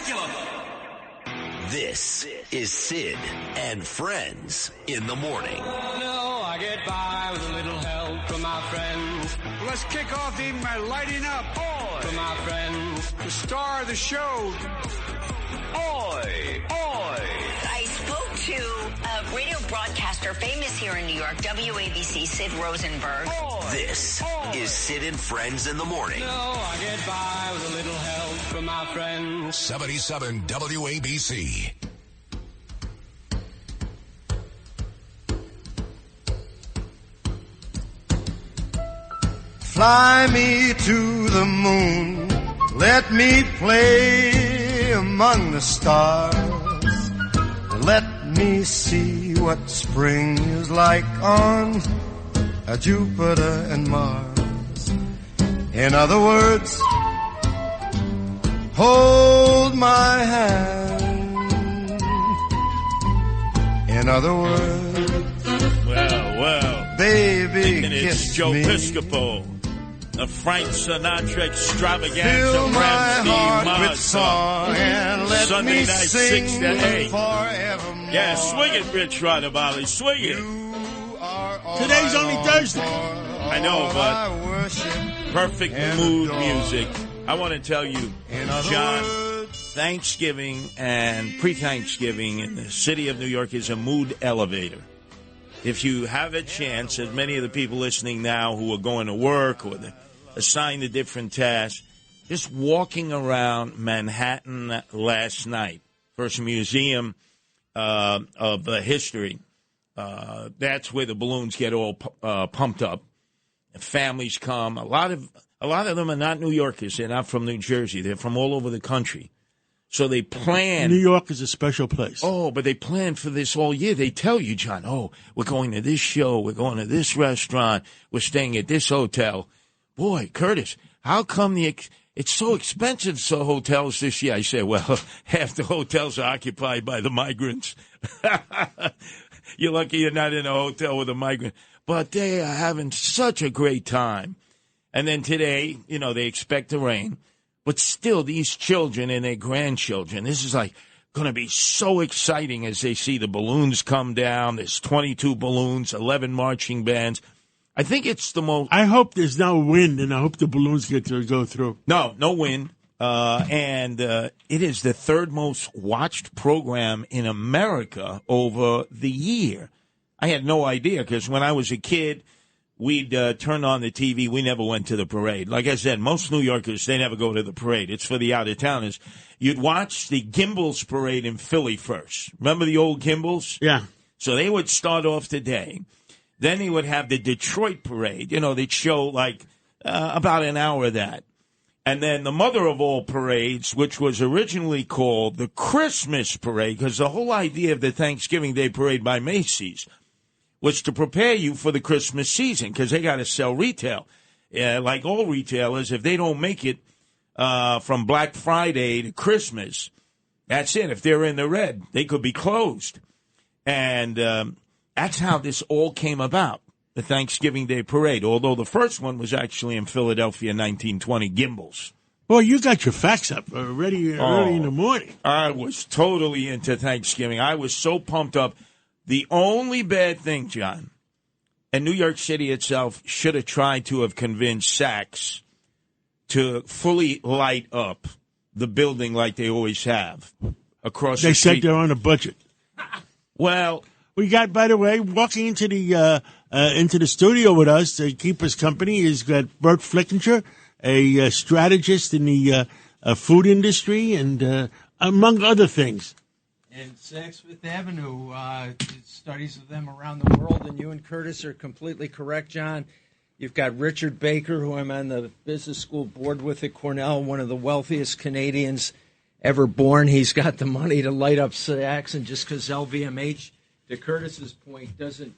spectacular. This is Sid and Friends in the Morning. No, I get by with a little help from my friends. Let's kick off the evening by lighting up. Oi! From my friends. The star of the show. Oi! Oi! I spoke to a radio broadcaster famous here in New York, WABC, Sid Rosenberg. This is Sid and Friends in the Morning. No, I get by with a little help from my friends. 77 WABC. Fly me to the moon, let me play among the stars, and let me see what spring is like on Jupiter and Mars. In other words, hold my hand. In other words, well, baby, and it's kiss Joe me. Piscopo, a Frank Sinatra extravaganza, Fill my heart with Ramsey song and let Sunday me night, sing 6 to 8. forevermore. Yeah, swing it, Rich Rodabali, swing it. Today's only Thursday. I know, but perfect mood music. I want to tell you, John, Thanksgiving and pre-Thanksgiving in the city of New York is a mood elevator. If you have a chance, as many of the people listening now who are going to work or assigned to different tasks, just walking around Manhattan last night, First Museum of History, that's where the balloons get all pumped up. Families come. A lot of them are not New Yorkers. They're not from New Jersey. They're from all over the country. So they plan. New York is a special place. Oh, but they plan for this all year. They tell you, John, we're going to this show. We're going to this restaurant. We're staying at this hotel. Boy, Curtis, how come it's so expensive, so hotels this year? I say, well, half the hotels are occupied by the migrants. You're lucky you're not in a hotel with a migrant. But they are having such a great time. And then today, they expect to rain. But still, these children and their grandchildren, this is like going to be so exciting as they see the balloons come down. There's 22 balloons, 11 marching bands. I think it's the most... I hope there's no wind, and I hope the balloons get to go through. No wind. And it is the third most watched program in America over the year. I had no idea, because when I was a kid, we'd turn on the TV. We never went to the parade. Like I said, most New Yorkers, they never go to the parade. It's for the out-of-towners. You'd watch the Gimbals parade in Philly first. Remember the old Gimbals? Yeah. So they would start off the day. Then they would have the Detroit parade. They'd show like about an hour of that. And then the mother of all parades, which was originally called the Christmas parade, because the whole idea of the Thanksgiving Day parade by Macy's was to prepare you for the Christmas season, because they got to sell retail. Like all retailers, if they don't make it from Black Friday to Christmas, that's it. If they're in the red, they could be closed. And that's how this all came about, the Thanksgiving Day parade, although the first one was actually in Philadelphia in 1920, Gimbals. Well, you got your facts up early in the morning. I was totally into Thanksgiving. I was so pumped up. The only bad thing, John, and New York City itself should have tried to have convinced Saks to fully light up the building like they always have across the street. They said they're on a budget. Well, we got, by the way, walking into the studio with us to keep us company is got Burt Flickinger, a strategist in the food industry, and among other things. And Saks Fifth Avenue, studies of them around the world, and you and Curtis are completely correct, John. You've got Richard Baker, who I'm on the business school board with at Cornell, one of the wealthiest Canadians ever born. He's got the money to light up Saks, and just because LVMH, to Curtis's point, doesn't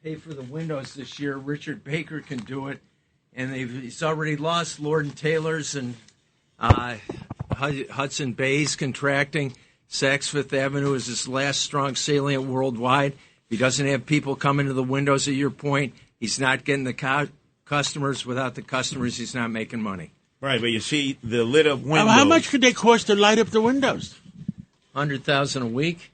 pay for the windows this year, Richard Baker can do it. And he's already lost Lord & Taylor's and Hudson Bay's contracting. Saks Fifth Avenue is his last strong salient worldwide. If he doesn't have people coming to the windows, at your point, he's not getting the customers. Without the customers, he's not making money. Right, but you see the lit up windows. How much could they cost to light up the windows? $100,000 a week.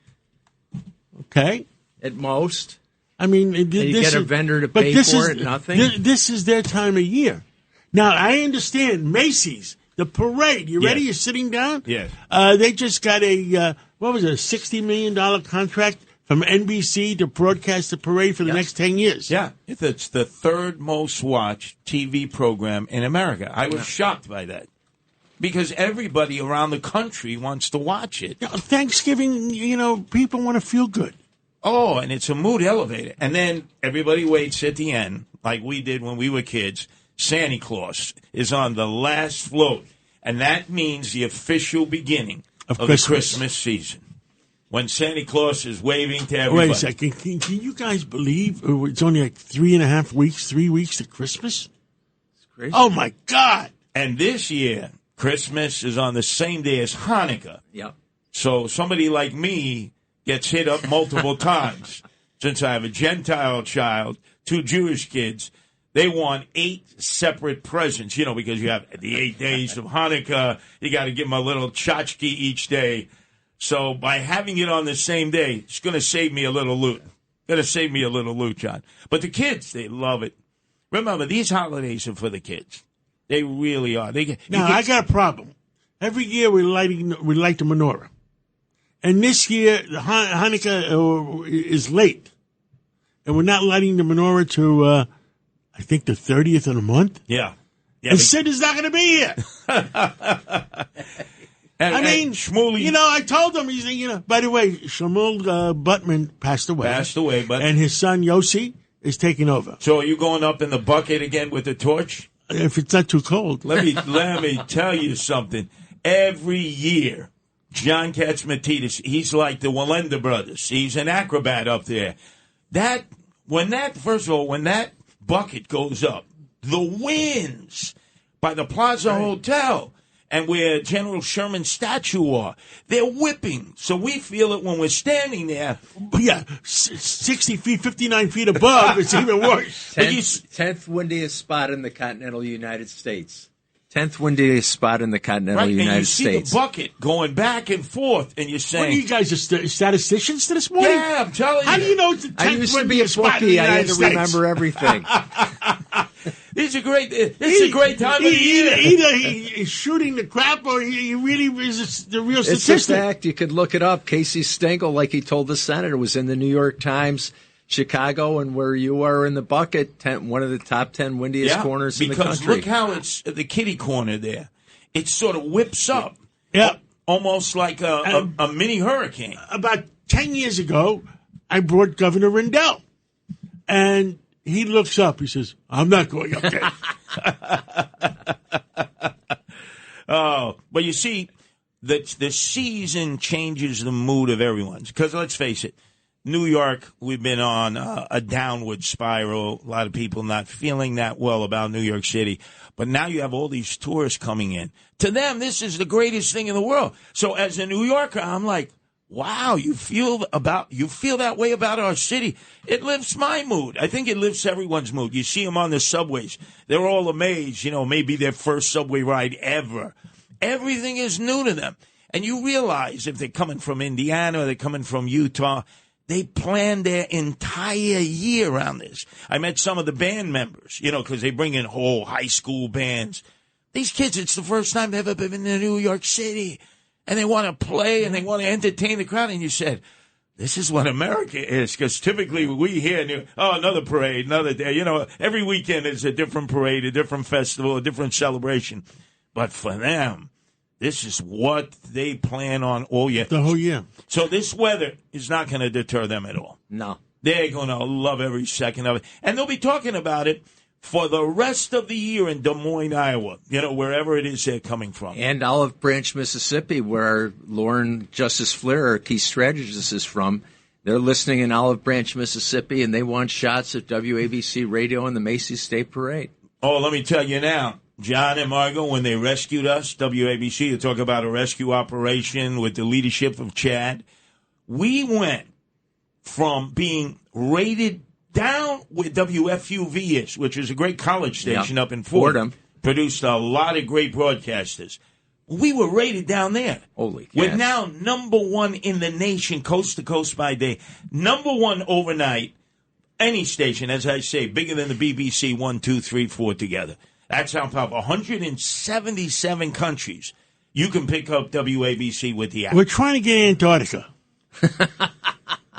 Okay. At most. I mean, you get a vendor to pay for it, nothing? This is their time of year. Now, I understand Macy's, the parade. You ready? You're sitting down? Yes. They just got a $60 million contract from NBC to broadcast the parade for the next 10 years. Yeah. It's the third most watched TV program in America. I was shocked by that. Because everybody around the country wants to watch it. Thanksgiving, people want to feel good. Oh, and it's a mood elevator. And then everybody waits at the end, like we did when we were kids. Santa Claus is on the last float. And that means the official beginning of the Christmas season. When Santa Claus is waving to everybody. Wait a second. Can you guys believe it's only like 3 weeks to Christmas? It's crazy. Oh, my God. And this year, Christmas is on the same day as Hanukkah. Yep. So somebody like me gets hit up multiple times. Since I have a Gentile child, 2 Jewish kids, they want 8 separate presents, because you have the 8 days of Hanukkah. You got to give them a little tchotchke each day. So by having it on the same day, it's going to save me a little loot. John. But the kids, they love it. Remember, these holidays are for the kids. They really are. I got a problem. Every year we light the menorah. And this year, the Hanukkah is late. And we're not lighting the menorah to, I think, the 30th of the month. Yeah. And Sid is not going to be here. and Shmuley. I told him, by the way, Shmuel Buttman passed away. But and his son, Yossi, is taking over. So are you going up in the bucket again with the torch? If it's not too cold. Let me tell you something. Every year, John Catsimatidis, he's like the Wallenda brothers. He's an acrobat up there. When that bucket goes up, the winds by the Plaza Hotel and where General Sherman's statue are, they're whipping. So we feel it when we're standing there. Yeah, 60 feet, 59 feet above, it's even worse. 10th windiest spot in the continental United States. 10th windiest spot in the continental United States. And you see the bucket going back and forth, and you're saying... What are you guys, statisticians to this morning? Yeah, I'm telling you. How do you know it's the 10th I used to be a bookie. I had to remember everything. It's a great time of the year. Either he's shooting the crap or he really is the real statistic. It's a fact. You could look it up. Casey Stengel, like he told the Senator, was in the New York Times, Chicago, and where you are in the bucket, one of the top 10 windiest corners in the country. Because look how it's the kitty corner there. It sort of whips up. Yeah. Almost like a mini hurricane. About 10 years ago, I brought Governor Rendell. And he looks up. He says, I'm not going up there. Oh, but you see, the season changes the mood of everyone. Because let's face it, New York, we've been on a downward spiral. A lot of people not feeling that well about New York City. But now you have all these tourists coming in. To them, this is the greatest thing in the world. So as a New Yorker, I'm like, wow, you feel that way about our city. It lifts my mood. I think it lifts everyone's mood. You see them on the subways. They're all amazed, maybe their first subway ride ever. Everything is new to them. And you realize if they're coming from Indiana or they're coming from Utah, they plan their entire year around this. I met some of the band members, because they bring in whole high school bands. These kids, it's the first time they've ever been to New York City. And they want to play and they want to entertain the crowd. And you said, this is what America is. Because typically we hear, another parade, another day. Every weekend is a different parade, a different festival, a different celebration. But for them, this is what they plan on all year. The whole year. So this weather is not going to deter them at all. No. They're going to love every second of it. And they'll be talking about it for the rest of the year in Des Moines, Iowa, wherever it is they're coming from. And Olive Branch, Mississippi, where Lauren Justice Flair, our key strategist, is from. They're listening in Olive Branch, Mississippi, and they want shots of WABC Radio and the Macy's State Parade. Oh, let me tell you now, John and Margot, when they rescued us, WABC, to talk about a rescue operation with the leadership of Chad, we went from being rated down with WFUV is, which is a great college station up in Fordham. produced a lot of great broadcasters. We were rated down there. Holy We're cats. now number one in the nation, coast to coast by day. Number one overnight. Any station, as I say, bigger than the BBC, 1, 2, 3, 4 together. That's how powerful. 177 countries. You can pick up WABC with the app. We're trying to get Antarctica.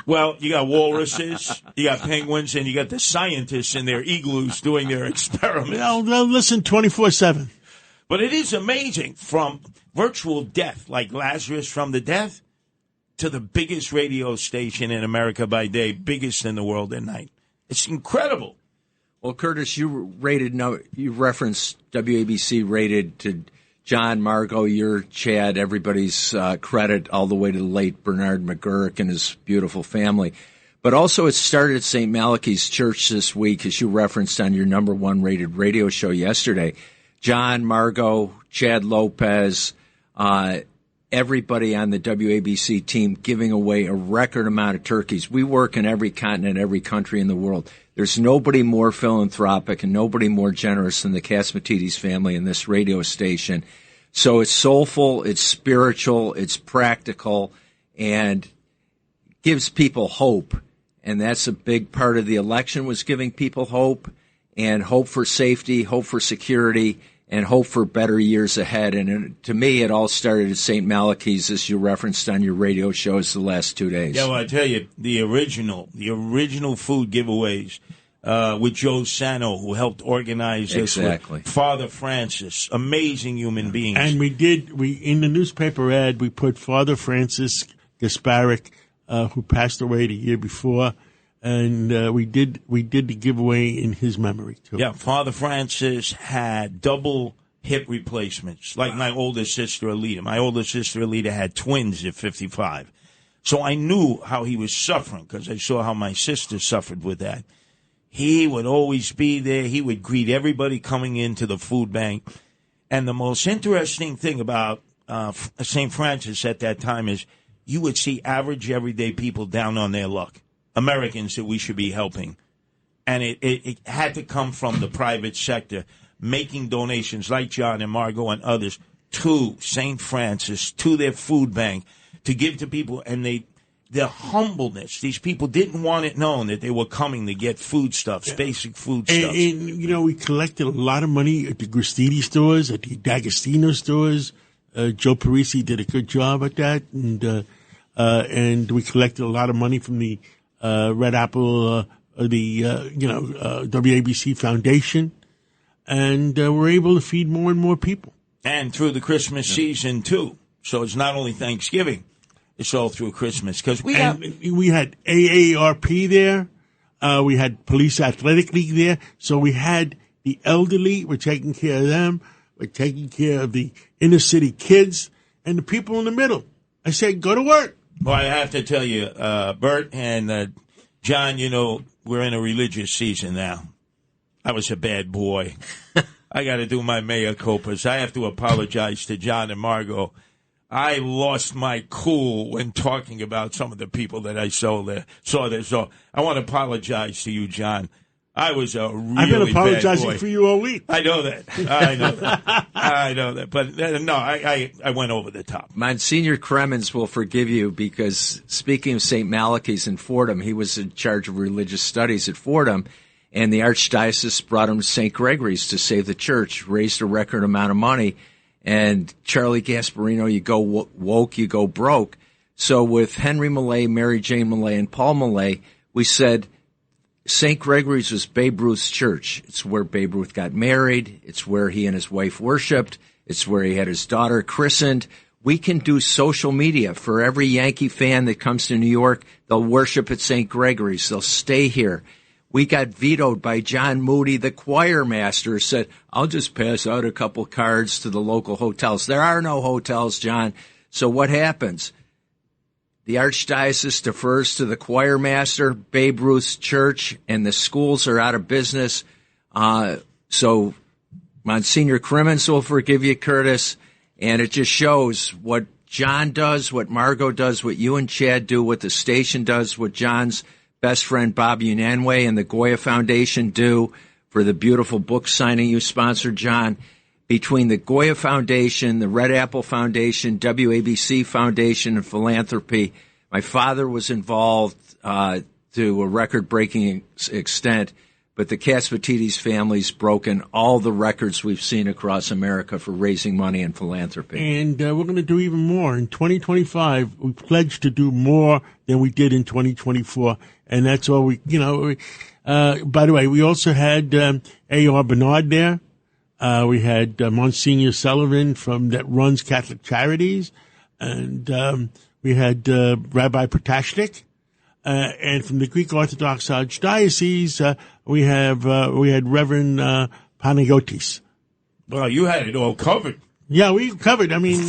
Well, you got walruses, you got penguins, and you got the scientists in their igloos doing their experiments. They'll listen 24/7. But it is amazing, from virtual death, like Lazarus from the death, to the biggest radio station in America by day, biggest in the world at night. It's incredible. Well, Curtis, you referenced WABC rated to John, Margot, your Chad, everybody's credit, all the way to the late Bernard McGurk and his beautiful family. But also it started at St. Malachi's Church this week, as you referenced on your number one rated radio show yesterday. John, Margot, Chad Lopez, everybody on the WABC team giving away a record amount of turkeys. We work in every continent, every country in the world. There's nobody more philanthropic and nobody more generous than the Catsimatidis family in this radio station. So it's soulful, it's spiritual, it's practical, and gives people hope. And that's a big part of the election, was giving people hope, and hope for safety, hope for security, and hope for better years ahead. And to me, it all started at St. Malachi's, as you referenced on your radio shows the last 2 days. Yeah, well, I tell you, the original food giveaways with Joe Sano, who helped organize this. Exactly. With Father Francis, amazing human beings. And we in the newspaper ad, we put Father Francis Gasparic, who passed away the year before, and we did the giveaway in his memory too. Yeah, Father Francis had double hip replacements, like my older sister Alita. My older sister Alita had twins at 55. So I knew how he was suffering, because I saw how my sister suffered with that. He would always be there. He would greet everybody coming into the food bank. And the most interesting thing about St. Francis at that time is you would see average, everyday people down on their luck, Americans that we should be helping. And it had to come from the private sector, making donations like John and Margot and others to St. Francis, to their food bank, to give to people. And their humbleness, these people didn't want it known that they were coming to get foodstuffs, basic foodstuffs. And we collected a lot of money at the Gristiti stores, at the D'Agostino stores. Joe Parisi did a good job at that. And we collected a lot of money from the Red Apple, WABC Foundation. And we're able to feed more and more people. And through the Christmas season, too. So it's not only Thanksgiving. It's all through Christmas, because we had AARP there. We had Police Athletic League there. So we had the elderly. We're taking care of them. We're taking care of the inner city kids and the people in the middle. I said, go to work. Well, I have to tell you, Burt and John, we're in a religious season now. I was a bad boy. I got to do my mea culpas. I have to apologize to John and Margot. I lost my cool when talking about some of the people that I saw there. So I want to apologize to you, John. I was a really I've been bad apologizing boy. for you all week. I know that. I know that. But no, I went over the top. Monsignor Cremens will forgive you, because speaking of St. Malachi's in Fordham, he was in charge of religious studies at Fordham, and the Archdiocese brought him to St. Gregory's to save the church, raised a record amount of money. And Charlie Gasparino, you go woke, you go broke. So with Henry Millay, Mary Jane Millay, and Paul Millay, we said St. Gregory's was Babe Ruth's church. It's where Babe Ruth got married. It's where he and his wife worshiped. It's where he had his daughter christened. We can do social media for every Yankee fan that comes to New York. They'll worship at St. Gregory's. They'll stay here. We got vetoed by John Moody, the choir master, said, I'll just pass out a couple cards to the local hotels. There are no hotels, John. So what happens? The Archdiocese defers to the choir master, Babe Ruth's church, and the schools are out of business. So Monsignor Cremens will forgive you, Curtis. And it just shows what John does, what Margot does, what you and Chad do, what the station does, what John's best friend Bob Unanue and the Goya Foundation do for the beautiful book signing you sponsored, John. between the Goya Foundation, the Red Apple Foundation, WABC Foundation, and philanthropy. My father was involved to a record-breaking extent, but the Catsimatidis family's broken all the records we've seen across America for raising money and philanthropy. And we're going to do even more. In 2025, we pledged to do more than we did in 2024, and that's all we, by the way, we also had A.R. Bernard there. We had Monsignor Sullivan that runs Catholic Charities, and we had Rabbi Protashnik. And from the Greek Orthodox Archdiocese, we had Reverend Panayotis. Well, you had it all covered. Yeah, we covered. I mean,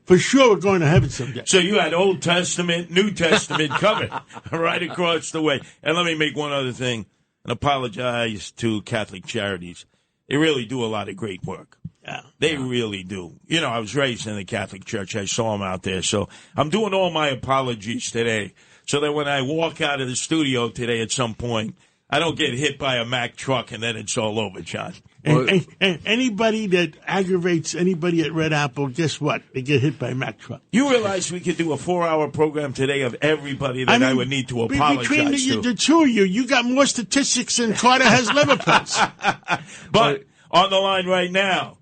for sure we're going to heaven someday. So you had Old Testament, New Testament covered right across the way. And let me make one other thing and apologize to Catholic Charities. They really do a lot of great work. Yeah, they really do. I was raised in the Catholic Church. I saw them out there. So I'm doing all my apologies today, so that when I walk out of the studio today at some point, I don't get hit by a Mack truck and then it's all over, John. And anybody that aggravates anybody at Red Apple, guess what? They get hit by a Mack truck. You realize we could do a 4-hour program today of everybody that I would need to apologize between to. the two of you got more statistics than Carter has liver pills. But on the line right now,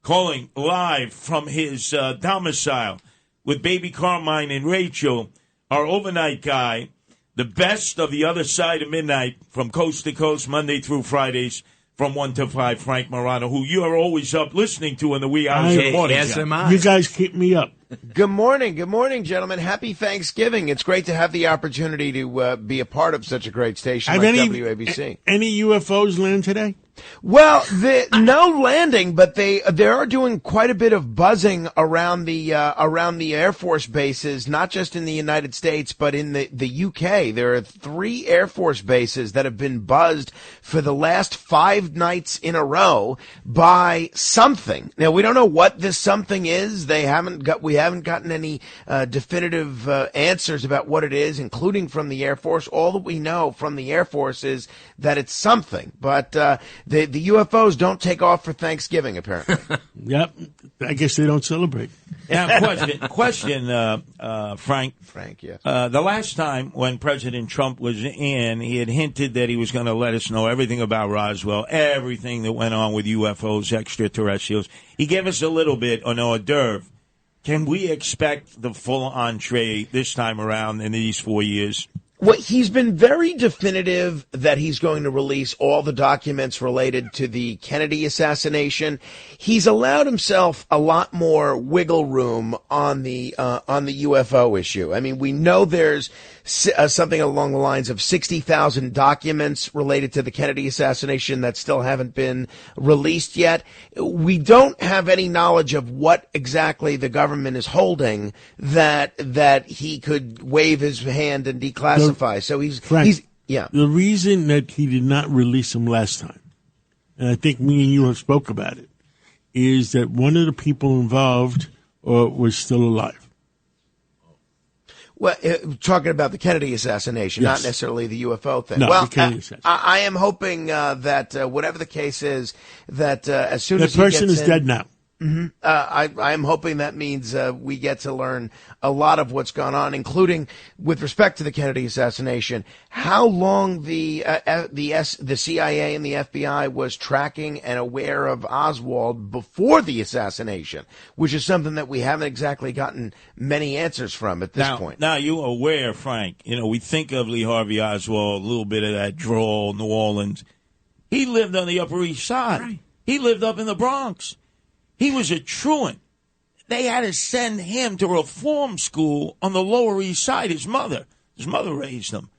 calling live from his domicile with baby Carmine and Rachel, our overnight guy, the best of the other side of midnight from coast to coast, Monday through Fridays, from 1 to 5, Frank Morano, who you are always up listening to in the wee hours of the morning. Yes, am I. You guys keep me up. Good morning, gentlemen. Happy Thanksgiving. It's great to have the opportunity to be a part of such a great station like WABC. Any UFOs land today? Well, no landing, but they are doing quite a bit of buzzing around the Air Force bases, not just in the United States, but in the UK. There are 3 Air Force bases that have been buzzed for the last 5 nights in a row by something. Now, we don't know what this something is. We haven't gotten any definitive answers about what it is, including from the Air Force. All that we know from the Air Force is that it's something, but the UFOs don't take off for Thanksgiving, apparently. Yep. I guess they don't celebrate. Now, question, Frank. Frank, yes. The last time when President Trump was in, he had hinted that he was going to let us know everything about Roswell, everything that went on with UFOs, extraterrestrials. He gave us a little bit, an hors d'oeuvre. Can we expect the full entree this time around in these 4 years? Well, he's been very definitive that he's going to release all the documents related to the Kennedy assassination. He's allowed himself a lot more wiggle room on the UFO issue. I mean, we know there's something along the lines of 60,000 documents related to the Kennedy assassination that still haven't been released yet. We don't have any knowledge of what exactly the government is holding that he could wave his hand and declassify. So Frank, the reason that he did not release them last time, and I think me and you have spoke about it, is that one of the people involved was still alive. Well, talking about the Kennedy assassination, yes. Not necessarily the UFO thing. No, well, the Kennedy assassination. I am hoping that whatever the case is, that as soon as that person is dead now. Mm-hmm. I'm hoping that means we get to learn a lot of what's gone on, including with respect to the Kennedy assassination, how long the CIA and the FBI was tracking and aware of Oswald before the assassination, which is something that we haven't exactly gotten many answers from at this point. Now, you're aware, Frank, we think of Lee Harvey Oswald, a little bit of that drawl, New Orleans. He lived on the Upper East Side. Right. He lived up in the Bronx. He was a truant. They had to send him to reform school on the Lower East Side. His mother raised him.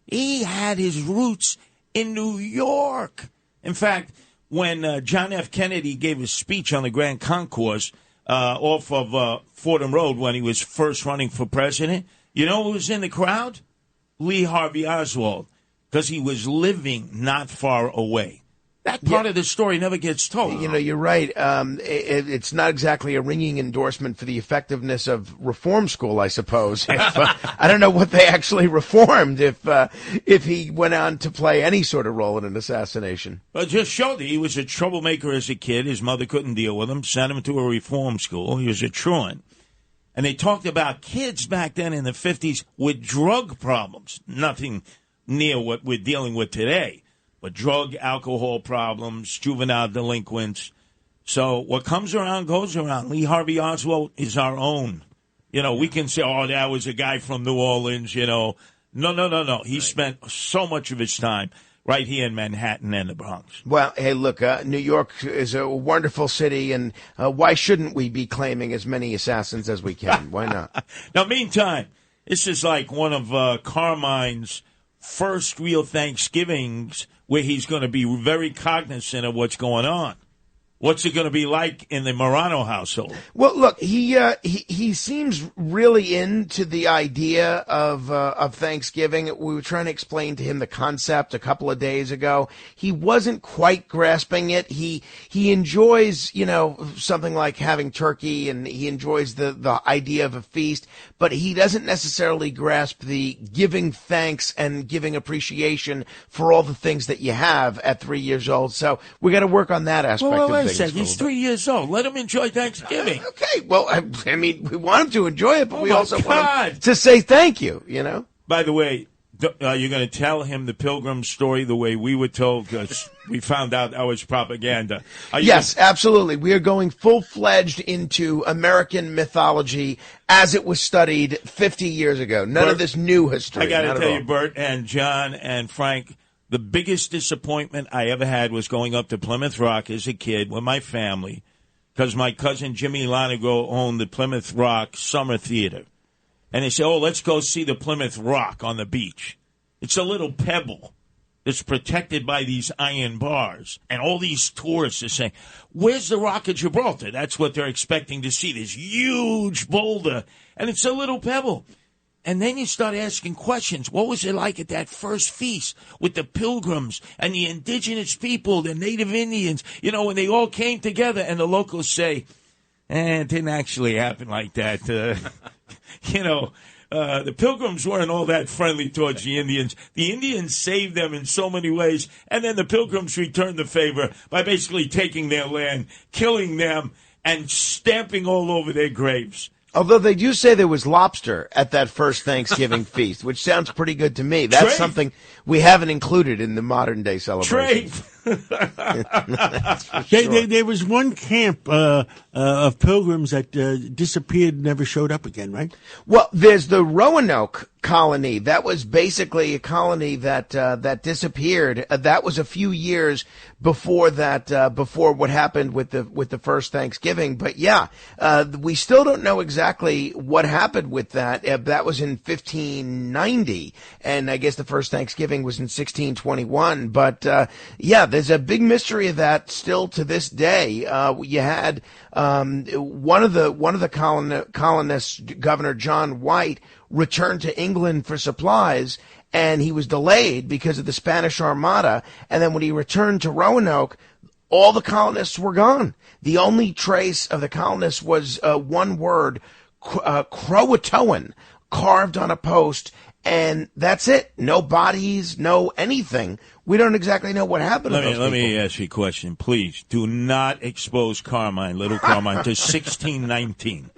He had his roots in New York. In fact, when John F. Kennedy gave his speech on the Grand Concourse off of Fordham Road when he was first running for president, you know who was in the crowd? Lee Harvey Oswald, because he was living not far away. That part of the story never gets told. You know, you're right. It's not exactly a ringing endorsement for the effectiveness of reform school, I suppose. I don't know what they actually reformed if he went on to play any sort of role in an assassination. Well, it just showed that he was a troublemaker as a kid. His mother couldn't deal with him, sent him to a reform school. He was a truant. And they talked about kids back then in the 50s with drug problems. Nothing near what we're dealing with today. But drug, alcohol problems, juvenile delinquents. So what comes around goes around. Lee Harvey Oswald is our own. You know, we can say, oh, that was a guy from New Orleans, you know. No. He spent so much of his time right here in Manhattan and the Bronx. Well, hey, look, New York is a wonderful city, and why shouldn't we be claiming as many assassins as we can? Why not? Now, meantime, this is like one of Carmine's first real Thanksgivings where he's going to be very cognizant of what's going on. What's it going to be like in the Morano household? Well, look, he seems really into the idea of Thanksgiving. We were trying to explain to him the concept a couple of days ago. He wasn't quite grasping it. He enjoys, you know, something like having turkey, and he enjoys the idea of a feast, but he doesn't necessarily grasp the giving thanks and giving appreciation for all the things that you have at 3 years old. So we got to work on that aspect of things. He's 3 years old. Let him enjoy Thanksgiving. Okay, well, I mean, we want him to enjoy it, but we also want him to say thank you, you know? By the way, you're going to tell him the Pilgrim story the way we were told, because we found out that was propaganda. Yes, absolutely. We are going full-fledged into American mythology as it was studied 50 years ago. None of this new history. I got to tell you, Bert and John and Frank, the biggest disappointment I ever had was going up to Plymouth Rock as a kid with my family, because my cousin Jimmy Lanigo owned the Plymouth Rock Summer Theater. And they said, oh, let's go see the Plymouth Rock on the beach. It's a little pebble that's protected by these iron bars. And all these tourists are saying, where's the Rock of Gibraltar? That's what they're expecting to see, this huge boulder. And it's a little pebble. And then you start asking questions. What was it like at that first feast with the Pilgrims and the indigenous people, the Native Indians, you know, when they all came together? And the locals say, it didn't actually happen like that. The Pilgrims weren't all that friendly towards the Indians. The Indians saved them in so many ways. And then the Pilgrims returned the favor by basically taking their land, killing them, and stamping all over their graves. Although they do say there was lobster at that first Thanksgiving feast, which sounds pretty good to me. That's something we haven't included in the modern day celebration. There was one camp of Pilgrims that disappeared and never showed up again, right? Well, there's the Roanoke colony. That was basically a colony that disappeared. That was a few years before before what happened with the first Thanksgiving. But yeah, we still don't know exactly what happened with that. That was in 1590, and I guess the first Thanksgiving was in 1621. But yeah, there's a big mystery of that still to this day. You had one of the colonists, Governor John White, returned to England for supplies, and he was delayed because of the Spanish Armada. And then when he returned to Roanoke, all the colonists were gone. The only trace of the colonists was one word, Croatoan, carved on a post, and that's it. No bodies, no anything. We don't exactly know what happened to those people. Let me ask you a question. Please do not expose Carmine, little Carmine, to 1619.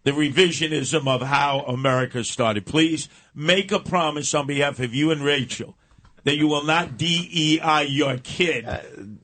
The revisionism of how America started. Please make a promise on behalf of you and Rachel that you will not DEI your kid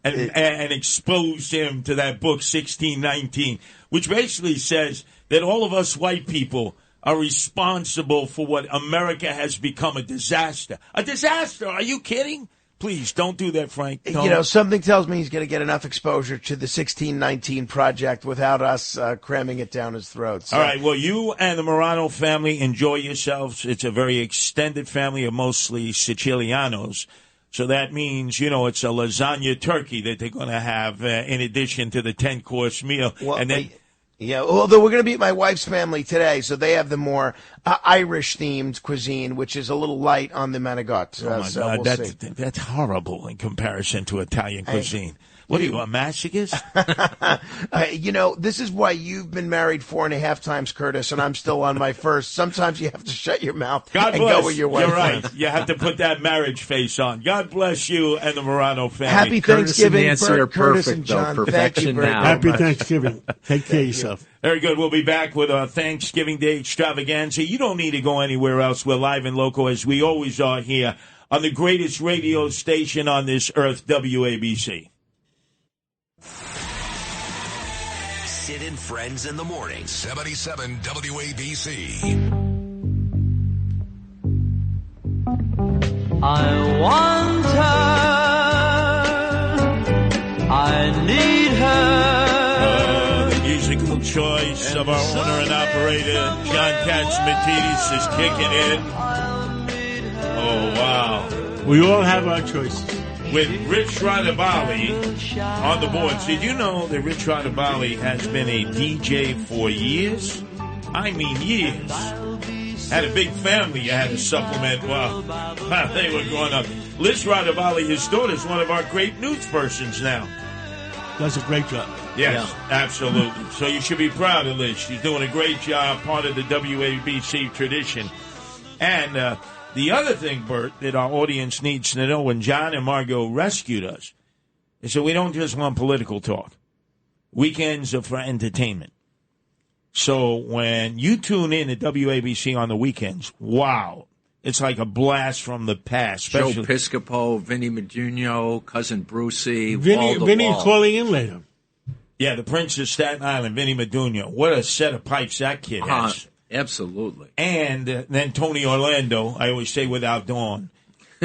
and expose him to that book 1619, which basically says that all of us white people are responsible for what America has become, a disaster. A disaster! Are you kidding? Please, don't do that, Frank. Don't. You know, something tells me he's going to get enough exposure to the 1619 project without us cramming it down his throat. So. All right, well, you and the Morano family enjoy yourselves. It's a very extended family of mostly Sicilianos. So that means, you know, it's a lasagna turkey that they're going to have in addition to the 10-course meal. Well, and then Yeah, although we're going to be at my wife's family today, so they have the more Irish-themed cuisine, which is a little light on the manigot. Oh, my God, that's horrible in comparison to Italian cuisine. What are you, a masochist? This is why you've been married 4.5 times, Curtis, and I'm still on my first. Sometimes you have to shut your mouth God and bless. go with your wife. You're right. You have to put that marriage face on. God bless you and the Morano family. Happy Thanksgiving, Burt, Curtis, and John. Perfection Thank you very now. much. Happy Thanksgiving. Take care of yourself. Very good. We'll be back with our Thanksgiving Day extravaganza. You don't need to go anywhere else. We're live and local, as we always are here on the greatest radio station on this earth, WABC. Sid and Friends in the morning. 77 WABC. I want her. I need her. The musical choice of our owner and operator, John Catsimatidis, is kicking in. Oh, wow. We all have our choices. With Rich Radabali on the boards. Did you know that Rich Radabali has been a DJ for years? I mean years. Had a big family you had to supplement while they were growing up. Liz Radabali, his daughter, is one of our great news persons now. Does a great job. Yes, absolutely. So you should be proud of Liz. She's doing a great job, part of the WABC tradition. And the other thing, Bert, that our audience needs to know, when John and Margot rescued us, is that we don't just want political talk. Weekends are for entertainment. So when you tune in to WABC on the weekends, wow, it's like a blast from the past. Joe Piscopo, Vinny Medugno, Cousin Brucey, Vinny's calling in later. Yeah, the Prince of Staten Island, Vinny Medugno. What a set of pipes that kid has. Absolutely. And then Tony Orlando, I always say without Dawn.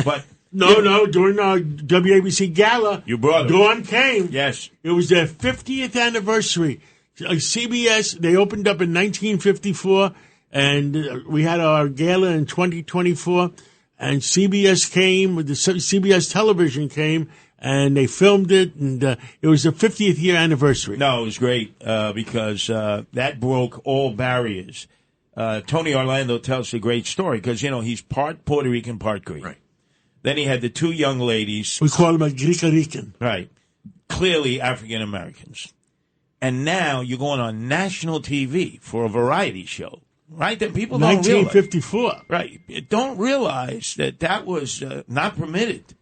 But No, during our WABC gala, you brought it. Dawn came. Yes. It was their 50th anniversary. CBS, they opened up in 1954, and we had our gala in 2024, and CBS came, the CBS television came, and they filmed it, and it was the 50th year anniversary. No, it was great because that broke all barriers. Tony Orlando tells a great story because, he's part Puerto Rican, part Greek. Right. Then he had the two young ladies. We call them a Greek-Rican. Right. Clearly African Americans. And now you're going on national TV for a variety show. Right? That people don't realize. 1954. Right. Don't realize that was not permitted.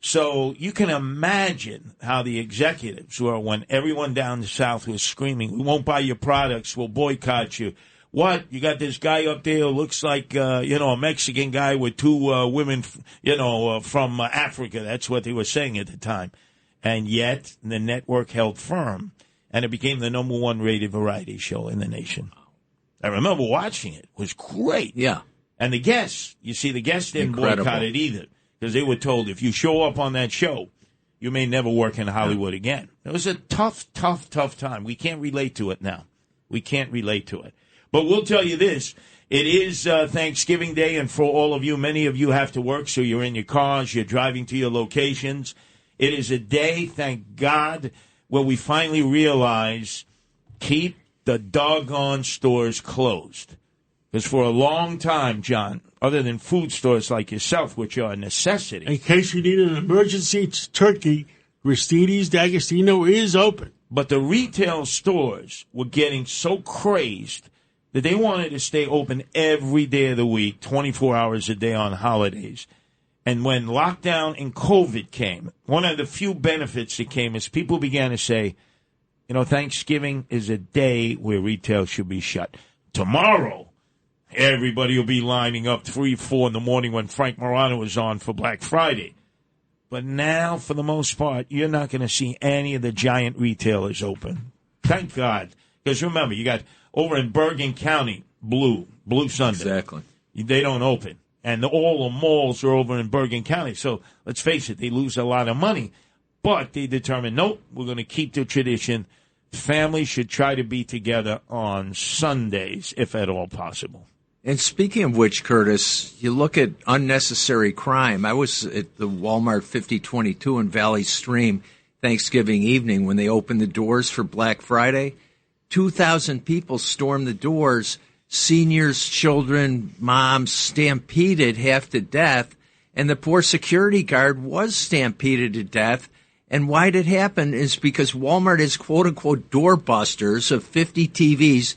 So you can imagine how the executives were when everyone down the South was screaming, "We won't buy your products. We'll boycott you." What? You got this guy up there who looks like, a Mexican guy with two women, from Africa. That's what they were saying at the time. And yet the network held firm, and it became the number one rated variety show in the nation. I remember watching it. It was great. Yeah. And the guests didn't boycott it either, because they were told, if you show up on that show, you may never work in Hollywood again. It was a tough time. We can't relate to it now. We can't relate to it. But we'll tell you this. It is Thanksgiving Day, and for all of you, many of you have to work, so you're in your cars, you're driving to your locations. It is a day, thank God, where we finally realize keep the doggone stores closed. Because for a long time, John, other than food stores like yourself, which are a necessity. In case you need an emergency turkey, Gristedes D'Agostino is open. But the retail stores were getting so crazed that they wanted to stay open every day of the week, 24 hours a day on holidays. And when lockdown and COVID came, one of the few benefits that came is people began to say, Thanksgiving is a day where retail should be shut. Tomorrow, everybody will be lining up 3, 4 in the morning when Frank Morano is on for Black Friday. But now, for the most part, you're not going to see any of the giant retailers open. Thank God. Because remember, you got over in Bergen County, Blue Sunday. Exactly. They don't open. And all the malls are over in Bergen County. So let's face it, they lose a lot of money. But they determined, nope, we're going to keep the tradition. Families should try to be together on Sundays, if at all possible. And speaking of which, Curtis, you look at unnecessary crime. I was at the Walmart 5022 in Valley Stream Thanksgiving evening when they opened the doors for Black Friday. 2,000 people stormed the doors. Seniors, children, moms stampeded half to death. And the poor security guard was stampeded to death. And why did it happen is because Walmart is quote-unquote doorbusters of 50 TVs,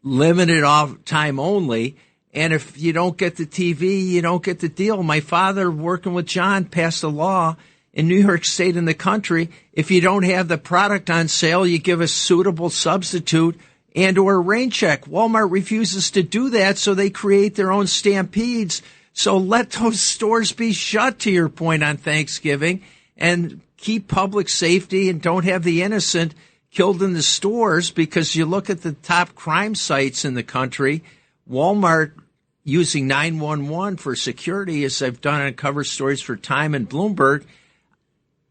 limited off time only. And if you don't get the TV, you don't get the deal. My father, working with John, passed a law in New York State and the country. If you don't have the product on sale, you give a suitable substitute and or a rain check. Walmart refuses to do that, so they create their own stampedes. So let those stores be shut, to your point on Thanksgiving, and keep public safety and don't have the innocent killed in the stores, because you look at the top crime sites in the country, Walmart using 911 for security, as I've done on cover stories for Time and Bloomberg,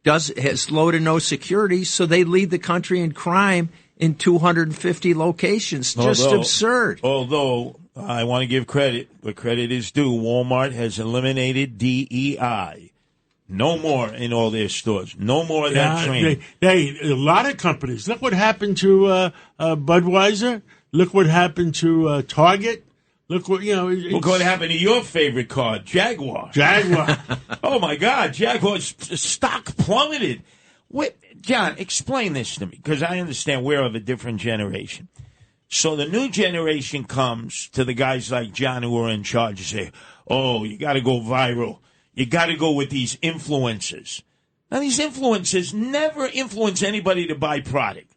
has low to no security, so they lead the country in crime in 250 locations. Just absurd. Although I want to give credit where credit is due, Walmart has eliminated DEI. No more in all their stores. No more of that training. A lot of companies. Look what happened to Budweiser. Look what happened to Target. Look what Look what happened to your favorite car, Jaguar. Oh my God, Jaguar's stock plummeted. Wait, John, explain this to me, because I understand we're of a different generation. So the new generation comes to the guys like John who are in charge and say, "Oh, you got to go viral. You got to go with these influencers." Now, these influencers never influence anybody to buy product.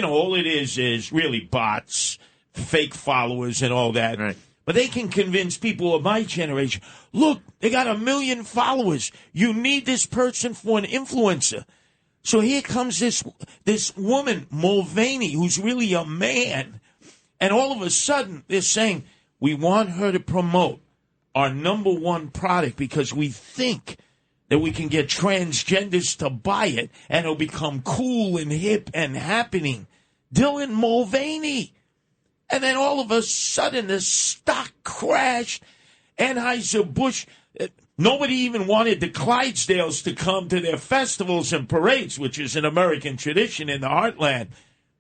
All it is really bots, fake followers, and all that. Right. But they can convince people of my generation, look, they got 1 million followers. You need this person for an influencer. So here comes this woman, Mulvaney, who's really a man. And all of a sudden, they're saying, we want her to promote our number one product because we think that we can get transgenders to buy it and it'll become cool and hip and happening. Dylan Mulvaney. And then all of a sudden the stock crashed. Anheuser-Busch, nobody even wanted the Clydesdales to come to their festivals and parades, which is an American tradition in the heartland.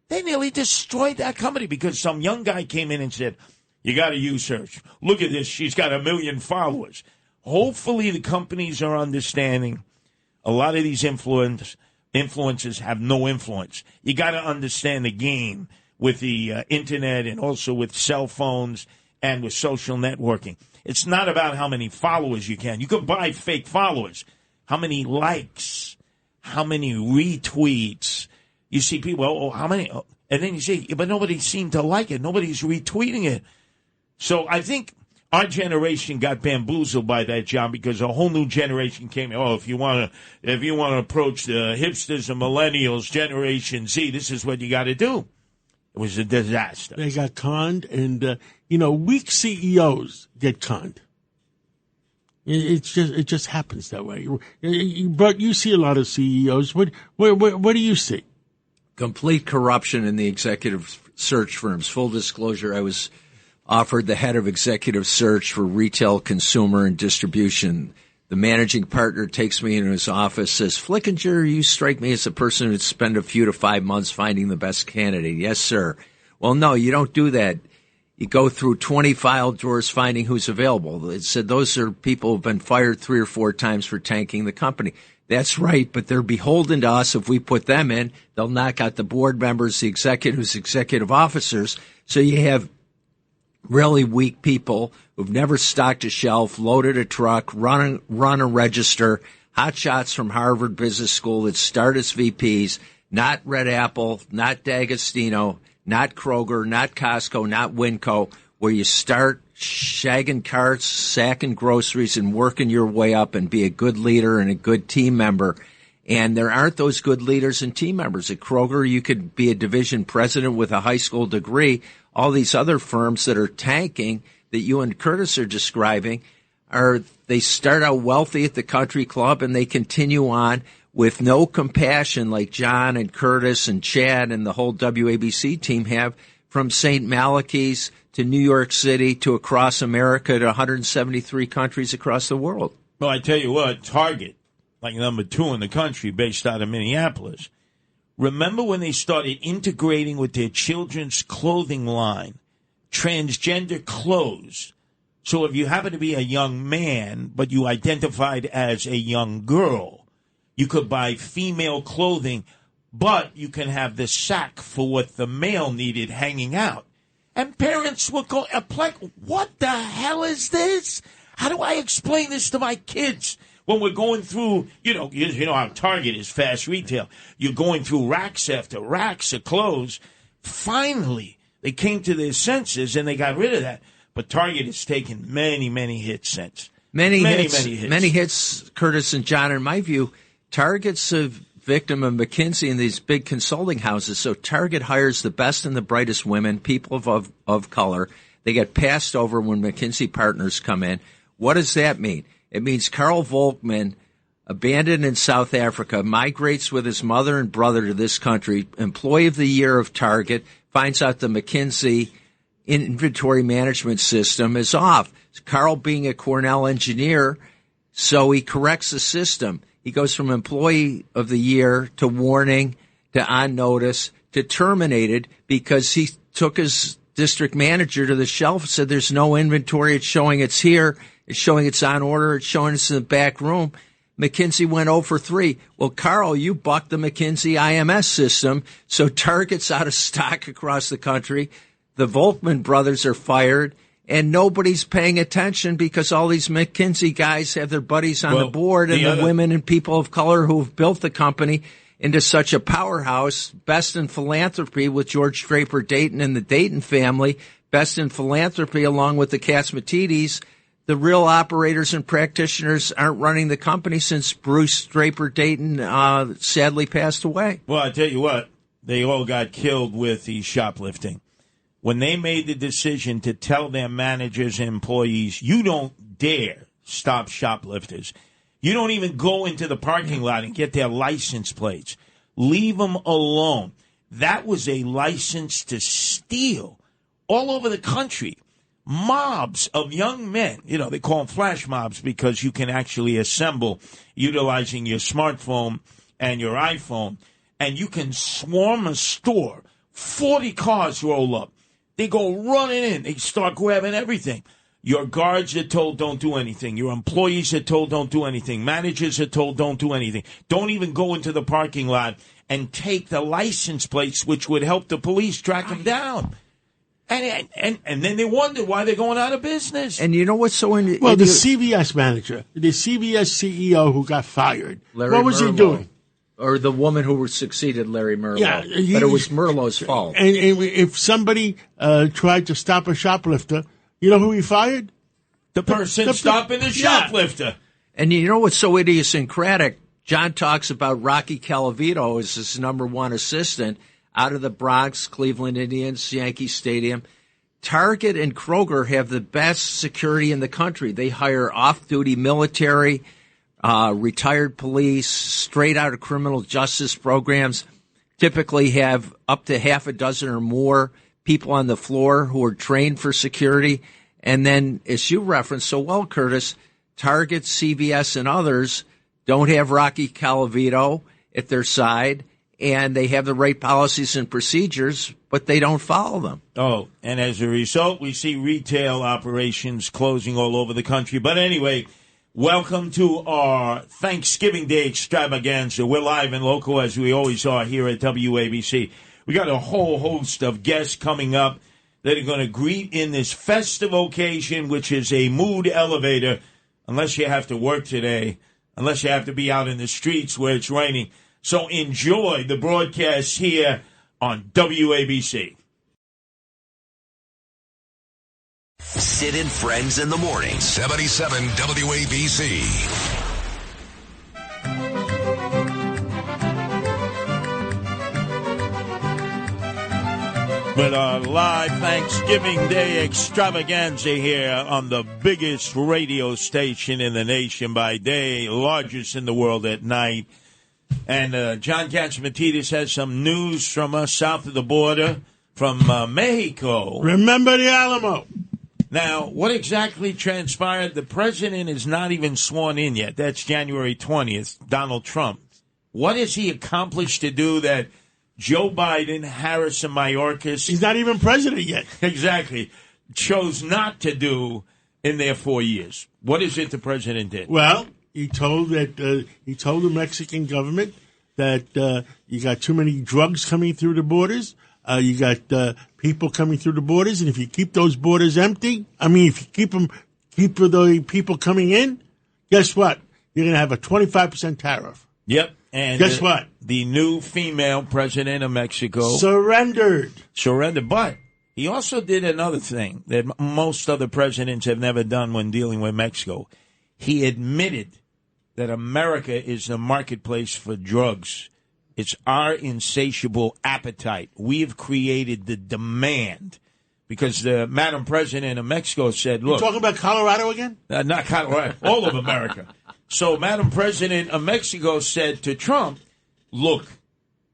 They nearly destroyed that company because some young guy came in and said, you got to use her. Look at this. She's got 1 million followers. Hopefully the companies are understanding a lot of these influencers have no influence. You got to understand the game with the Internet and also with cell phones and with social networking. It's not about how many followers you can. You can buy fake followers. How many likes? How many retweets? You see people, how many? And then you say, but nobody seemed to like it. Nobody's retweeting it. So I think our generation got bamboozled by that, John, because a whole new generation came. Oh, if you want to approach the hipsters and millennials, Generation Z, this is what you got to do. It was a disaster. They got conned, and weak CEOs get conned. It just happens that way. But you see a lot of CEOs. What do you see? Complete corruption in the executive search firms. Full disclosure, I was offered the head of executive search for retail, consumer, and distribution. The managing partner takes me into his office, says, Flickinger, you strike me as a person who'd spend a few to 5 months finding the best candidate. Yes, sir. Well, no, you don't do that. You go through 20 file drawers finding who's available. It said those are people who've been fired 3 or 4 times for tanking the company. That's right, but they're beholden to us. If we put them in, they'll knock out the board members, the executives, executive officers. So you have really weak people who've never stocked a shelf, loaded a truck, run a register, hot shots from Harvard Business School that start as VPs, not Red Apple, not D'Agostino, not Kroger, not Costco, not Winco, where you start shagging carts, sacking groceries, and working your way up and be a good leader and a good team member. And there aren't those good leaders and team members. At Kroger, you could be a division president with a high school degree. All these other firms that are tanking that you and Curtis are describing they start out wealthy at the country club and they continue on with no compassion like John and Curtis and Chad and the whole WABC team have, from St. Malachy's to New York City to across America to 173 countries across the world. Well, I tell you what, Target, like number 2 in the country, based out of Minneapolis, Remember when they started integrating with their children's clothing line transgender clothes? So if you happen to be a young man, but you identified as a young girl, you could buy female clothing, but you can have the sack for what the male needed hanging out. And parents will go, what the hell is this? How do I explain this to my kids? When we're going through, you know how Target is fast retail. You're going through racks after racks of clothes. Finally, they came to their senses and they got rid of that. But Target has taken many, many hits since. Many hits, Curtis and John. In my view, Target's a victim of McKinsey and these big consulting houses. So Target hires the best and the brightest women, people of color. They get passed over when McKinsey partners come in. What does that mean? It means Carl Volkman, abandoned in South Africa, migrates with his mother and brother to this country, employee of the year of Target, finds out the McKinsey inventory management system is off. Carl being a Cornell engineer, so he corrects the system. He goes from employee of the year to warning to on notice to terminated because he took his district manager to the shelf and said, there's no inventory. It's showing it's here. It's showing it's on order. It's showing it's in the back room. McKinsey went 0 for 3. Well, Carl, you bucked the McKinsey IMS system, so Target's out of stock across the country. The Volkman brothers are fired, and nobody's paying attention because all these McKinsey guys have their buddies on the board and the women and people of color who have built the company into such a powerhouse, best in philanthropy with George Draper Dayton and the Dayton family, best in philanthropy along with the Catsimatidis. The real operators and practitioners aren't running the company since Bruce Draper Dayton sadly passed away. Well, I tell you what, they all got killed with the shoplifting. When they made the decision to tell their managers and employees, you don't dare stop shoplifters. You don't even go into the parking lot and get their license plates. Leave them alone. That was a license to steal all over the country. Mobs of young men, they call them flash mobs because you can actually assemble utilizing your smartphone and your iPhone, and you can swarm a store. 40 cars roll up. They go running in. They start grabbing everything. Your guards are told don't do anything. Your employees are told don't do anything. Managers are told don't do anything. Don't even go into the parking lot and take the license plates, which would help the police track them down. And then they wonder why they're going out of business. And you know what's so the CVS manager, the CVS CEO who got fired, what was he doing? Or the woman who succeeded Larry Merlo. Yeah, but it was Merlo's fault. And if somebody tried to stop a shoplifter, you know who he fired? The person stopping the shoplifter. And you know what's so idiosyncratic? John talks about Rocky Calavito as his number one assistant out of the Bronx, Cleveland Indians, Yankee Stadium. Target and Kroger have the best security in the country. They hire off-duty military, retired police, straight out of criminal justice programs, typically have up to half a dozen or more people on the floor who are trained for security. And then, as you referenced so well, Curtis, Target, CVS, and others don't have Rocky Calavito at their side, and they have the right policies and procedures, but they don't follow them. Oh, and as a result, we see retail operations closing all over the country. But anyway, welcome to our Thanksgiving Day extravaganza. We're live and local, as we always are here at WABC. We got a whole host of guests coming up that are going to greet in this festive occasion, which is a mood elevator, unless you have to work today, unless you have to be out in the streets where it's raining. So enjoy the broadcast here on WABC. Sid and Friends in the morning. 77 WABC. With our live Thanksgiving Day extravaganza here on the biggest radio station in the nation by day, largest in the world at night. And John Catsimatidis has some news from us south of the border from Mexico. Remember the Alamo. Now, what exactly transpired? The president is not even sworn in yet. That's January 20th, Donald Trump. What has he accomplished to do that Joe Biden, Harris, and Mayorkas. He's not even president yet. Exactly. Chose not to do in their 4 years. What is it the president did? Well, he told the Mexican government that you got too many drugs coming through the borders. You got people coming through the borders, and if you keep those borders empty, if you keep the people coming in, guess what? You're going to have a 25% tariff. Yep. And guess what? The new female president of Mexico surrendered. But he also did another thing that most other presidents have never done when dealing with Mexico. He admitted that America is the marketplace for drugs. It's our insatiable appetite. We've created the demand because the Madam President of Mexico said, look. You're talking about Colorado again? Not Colorado, all of America. So Madam President of Mexico said to Trump, look,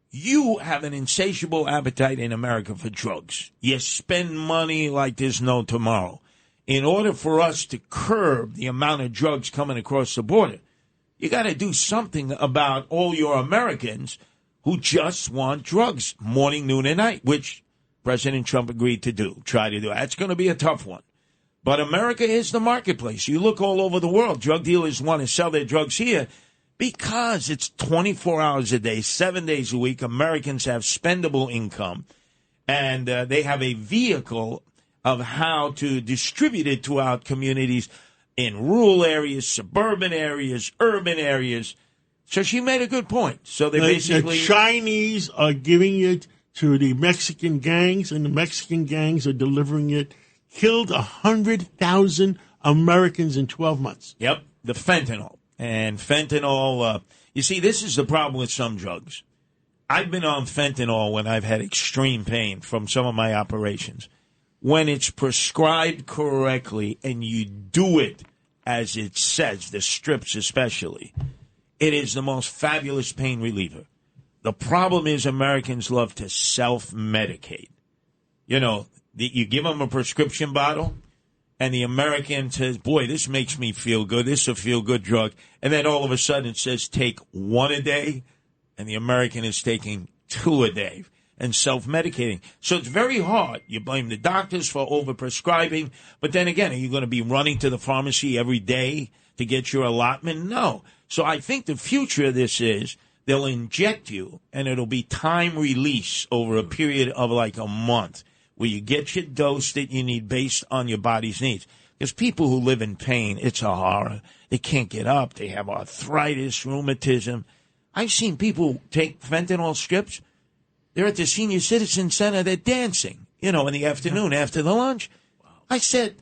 you have an insatiable appetite in America for drugs. You spend money like there's no tomorrow. In order for us to curb the amount of drugs coming across the border, you got to do something about all your Americans who just want drugs morning, noon, and night, which President Trump agreed to do, try to do. That's going to be a tough one. But America is the marketplace. You look all over the world, drug dealers want to sell their drugs here because it's 24 hours a day, 7 days a week. Americans have spendable income, and they have a vehicle of how to distribute it throughout communities in rural areas, suburban areas, urban areas. So she made a good point. So they basically... The Chinese are giving it to the Mexican gangs, and the Mexican gangs are delivering it. Killed 100,000 Americans in 12 months. Yep, the fentanyl. And fentanyl, you see, this is the problem with some drugs. I've been on fentanyl when I've had extreme pain from some of my operations. When it's prescribed correctly and you do it as it says, the strips especially, it is the most fabulous pain reliever. The problem is Americans love to self-medicate. You know, you give them a prescription bottle, and the American says, boy, this makes me feel good. This is a feel-good drug. And then all of a sudden it says take one a day, and the American is taking 2 a day and self-medicating. So it's very hard. You blame the doctors for overprescribing, but then again, are you going to be running to the pharmacy every day to get your allotment? No. So I think the future of this is they'll inject you, and it'll be time release over a period of like a month, where you get your dose that you need based on your body's needs. Because people who live in pain, it's a horror. They can't get up. They have arthritis, rheumatism. I've seen people take fentanyl strips. They're at the senior citizen center. They're dancing, in the afternoon after the lunch. I said,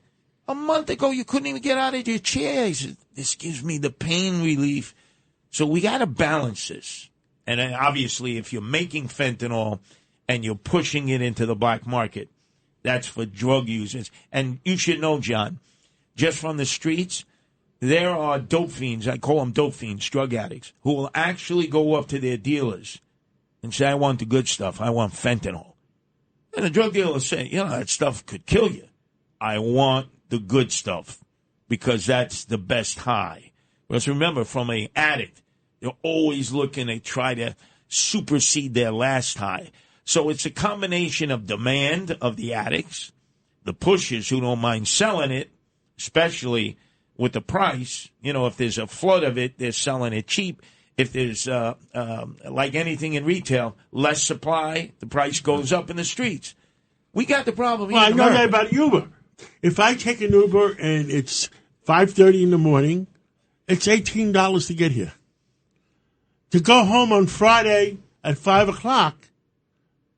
a month ago, you couldn't even get out of your chair. He said, this gives me the pain relief. So we got to balance this. And then obviously, if you're making fentanyl and you're pushing it into the black market, that's for drug users. And you should know, John, just from the streets, there are dope fiends, I call them dope fiends, drug addicts, who will actually go up to their dealers and say, I want the good stuff. I want fentanyl. And the drug dealer will say, that stuff could kill you. I want the good stuff because that's the best high. Because remember, from an addict, they're always looking to try to supersede their last high. So it's a combination of demand of the addicts, the pushers who don't mind selling it, especially with the price. If there's a flood of it, they're selling it cheap. If there's, like anything in retail, less supply, the price goes up in the streets. We got the problem here in America. I know America. that about Uber. If I take an Uber and it's 5:30 in the morning, it's $18 to get here. To go home on Friday at 5 o'clock,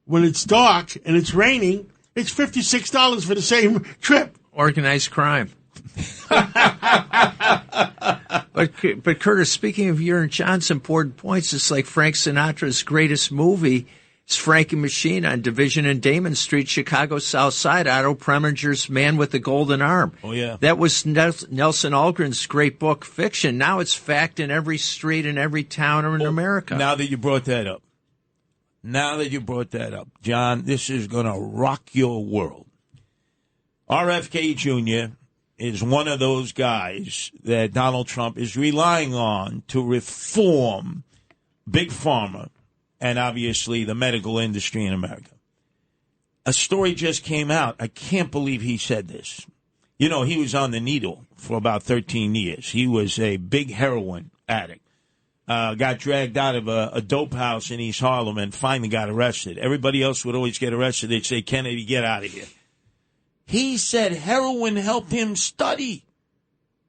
when it's dark and it's raining, it's $56 for the same trip. Organized crime. But Curtis, speaking of your and John's important points, it's like Frank Sinatra's greatest movie. It's Frankie Machine on Division and Damon Street, Chicago South Side. Otto Preminger's Man with the Golden Arm. Oh, yeah. That was Nelson Algren's great book, fiction. Now it's fact in every street in every town in America. Now that you brought that up, John, this is going to rock your world. RFK Jr. is one of those guys that Donald Trump is relying on to reform Big Pharma and obviously the medical industry in America. A story just came out. I can't believe he said this. You know, he was on the needle for about 13 years. He was a big heroin addict. Got dragged out of a dope house in East Harlem and finally got arrested. Everybody else would always get arrested. They'd say, Kennedy, get out of here. He said heroin helped him study.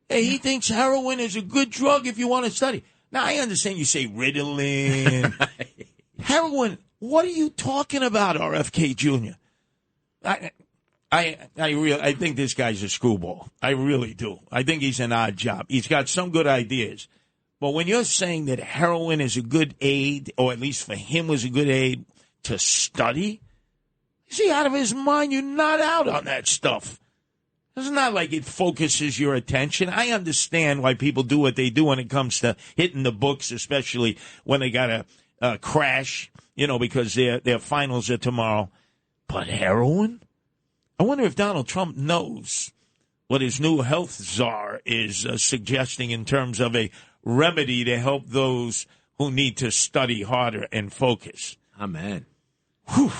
Hey, he thinks heroin is a good drug if you want to study. Now, I understand you say Ritalin. Heroin, what are you talking about, RFK Jr.? I think this guy's a screwball. I really do. I think he's an odd job. He's got some good ideas. But when you're saying that heroin is a good aid, or at least for him was a good aid to study, is he out of his mind? You're not out on that stuff. It's not like it focuses your attention. I understand why people do what they do when it comes to hitting the books, especially when they got to crash, you know, because their finals are tomorrow. But heroin? I wonder if Donald Trump knows what his new health czar is suggesting in terms of a remedy to help those who need to study harder and focus. Amen. Whew.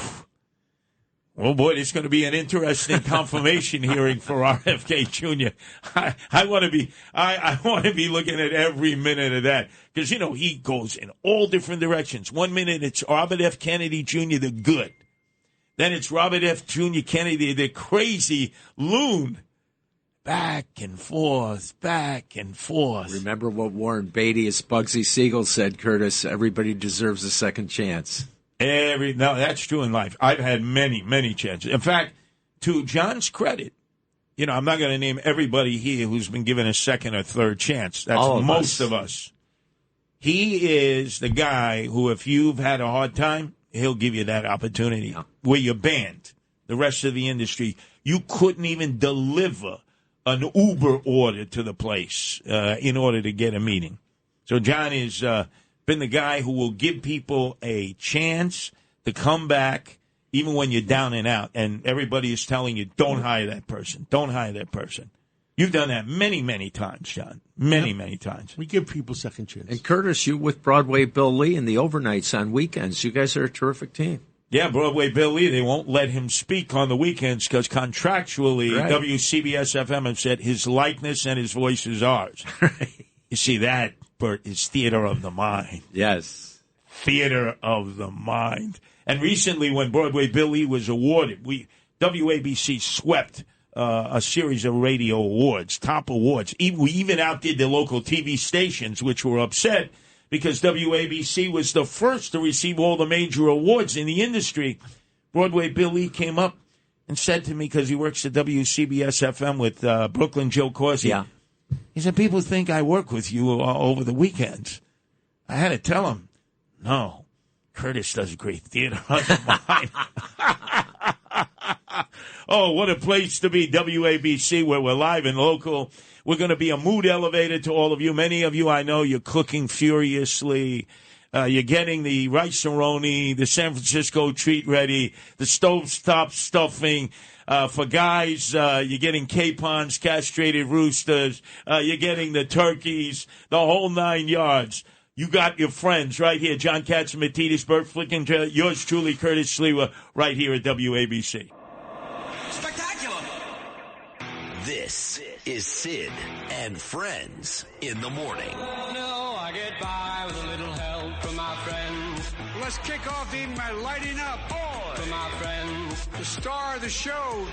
Oh, boy, it's going to be an interesting confirmation hearing for RFK Jr. I want to be looking at every minute of that because, you know, he goes in all different directions. 1 minute it's Robert F. Kennedy Jr., the good. Then it's Robert F. Jr. Kennedy, the crazy loon. Back and forth, back and forth. Remember what Warren Beatty as Bugsy Siegel said, Curtis, everybody deserves a second chance. No, that's true in life. I've had many, many chances. In fact, to John's credit, you know, I'm not going to name everybody here who's been given a second or third chance. That's most of us. He is the guy who, if you've had a hard time, he'll give you that opportunity. Yeah. Where you're banned, the rest of the industry, you couldn't even deliver an Uber order to the place in order to get a meeting. So John has been the guy who will give people a chance to come back even when you're down and out. And everybody is telling you, don't hire that person. Don't hire that person. You've done that many, many times, John. Many times. We give people second chance. And Curtis, you with Broadway Bill Lee and the overnights on weekends. You guys are a terrific team. Yeah, Broadway Bill Lee, they won't let him speak on the weekends because contractually, right. WCBS-FM have said his likeness and his voice is ours. Right. You see, that, Burt, is theater of the mind. Yes. Theater of the mind. And recently, when Broadway Bill Lee was awarded, WABC swept a series of radio awards, top awards. We even outdid the local TV stations, which were upset because WABC was the first to receive all the major awards in the industry. Broadway Bill Lee came up and said to me, because he works at WCBS-FM with Brooklyn Joe Corsi. Yeah. He said, people think I work with you over the weekends. I had to tell him, no, Curtis does great theater on the mind. Oh, what a place to be, WABC, where we're live and local. We're going to be a mood elevator to all of you. Many of you, I know, you're cooking furiously. You're getting the rice-a-roni, the San Francisco treat ready, the stovetop stuffing. For guys, you're getting capons, castrated roosters. You're getting the turkeys, the whole 9 yards. You got your friends right here, John Catsimatidis, Burt Flickinger, yours truly, Curtis Sliwa, right here at WABC. Spectacular! This is Sid and Friends in the Morning. No, I get by with a little help from my friends. Let's kick off even by lighting up. Oi! From my friends. The star of the show.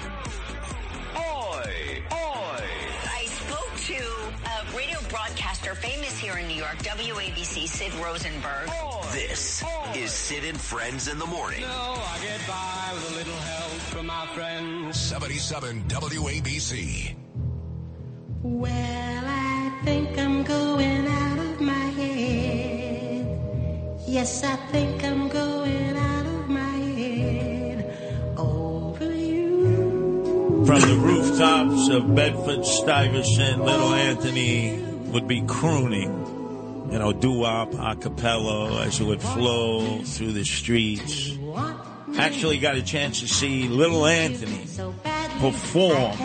Oi! Oi! I spoke to a radio broadcaster famous here in New York, WABC, Sid Rosenberg. This is Sid and Friends in the Morning. No, I get by with a little help from my friends. 77 WABC. Well, I think I'm going out of my head. Yes, I think I'm going out of my head over you. From the rooftops of Bedford-Stuyvesant, little Anthony would be crooning, you know, doo-wop, a cappella as it would flow through the streets. Actually got a chance to see little Anthony perform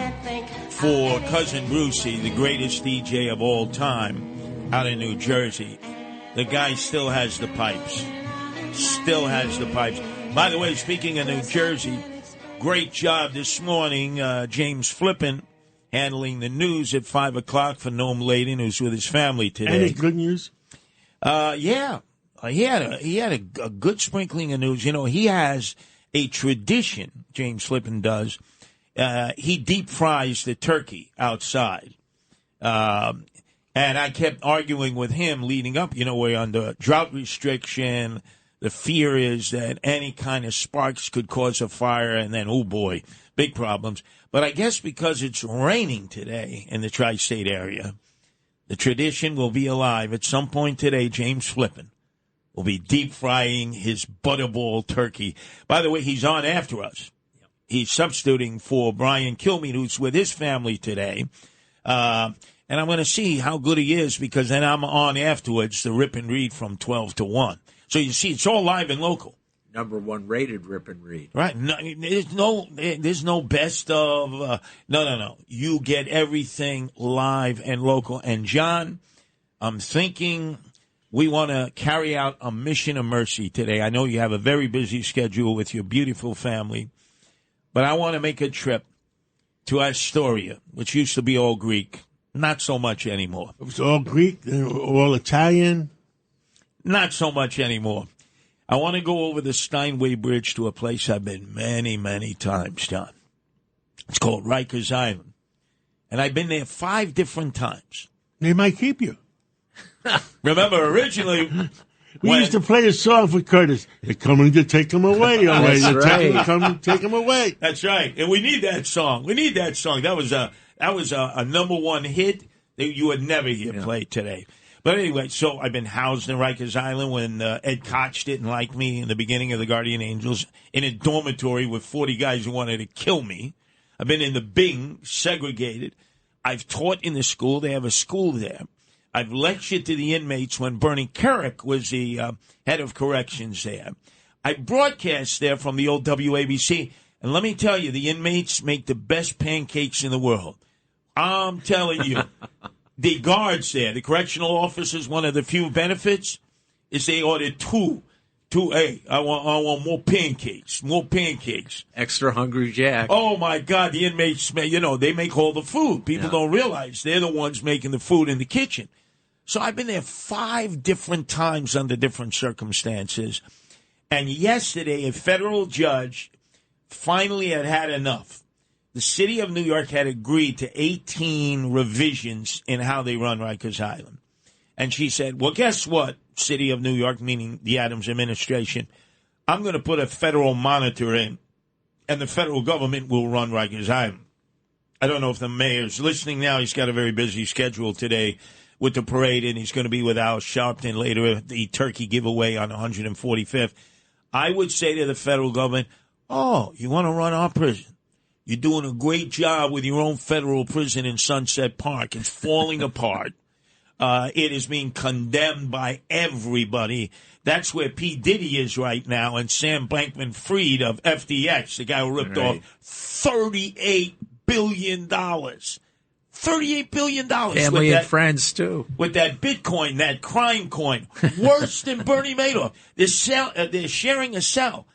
for Cousin Brucey, the greatest DJ of all time, out in New Jersey. The guy still has the pipes. still has the pipes. By the way, speaking of New Jersey, great job this morning, James Flippin, handling the news at 5 o'clock for Noam Laden, who's with his family today. Any good news? Yeah. He had a good sprinkling of news. You know, he has a tradition, James Flippin does. He deep fries the turkey outside. And I kept arguing with him leading up. You know, we're under drought restriction. The fear is that any kind of sparks could cause a fire, and then, oh boy, big problems. But I guess because it's raining today in the tri-state area, the tradition will be alive. At some point today, James Flippin will be deep frying his butterball turkey. By the way, he's on after us. He's substituting for Brian Kilmeade, who's with his family today. And I'm going to see how good he is, because then I'm on afterwards, the Rip and Read from 12 to 1. So you see, it's all live and local. Number 1 rated Rip and Read. Right. No, there's no best of. No. You get everything live and local. And, John, I'm thinking we want to carry out a mission of mercy today. I know you have a very busy schedule with your beautiful family, but I want to make a trip to Astoria, which used to be all Greek. Not so much anymore. It was all Greek, all Italian. Not so much anymore. I want to go over the Steinway Bridge to a place I've been many, many times, John. It's called Rikers Island. And I've been there 5 different times. They might keep you. Remember, originally, we used to play a song for Curtis. They're coming to take him away. That's They're right. coming to take him away. That's right. And we need that song. That was a number 1 hit that you would never hear played today. But anyway, so I've been housed in Rikers Island when Ed Koch didn't like me in the beginning of the Guardian Angels, in a dormitory with 40 guys who wanted to kill me. I've been in the Bing, segregated. I've taught in the school. They have a school there. I've lectured to the inmates when Bernie Kerik was the head of corrections there. I broadcast there from the old WABC. And let me tell you, the inmates make the best pancakes in the world. I'm telling you. The guards there, the correctional officers, one of the few benefits is they ordered two. Hey, I want more pancakes. Extra Hungry Jack. Oh, my God, the inmates, they make all the food. People don't realize they're the ones making the food in the kitchen. So I've been there 5 different times under different circumstances. And yesterday, a federal judge finally had enough. The city of New York had agreed to 18 revisions in how they run Rikers Island. And she said, well, guess what, city of New York, meaning the Adams administration, I'm going to put a federal monitor in, and the federal government will run Rikers Island. I don't know if the mayor's listening now. He's got a very busy schedule today with the parade, and he's going to be with Al Sharpton later at the turkey giveaway on 145th. I would say to the federal government, oh, you want to run our prison? You're doing a great job with your own federal prison in Sunset Park. It's falling apart. It is being condemned by everybody. That's where P. Diddy is right now, and Sam Bankman-Fried of FTX, the guy who ripped off $38 billion. $38 billion. Family and friends, too. With that Bitcoin, that crime coin. Worse than Bernie Madoff. They're sharing a cell.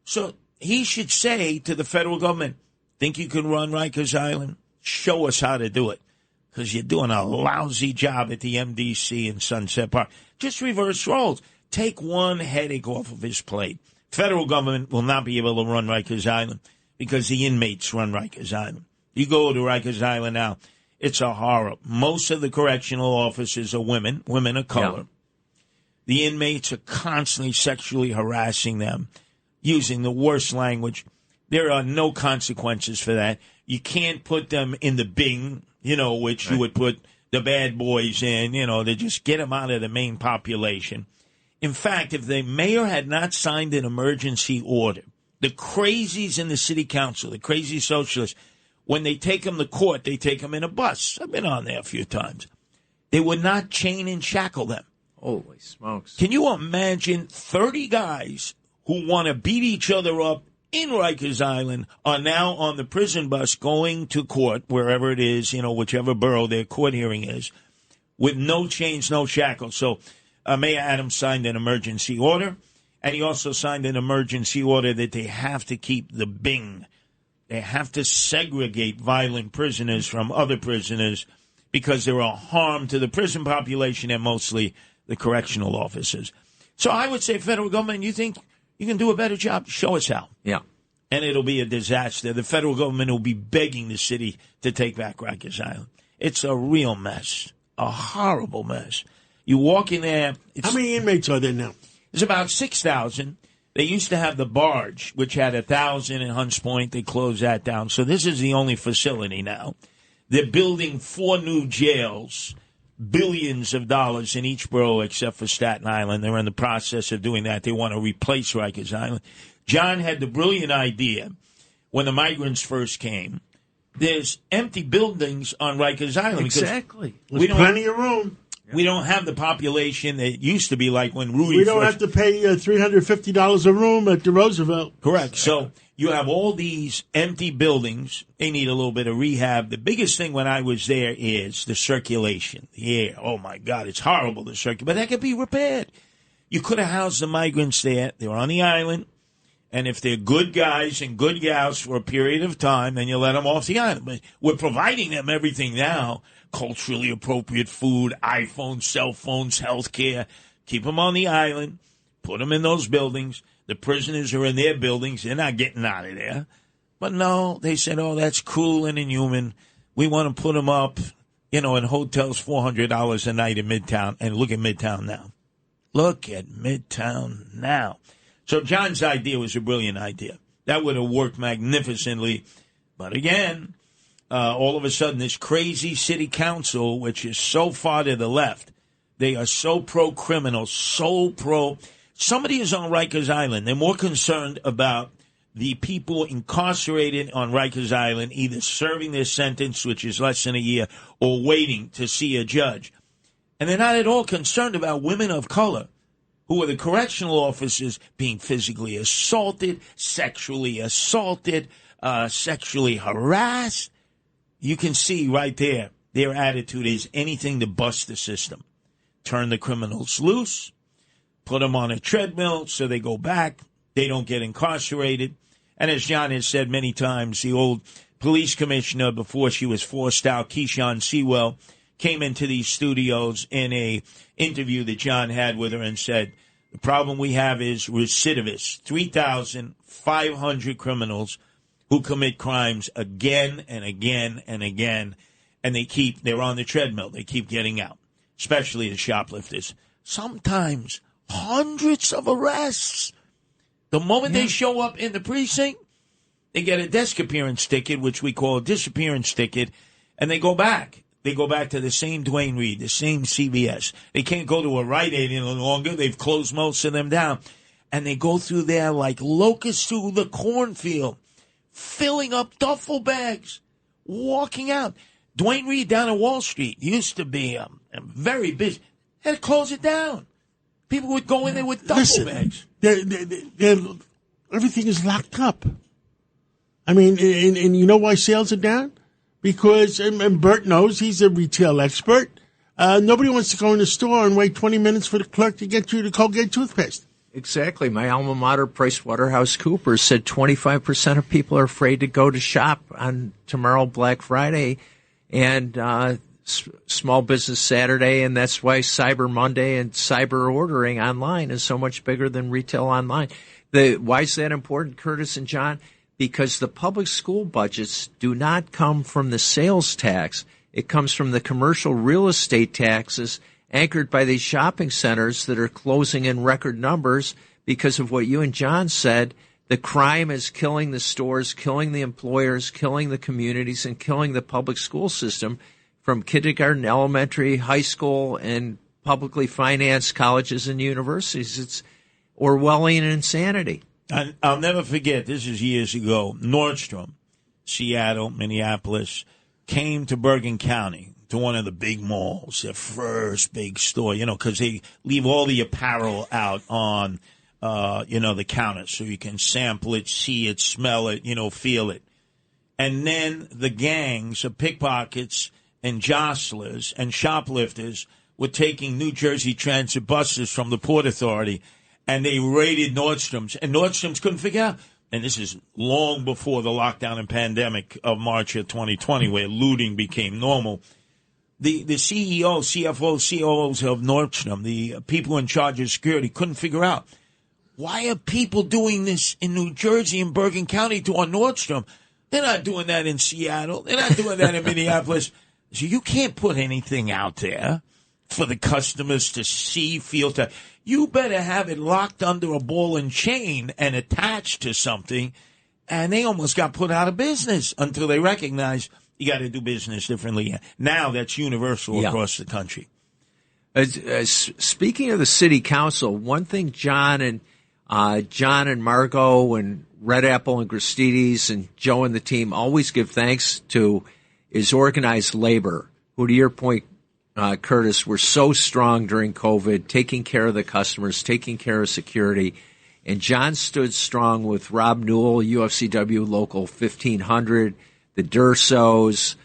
So he should say to the federal government, think you can run Rikers Island? Show us how to do it. Because you're doing a lousy job at the MDC in Sunset Park. Just reverse roles. Take one headache off of his plate. Federal government will not be able to run Rikers Island because the inmates run Rikers Island. You go to Rikers Island now, it's a horror. Most of the correctional officers are women of color. Yeah. The inmates are constantly sexually harassing them, using the worst language. There are no consequences for that. You can't put them in the Bing, which you would put the bad boys in, to just get them out of the main population. In fact, if the mayor had not signed an emergency order, the crazies in the city council, the crazy socialists, when they take them to court, they take them in a bus. I've been on there a few times. They would not chain and shackle them. Holy smokes. Can you imagine 30 guys who want to beat each other up in Rikers Island are now on the prison bus going to court, wherever it is, whichever borough their court hearing is, with no chains, no shackles. So Mayor Adams signed an emergency order. And he also signed an emergency order that they have to keep the Bing. They have to segregate violent prisoners from other prisoners because they're a harm to the prison population and mostly the correctional officers. So I would say, federal government, you think you can do a better job? Show us how. Yeah. And it'll be a disaster. The federal government will be begging the city to take back Rikers Island. It's a real mess, a horrible mess. You walk in there. How many inmates are there now? There's about 6,000. They used to have the barge, which had 1,000 in Hunts Point. They closed that down. So this is the only facility now. They're building 4 new jails, billions of dollars in each borough except for Staten Island. They're in the process of doing that. They want to replace Rikers Island. John had the brilliant idea when the migrants first came. There's empty buildings on Rikers Island. Exactly. There's plenty of room. We don't have the population that it used to be like when Rudy We don't have to pay $350 a room at the Roosevelt. Correct. So you have all these empty buildings. They need a little bit of rehab. The biggest thing when I was there is the circulation. The air. Oh, my God, it's horrible, the circulation. But that could be repaired. You could have housed the migrants there. They were on the island. And if they're good guys and good gals for a period of time, then you let them off the island. But we're providing them everything now. Culturally appropriate food, iPhones, cell phones, health care. Keep them on the island. Put them in those buildings. The prisoners are in their buildings. They're not getting out of there. But no, they said, oh, that's cruel and inhuman. We want to put them up, in hotels, $400 a night in Midtown. And look at Midtown now. Look at Midtown now. So John's idea was a brilliant idea. That would have worked magnificently. But again, all of a sudden, this crazy city council, which is so far to the left, they are so pro-criminal, so pro. Somebody is on Rikers Island. They're more concerned about the people incarcerated on Rikers Island, either serving their sentence, which is less than a year, or waiting to see a judge. And they're not at all concerned about women of color who are the correctional officers being physically assaulted, sexually harassed. You can see right there, their attitude is anything to bust the system. Turn the criminals loose, put them on a treadmill so they go back, they don't get incarcerated. And as John has said many times, the old police commissioner, before she was forced out, Keyshawn Sewell, came into these studios in a interview that John had with her and said, the problem we have is recidivists, 3,500 criminals who commit crimes again and again and again, and they're on the treadmill. They keep getting out, especially the shoplifters. Sometimes hundreds of arrests. The moment they show up in the precinct, they get a desk appearance ticket, which we call a disappearance ticket, and they go back. They go back to the same Duane Reade, the same CVS. They can't go to a Rite Aid any longer. They've closed most of them down. And they go through there like locusts through the cornfield, filling up duffel bags, walking out. Duane Reade down on Wall Street used to be very busy. Had to close it down. People would go in there with duffel bags. Everything is locked up. I mean, and you know why sales are down? Because, and Burt knows, he's a retail expert, nobody wants to go in the store and wait 20 minutes for the clerk to get you the Colgate toothpaste. Exactly. My alma mater, PricewaterhouseCoopers, said 25% of people are afraid to go to shop on tomorrow, Black Friday, and Small Business Saturday, and that's why Cyber Monday and cyber ordering online is so much bigger than retail online. Why is that important, Curtis and John? Because the public school budgets do not come from the sales tax. It comes from the commercial real estate taxes anchored by these shopping centers that are closing in record numbers because of what you and John said. The crime is killing the stores, killing the employers, killing the communities, and killing the public school system from kindergarten, elementary, high school, and publicly financed colleges and universities. It's Orwellian insanity. I'll never forget, this is years ago, Nordstrom, Seattle, Minneapolis, came to Bergen County, to one of the big malls, their first big store, because they leave all the apparel out on, the counters so you can sample it, see it, smell it, feel it. And then the gangs of pickpockets and jostlers and shoplifters were taking New Jersey Transit buses from the Port Authority and they raided Nordstrom's, and Nordstrom's couldn't figure out. And this is long before the lockdown and pandemic of March of 2020, where looting became normal. The CEO, CFO, COOs of Nordstrom, the people in charge of security, couldn't figure out, why are people doing this in New Jersey and Bergen County to our Nordstrom? They're not doing that in Seattle. They're not doing that in Minneapolis. So you can't put anything out there for the customers to see, feel. You better have it locked under a ball and chain and attached to something. And they almost got put out of business until they recognized you got to do business differently. Now that's universal across the country. Speaking of the city council, one thing John and Margot and Red Apple and Gristedes and Joe and the team always give thanks to is organized labor, who, to your point, Curtis, were so strong during COVID, taking care of the customers, taking care of security. And John stood strong with Rob Newell, UFCW Local 1500, the Dursos,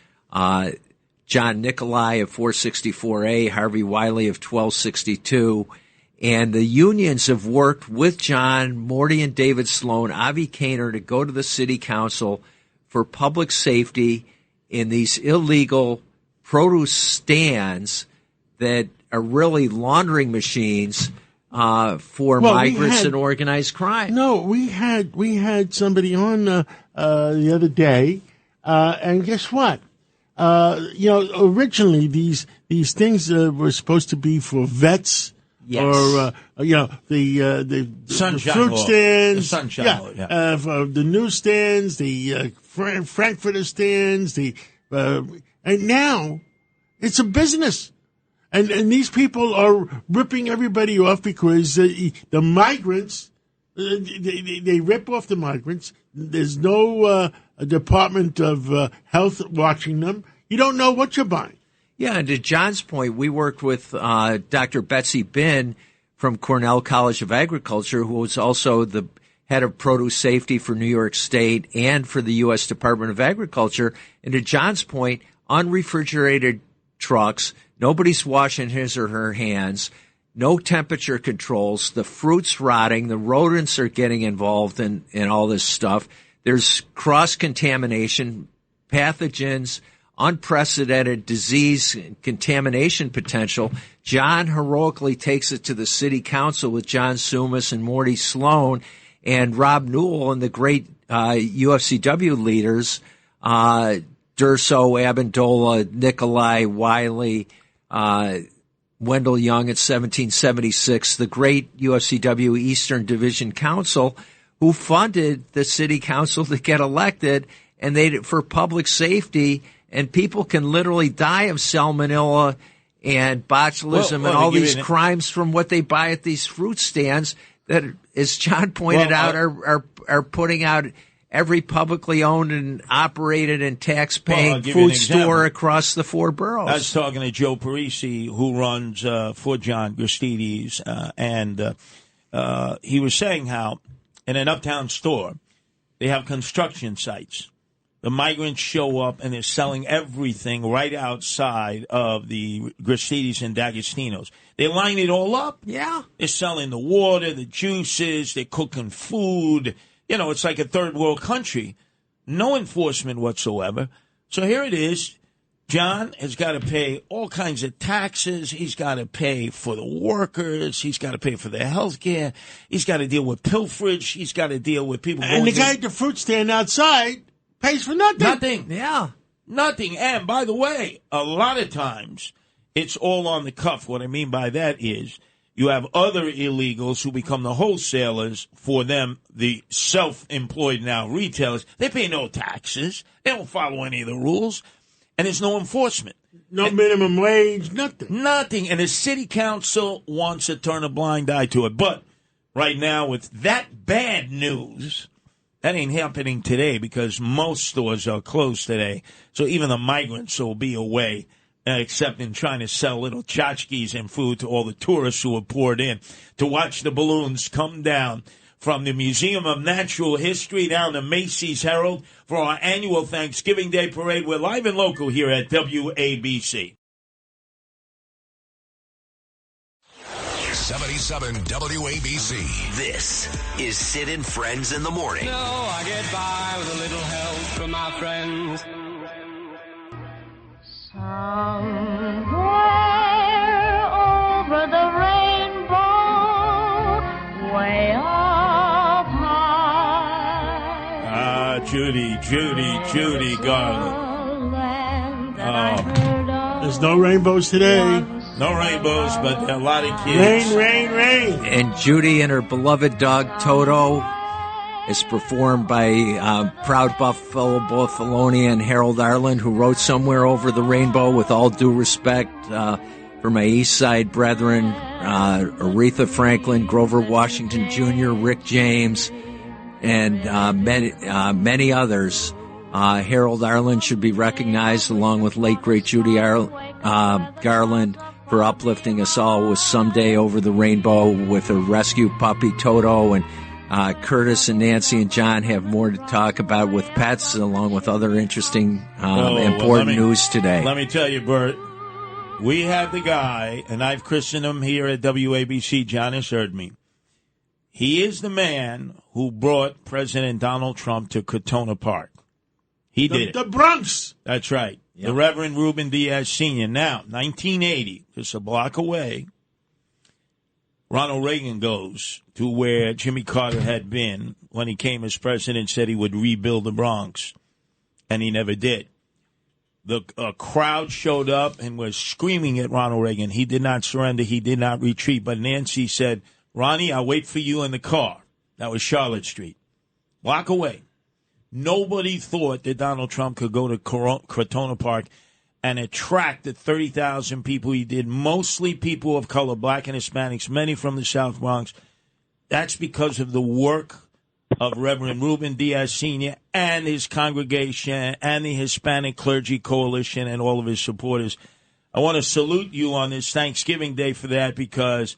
John Nicolai of 464A, Harvey Wiley of 1262. And the unions have worked with John, Morty and David Sloan, Avi Kaner to go to the city council for public safety in these illegal produce stands that are really laundering machines for migrants and organized crime. No, we had somebody on the other day, and guess what? Originally these things were supposed to be for vets. Yes. Or the fruit stands, the sunshine law, for the newsstands, the Frankfurter stands, and now it's a business, and these people are ripping everybody off because the migrants they rip off the migrants. There's no Department of Health watching them. You don't know what you're buying. Yeah, and to John's point, we worked with Dr. Betsy Bin from Cornell College of Agriculture, who was also the head of produce safety for New York State and for the U.S. Department of Agriculture. And to John's point, unrefrigerated trucks, nobody's washing his or her hands, no temperature controls, the fruit's rotting, the rodents are getting involved in all this stuff. There's cross-contamination, pathogens, unprecedented disease and contamination potential. John heroically takes it to the city council with John Sumas and Morty Sloan and Rob Newell and the great UFCW leaders, Durso, Amendola, Nicolai, Wiley, Wendell Young at 1776, the great UFCW Eastern Division Council, who funded the city council to get elected, and they for public safety. And people can literally die of salmonella and botulism and all these crimes from what they buy at these fruit stands that, as John pointed out, are putting out every publicly owned and operated and tax-paying food store across the four boroughs. I was talking to Joe Parisi, who runs for John Gristedes, and he was saying how in an uptown store they have construction sites. The migrants show up and they're selling everything right outside of the Gristedes and D'Agostino's. They line it all up. Yeah. They're selling the water, the juices, they're cooking food. You know, it's like a third world country. No enforcement whatsoever. So here it is. John has got to pay all kinds of taxes. He's got to pay for the workers. He's got to pay for their health care. He's got to deal with pilferage. He's got to deal with people. And the guy at the fruit stand outside pays for nothing. Nothing. Yeah. Nothing. And by the way, a lot of times it's all on the cuff. What I mean by that is you have other illegals who become the wholesalers for them, the self-employed now retailers. They pay no taxes. They don't follow any of the rules. And there's no enforcement. No minimum wage, nothing. Nothing. And the city council wants to turn a blind eye to it. But right now, with that bad news, that ain't happening today because most stores are closed today. So even the migrants will be away, except in trying to sell little tchotchkes and food to all the tourists who have poured in to watch the balloons come down from the Museum of Natural History down to Macy's Herald for our annual Thanksgiving Day Parade. We're live and local here at WABC. 77 WABC. This is Sid and Friends in the Morning. No, I get by with a little help from my friends. Somewhere over the rainbow, way up high. Judy Garland. There's no rainbows today. No rainbows, but a lot of kids. Rain. And Judy and her beloved dog Toto is performed by proud Buffalonian Harold Arlen, who wrote Somewhere Over the Rainbow. With all due respect for my East Side brethren, Aretha Franklin, Grover Washington Jr., Rick James, and many others. Harold Arlen should be recognized, along with late great Judy Garland, for uplifting us all with Someday Over the Rainbow with her rescue puppy Toto. And Curtis and Nancy and John have more to talk about with pets, along with other interesting, important news today. Let me tell you, Bert, we had the guy, and I've christened him here at WABC. John has heard me. He is the man who brought President Donald Trump to Crotona Park. He did it. The Bronx. That's right. Yep. The Reverend Ruben Diaz Sr. Now, 1980, just a block away, Ronald Reagan goes to where Jimmy Carter had been when he came as president, said he would rebuild the Bronx, and he never did. The crowd showed up and was screaming at Ronald Reagan. He did not surrender. He did not retreat. But Nancy said, Ronnie, I'll wait for you in the car. That was Charlotte Street. Block away. Nobody thought that Donald Trump could go to Crotona Park and attract the 30,000 people he did, mostly people of color, black and Hispanics, many from the South Bronx. That's because of the work of Reverend Ruben Diaz Sr. and his congregation and the Hispanic Clergy Coalition and all of his supporters. I want to salute you on this Thanksgiving Day for that, because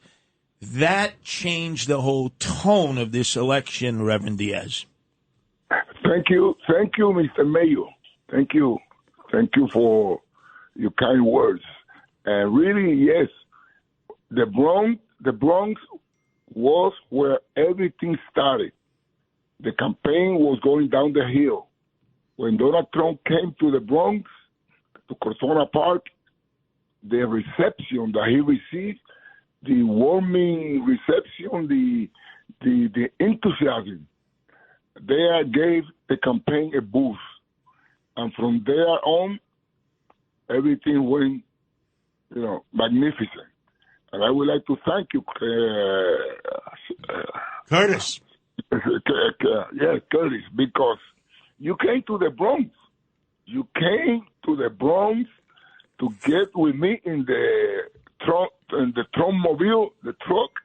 that changed the whole tone of this election, Reverend Diaz. Thank you, Mr. Mayor. Thank you for your kind words. And really, yes, the Bronx was where everything started. The campaign was going down the hill. When Donald Trump came to the Bronx, to Crotona Park, the reception that he received, the warming reception, the enthusiasm, there gave the campaign a boost. And from there on, everything went, magnificent. And I would like to thank you, Curtis. Yes, Curtis, because you came to the Bronx. You came to the Bronx to get with me in the Trumpmobile, the truck.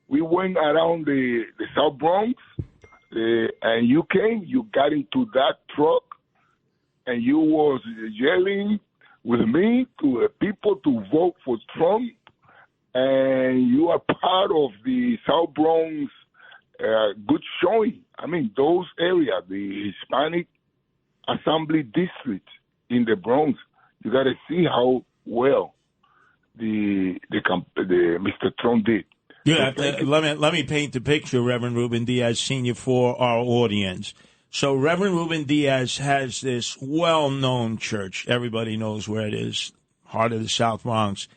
We went around the South Bronx. And you got into that truck, and you was yelling with me to the people to vote for Trump, and you are part of the South Bronx good showing. I mean, those areas, the Hispanic Assembly District in the Bronx, you got to see how well the Mr. Trump did. Yeah, let me paint the picture, Reverend Ruben Diaz Sr., for our audience. So Reverend Ruben Diaz has this well-known church. Everybody knows where it is, heart of the South Bronx.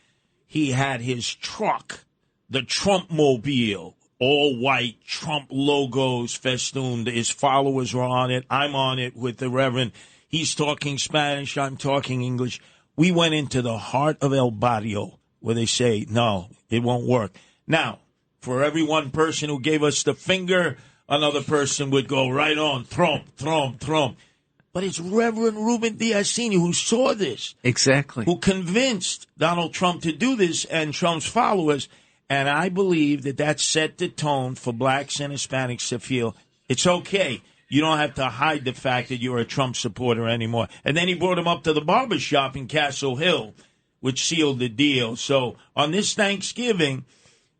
He had his truck, the Trumpmobile, all white, Trump logos festooned. His followers were on it. I'm on it with the Reverend. He's talking Spanish. I'm talking English. We went into the heart of El Barrio, where they say, no, it won't work. Now, for every one person who gave us the finger, another person would go right on, Trump. But it's Reverend Ruben Diaz Sr. who saw this. Exactly. Who convinced Donald Trump to do this and Trump's followers. And I believe that set the tone for blacks and Hispanics to feel it's okay. You don't have to hide the fact that you're a Trump supporter anymore. And then he brought him up to the barber shop in Castle Hill, which sealed the deal. So on this Thanksgiving,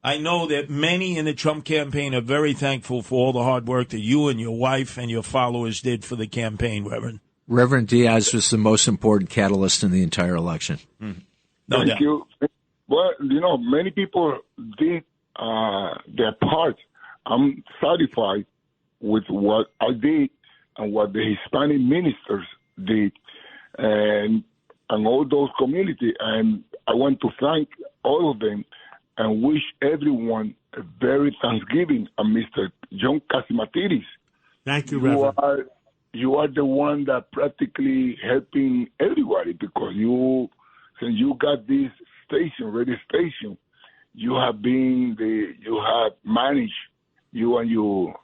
I know that many in the Trump campaign are very thankful for all the hard work that you and your wife and your followers did for the campaign, Reverend. Reverend Diaz was the most important catalyst in the entire election. No Thank doubt. you. Well, many people did their part. I'm satisfied with what I did and what the Hispanic ministers did and all those communities. And I want to thank all of them and wish everyone a very Thanksgiving. And Mr. John Catsimatidis. Thank you, Reverend. You are the one that practically helping everybody because since you got this radio station, you have managed, you and your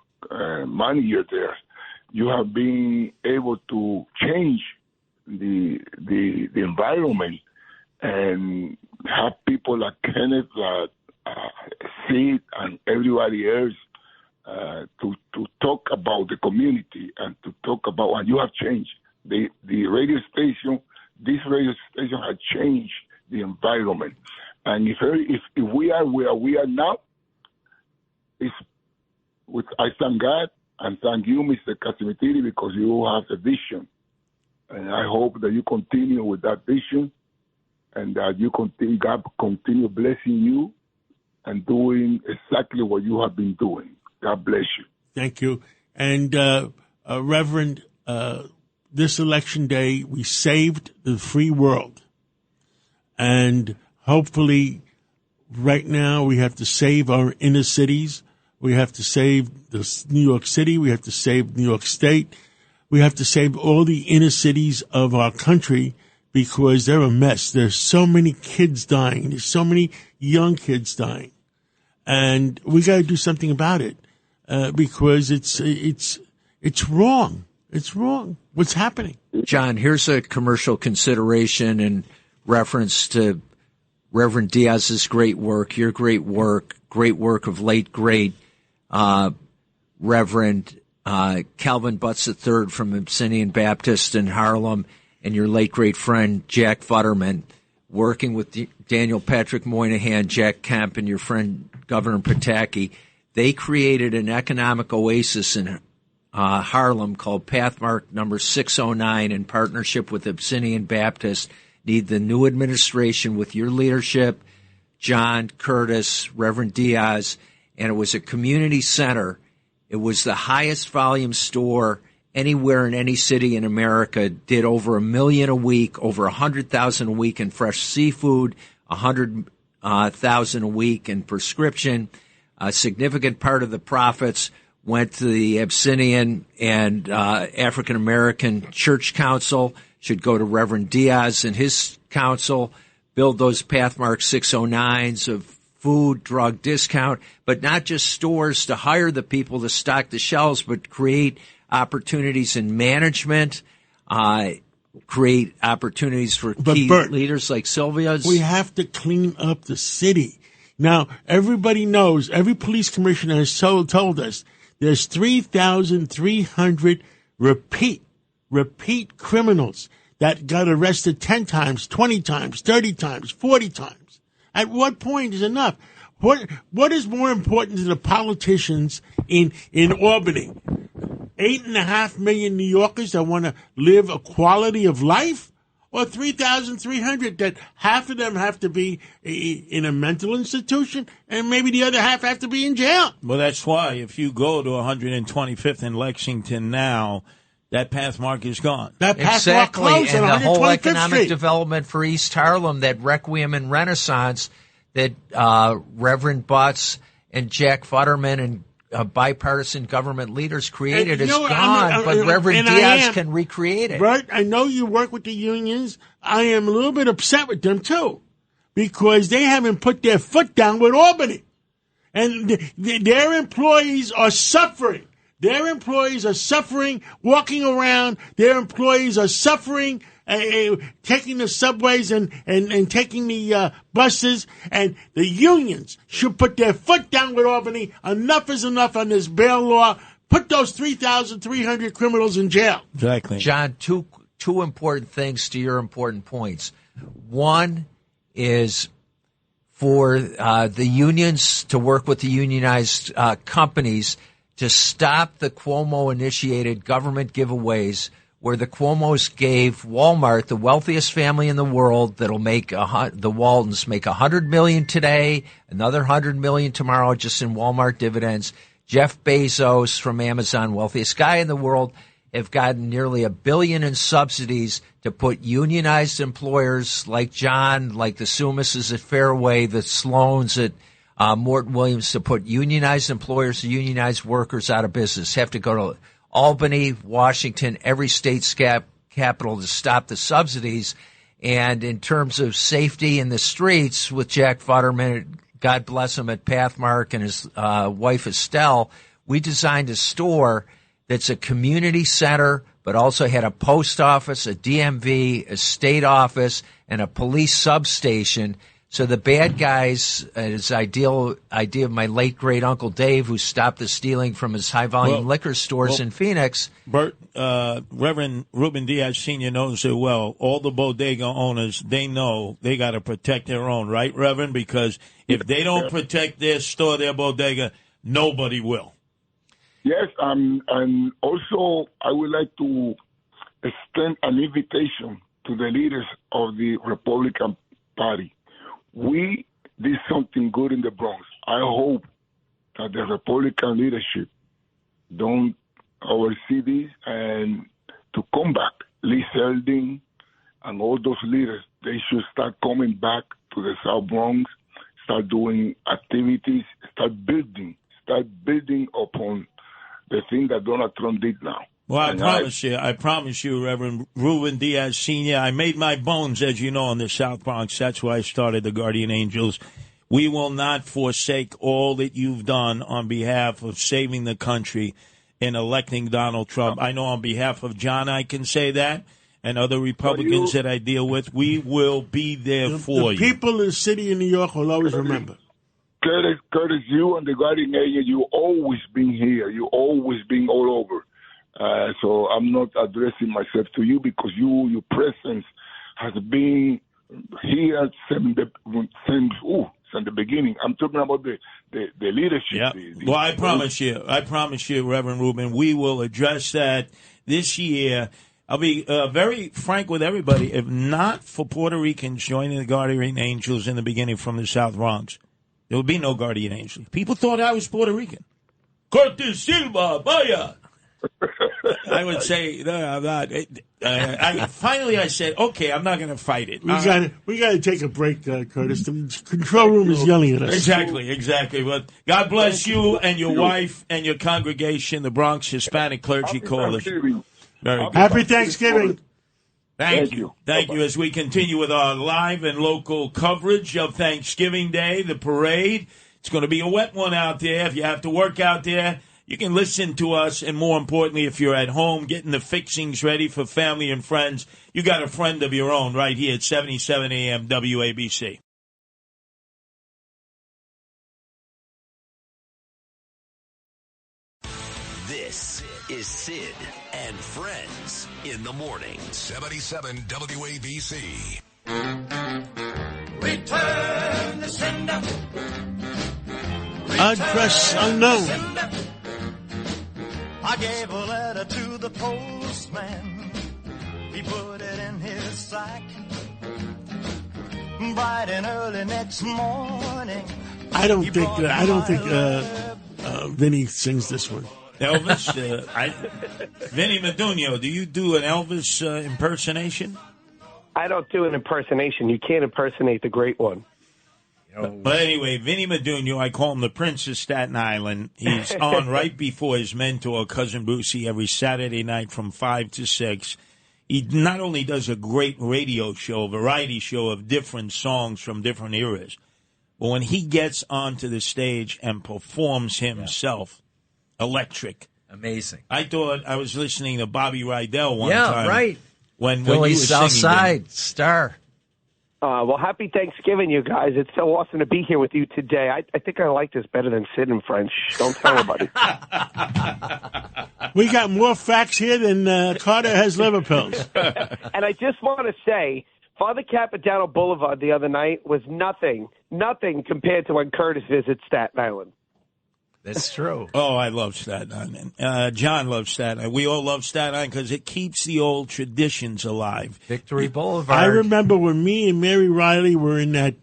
manager there, you have been able to change the environment and have people like Kenneth, Sid, and everybody else to talk about the community and to talk about, and you have changed the radio station. This radio station has changed the environment, and if we are where we are now, I thank God and thank you, Mr. Catsimatidis, because you have a vision, and I hope that you continue with that vision, and that God continue blessing you and doing exactly what you have been doing. God bless you. Thank you. And Reverend, this election day, we saved the free world. And hopefully right now we have to save our inner cities. We have to save New York City. We have to save New York State. We have to save all the inner cities of our country because they're a mess. There's so many kids dying. There's so many young kids dying. And we got to do something about it because it's wrong. It's wrong. What's happening? John, here's a commercial consideration in reference to Reverend Diaz's great work, your great work of late great Reverend Calvin Butts III from Abyssinian Baptist in Harlem, and your late great friend Jack Futterman, working with Daniel Patrick Moynihan, Jack Kemp, and your friend Governor Pataki. They created an economic oasis in Harlem called Pathmark number 609 in partnership with Abyssinian Baptist. Need the new administration with your leadership, John, Curtis, Reverend Diaz, and it was a community center. It was the highest volume store anywhere in any city in America, did over $1 million a week, over 100,000 a week in fresh seafood, 100,000 a week in prescription. A significant part of the profits went to the Abyssinian and African American Church Council, should go to Reverend Diaz and his council, build those Pathmark 609s of food, drug discount, but not just stores to hire the people to stock the shelves, but create opportunities in management, create opportunities for key leaders like Sylvia's. We have to clean up the city. Now, everybody knows, every police commissioner has told us, there's 3,300 repeat criminals that got arrested 10 times, 20 times, 30 times, 40 times. At what point is enough? What is more important to the politicians in Albany? 8.5 million New Yorkers that want to live a quality of life? Or 3,300 that half of them have to be in a mental institution and maybe the other half have to be in jail? Well, that's why if you go to 125th in Lexington now, that Pathmark is gone. That Pathmark exactly, closed and on the whole 125th economic Street. development for East Harlem, that Requiem and Renaissance that Reverend Butts and Jack Futterman and bipartisan government leaders created is gone, but Reverend Diaz can recreate it. Right? I know you work with the unions. I am a little bit upset with them, too, because they haven't put their foot down with Albany. And their employees are suffering. Their employees are suffering walking around. Their employees are suffering taking the subways and taking the buses. And the unions should put their foot down with Albany. Enough is enough on this bail law. Put those 3,300 criminals in jail. Exactly. John, two important things to your important points. One is for the unions to work with the unionized companies to stop the Cuomo-initiated government giveaways where the Cuomos gave Walmart, the wealthiest family in the world, that'll make the Waltons make $100 million today, another $100 million tomorrow, just in Walmart dividends. Jeff Bezos from Amazon, wealthiest guy in the world, have gotten nearly $1 billion in subsidies to put unionized employers like John, like the Sumases at Fairway, the Sloans at Morton Williams, to put unionized employers, unionized workers out of business. Have to go to Albany, Washington, every state's capital to stop the subsidies. And in terms of safety in the streets, with Jack Futterman, God bless him, at Pathmark, and his wife Estelle, we designed a store that's a community center, but also had a post office, a DMV, a state office, and a police substation. So the bad guys, his idea of my late great Uncle Dave, who stopped the stealing from his high volume liquor stores in Phoenix. Bert, Reverend Ruben Diaz Sr. knows it well. All the bodega owners, they know they got to protect their own, right, Reverend? Because if they don't protect their store, their bodega, nobody will. Yes, and also I would like to extend an invitation to the leaders of the Republican Party. We did something good in the Bronx. I hope that the Republican leadership don't oversee this and to come back. Lee Zeldin and all those leaders, they should start coming back to the South Bronx, start doing activities, start building upon the thing that Donald Trump did now. Well, I promise you, Reverend Ruben Diaz Sr., I made my bones, as you know, in the South Bronx. That's why I started the Guardian Angels. We will not forsake all that you've done on behalf of saving the country in electing Donald Trump. I know on behalf of John I can say that, and other Republicans that I deal with, we will be there for you. The people in the city of New York will always remember. Curtis, you and the Guardian Angel, you always been here. You always been all over. So I'm not addressing myself to you because your presence has been here since the beginning. I'm talking about the leadership. Yeah. Well, I promise you, Reverend Rubin, we will address that this year. I'll be very frank with everybody. If not for Puerto Ricans joining the Guardian Angels in the beginning from the South Bronx, there would be no Guardian Angels. People thought I was Puerto Rican. Cortes Silva, vaya. I would say, no, I'm not. Finally, I said, okay, I'm not going to fight it. We got to take a break, Curtis. The control room is yelling at us. Exactly. But God bless you and your wife and your congregation, the Bronx Hispanic Clergy Coalition. Happy Thanksgiving. Thank you. As we continue with our live and local coverage of Thanksgiving Day, the parade. It's going to be a wet one out there. If you have to work out there, you can listen to us, and more importantly, if you're at home getting the fixings ready for family and friends, you got a friend of your own right here at 77 AM WABC. This is Sid and Friends in the morning. 77 WABC. Return the sender. Address unknown. I gave a letter to the postman. He put it in his sack. Bright and early next morning. I don't think Vinny sings this one. Elvis, Vinny Medunio, do you do an Elvis impersonation? I don't do an impersonation. You can't impersonate the great one. But anyway, Vinny Medunio, I call him the Prince of Staten Island. He's on right before his mentor, Cousin Brucey, every Saturday night from 5 to 6. He not only does a great radio show, a variety show of different songs from different eras, but when he gets onto the stage and performs himself, electric. Amazing. I thought I was listening to Bobby Rydell one time. Yeah, right. When Philly you were Southside star. Well, happy Thanksgiving, you guys. It's so awesome to be here with you today. I think I like this better than Sid and Friends. Don't tell anybody. We got more facts here than Carter has liver pills. And I just want to say, Father Capitanal Boulevard the other night was nothing compared to when Curtis visits Staten Island. That's true. Oh, I love Staten Island. John loves Staten Island. We all love Staten Island because it keeps the old traditions alive. Victory Boulevard. I remember when me and Mary Riley were in that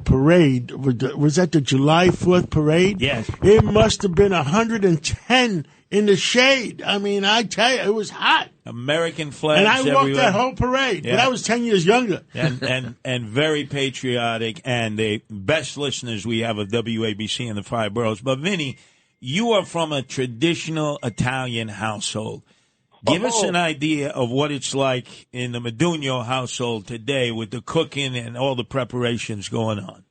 parade. Was that the July 4th parade? Yes. It must have been 110 in the shade. I mean, I tell you, it was hot. American flags And I walked everywhere. that whole parade, Yeah. but I was 10 years younger. and very patriotic, and the best listeners we have of WABC in the 5 boroughs. But, Vinny, you are from a traditional Italian household. Give us an idea of what it's like in the Modugno household today with the cooking and all the preparations going on.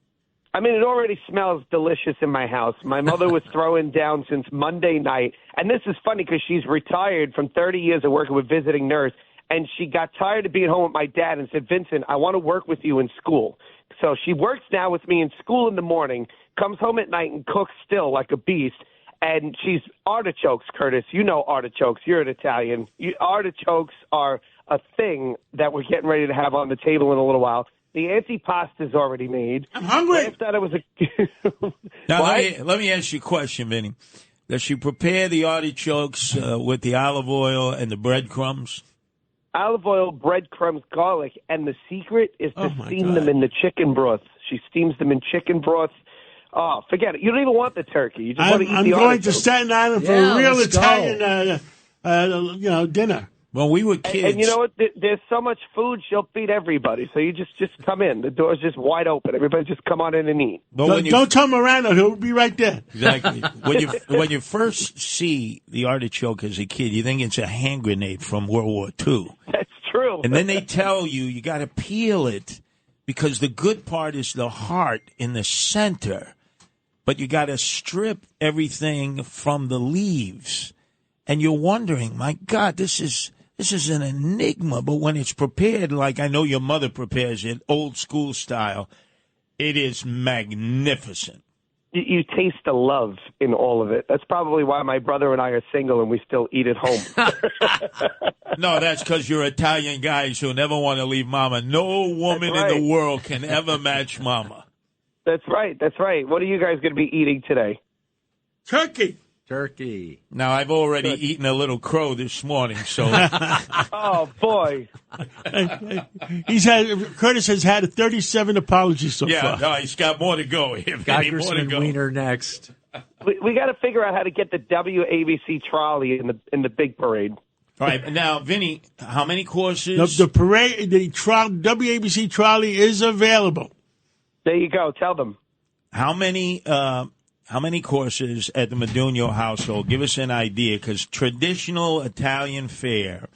I mean, it already smells delicious in my house. My mother was throwing down since Monday night. And this is funny because she's retired from 30 years of working with visiting nurse. And she got tired of being home with my dad and said, Vincent, I want to work with you in school. So she works now with me in school in the morning, comes home at night and cooks still like a beast. And she's artichokes, Curtis. You know artichokes. You're an Italian. Artichokes are a thing that we're getting ready to have on the table in a little while. The antipasta's already made. I'm hungry. I thought it was Now, let me ask you a question, Vinny. Does she prepare the artichokes with the olive oil and the breadcrumbs? Olive oil, breadcrumbs, garlic, and the secret is to steam them in the chicken broth. She steams them in chicken broth. Oh, forget it. You don't even want the turkey. You just want to eat I'm the going artichokes. to Staten Island for a real Italian, dinner. When we were kids. And you know what? There's so much food, she'll feed everybody. So you just come in. The door's just wide open. Everybody just come on in and eat. Don't tell Miranda. He'll be right there. Exactly. When you first see the artichoke as a kid, you think it's a hand grenade from World War II. That's true. And then they tell you got to peel it because the good part is the heart in the center. But you got to strip everything from the leaves. And you're wondering, my God, this is an enigma. But when it's prepared, like I know your mother prepares it, old school style, it is magnificent. You taste the love in all of it. That's probably why my brother and I are single and we still eat at home. No, that's because you're Italian guys who never want to leave Mama. No woman in the world can ever match Mama. That's right. That's right. What are you guys going to be eating today? Turkey. Now, I've already eaten a little crow this morning, so. Oh, boy. Curtis has had 37 apologies so far. Yeah, no, he's got more to go. Geigersman Wiener next. We got to figure out how to get the WABC trolley in the big parade. All right, now, Vinny, how many courses? The parade, WABC trolley is available. There you go. Tell them. How many courses at the Modugno household? Give us an idea, because traditional Italian fare,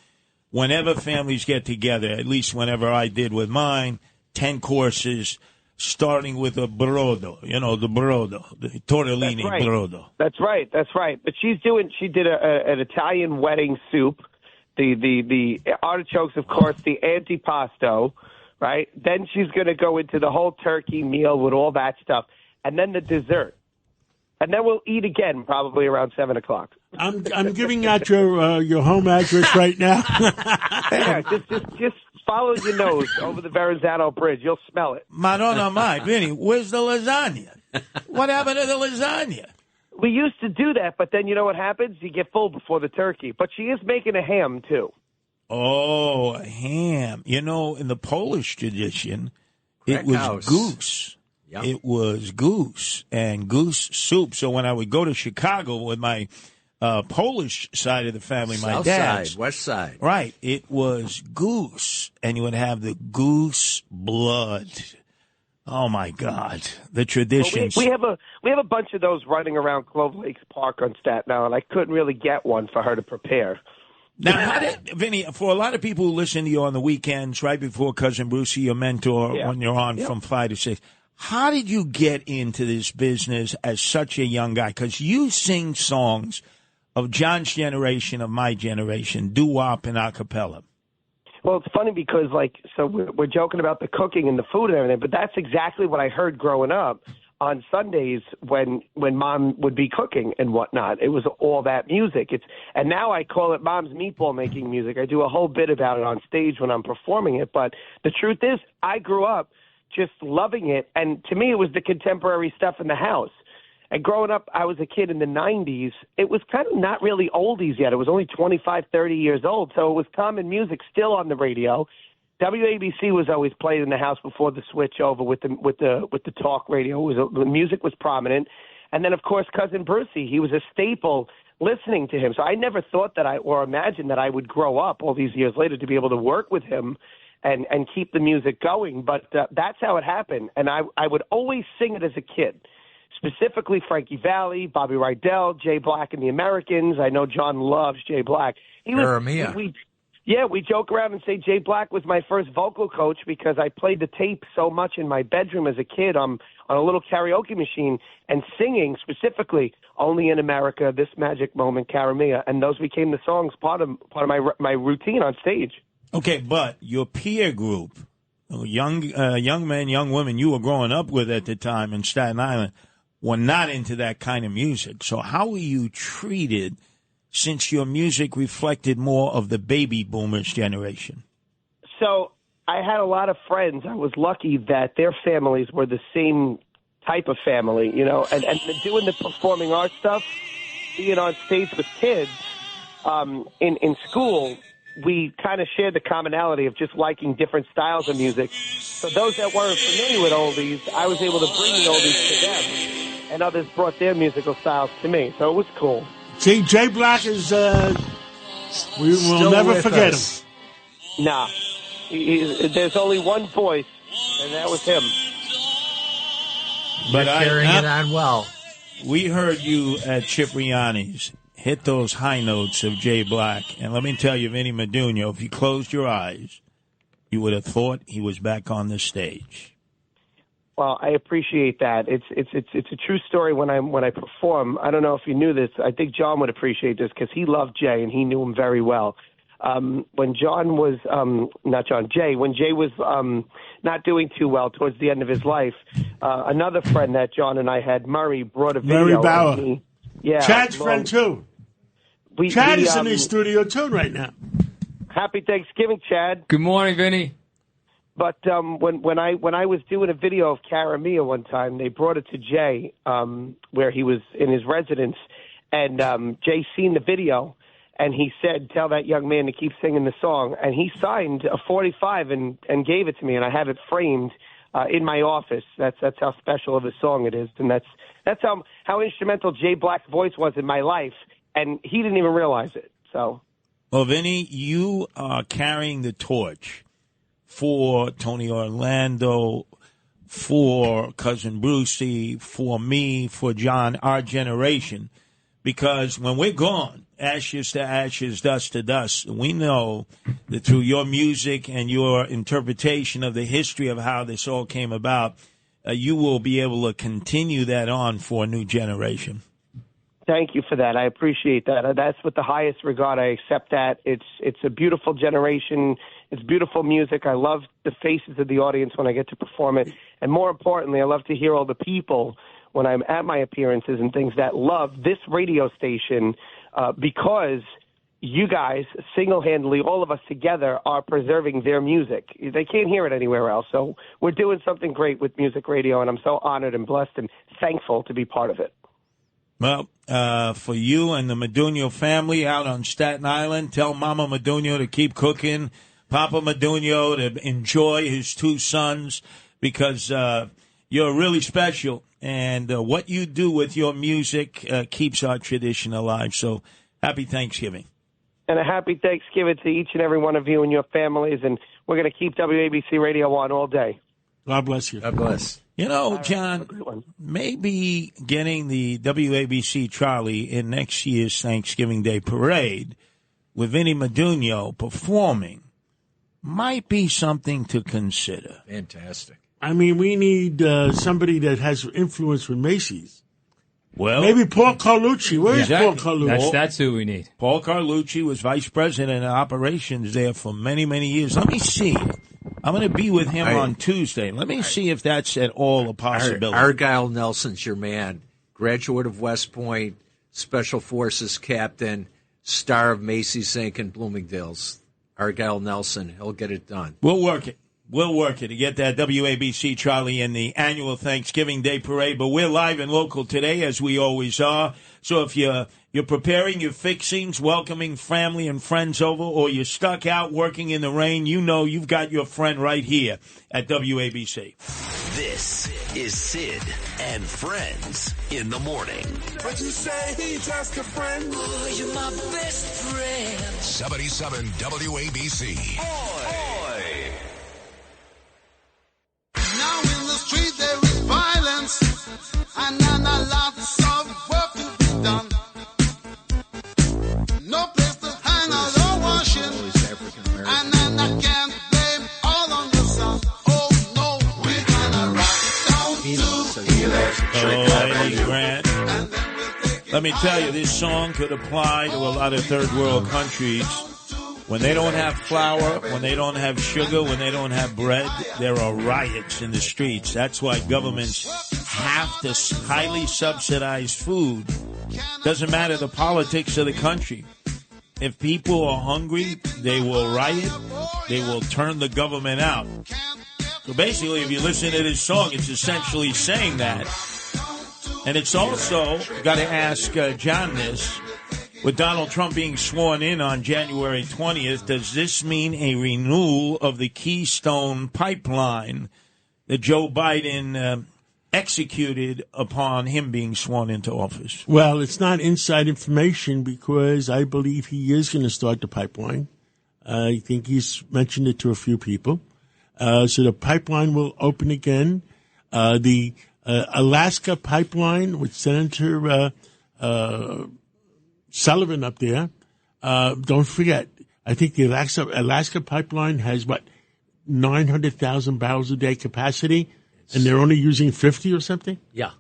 whenever families get together, at least whenever I did with mine, 10 courses, starting with a brodo, the brodo, the tortellini brodo. That's right. But she did an Italian wedding soup, the artichokes, of course, the antipasto, right? Then she's going to go into the whole turkey meal with all that stuff, and then the dessert. And then we'll eat again probably around 7 o'clock. I'm giving out your home address right now. Yeah, just follow your nose over the Verrazano Bridge. You'll smell it. Madonna mai, Vinny, where's the lasagna? What happened to the lasagna? We used to do that, but then you know what happens? You get full before the turkey. But she is making a ham, too. Oh, a ham. In the Polish tradition, it was goose. Yep. It was goose and goose soup. So when I would go to Chicago with my Polish side of the family, my dad's. South side, west side. Right. It was goose, and you would have the goose blood. Oh, my God. The traditions. Well, we have a bunch of those running around Clove Lakes Park on Staten Island. I couldn't really get one for her to prepare. Now, Vinny, for a lot of people who listen to you on the weekends, right before Cousin Brucey, your mentor, when you're on from 5 to 6, how did you get into this business as such a young guy? Because you sing songs of John's generation, of my generation, doo-wop and a cappella. Well, it's funny because, we're joking about the cooking and the food and everything, but that's exactly what I heard growing up on Sundays when Mom would be cooking and whatnot. It was all that music. And now I call it Mom's meatball making music. I do a whole bit about it on stage when I'm performing it. But the truth is, I grew up just loving it. And to me, it was the contemporary stuff in the house. And growing up, I was a kid in the 90s. It was kind of not really oldies yet. It was only 25, 30 years old. So it was common music still on the radio. WABC was always played in the house before the switch over with the talk radio. The music was prominent. And then, of course, Cousin Brucey, he was a staple listening to him. So I never thought or imagined that I would grow up all these years later to be able to work with him and keep the music going. But that's how it happened. And I would always sing it as a kid, specifically Frankie Valli, Bobby Rydell, Jay Black and the Americans. I know John loves Jay Black. We joke around and say Jay Black was my first vocal coach because I played the tape so much in my bedroom as a kid on a little karaoke machine and singing specifically Only in America, This Magic Moment, Caramia, and those became the songs part of my routine on stage. Okay, but your peer group, young men, young women you were growing up with at the time in Staten Island, were not into that kind of music. So how were you treated since your music reflected more of the baby boomers generation? So I had a lot of friends. I was lucky that their families were the same type of family, and doing the performing arts stuff, being on stage with kids in school, we kind of shared the commonality of just liking different styles of music. So those that weren't familiar with oldies, I was able to bring the oldies to them, and others brought their musical styles to me. So it was cool. See, Jay Black is, we will never forget him. Nah. There's only one voice, and that was him. But carrying it on well. We heard you at Cipriani's hit those high notes of Jay Black. And let me tell you, Vinny Medugno, if you closed your eyes, you would have thought he was back on the stage. Well, I appreciate that. It's a true story when I perform. I don't know if you knew this. I think John would appreciate this because he loved Jay and he knew him very well. When Jay was not doing too well towards the end of his life, another friend that John and I had, Murray, brought a video. Murray Bauer. Chad's friend too. Chad is in the studio too right now. Happy Thanksgiving, Chad. Good morning, Vinny. But when I was doing a video of Caramia one time, they brought it to Jay where he was in his residence, and Jay seen the video, and he said, "Tell that young man to keep singing the song." And he signed a 45 and gave it to me, and I have it framed in my office. That's how special of a song it is, and that's how instrumental Jay Black's voice was in my life, and he didn't even realize it. So, well, Vinny, you are carrying the torch for Tony Orlando, for Cousin Brucey, for me, for John, our generation. Because when we're gone, ashes to ashes, dust to dust, we know that through your music and your interpretation of the history of how this all came about, you will be able to continue that on for a new generation. Thank you for that. I appreciate that. That's with the highest regard. I accept that. It's a beautiful generation. It's beautiful music. I love the faces of the audience when I get to perform it. And more importantly, I love to hear all the people when I'm at my appearances and things that love this radio station because you guys, single-handedly, all of us together, are preserving their music. They can't hear it anywhere else. So we're doing something great with music radio, and I'm so honored and blessed and thankful to be part of it. Well, for you and the Medugno family out on Staten Island, tell Mama Medugno to keep cooking, Papa Medugno to enjoy his two sons, because you're really special, and what you do with your music keeps our tradition alive. So happy Thanksgiving. And a happy Thanksgiving to each and every one of you and your families, and we're going to keep WABC Radio on all day. God bless you. God bless. You know, John, maybe getting the WABC Charlie in next year's Thanksgiving Day parade with Vinny Medugno performing might be something to consider. Fantastic. I mean, we need somebody that has influence with Macy's. Well, maybe Paul Carlucci. Where's Paul Carlucci? That's who we need. Paul Carlucci was vice president of operations there for many, many years. Let me see. I'm going to be with him on Tuesday. Let me see if that's at all a possibility. Argyle Nelson's your man. Graduate of West Point, Special Forces captain, star of Macy's Inc. and Bloomingdale's. Argyle Nelson. He'll get it done. We'll work it. We'll work it to get that WABC, Charlie, in the annual Thanksgiving Day Parade. But we're live and local today, as we always are. So if you're preparing your fixings, welcoming family and friends over, or you're stuck out working in the rain, you know you've got your friend right here at WABC. This is Sid and Friends in the morning. But you say he's just a friend. Oh, you're my best friend. 77 WABC. Oi. Now in the street there is violence, and lots of work to be done. No place to hang out or wash in, and I can't blame all on the sun. Oh no, we're gonna rock down to Eddie Grant. Let me tell you, this song could apply to a lot of third world countries. When they don't have flour, when they don't have sugar, when they don't have bread, there are riots in the streets. That's why governments have to highly subsidize food. Doesn't matter the politics of the country. If people are hungry, they will riot. They will turn the government out. So basically, if you listen to this song, it's essentially saying that. And it's also, got to ask John this, with Donald Trump being sworn in on January 20th, does this mean a renewal of the Keystone Pipeline that Joe Biden executed upon him being sworn into office? Well, it's not inside information because I believe he is going to start the pipeline. I think he's mentioned it to a few people. So the pipeline will open again. The Alaska pipeline with Senator Sullivan up there. Don't forget, I think the Alaska pipeline has, 900,000 barrels a day capacity, and they're only using 50 or something? Yeah.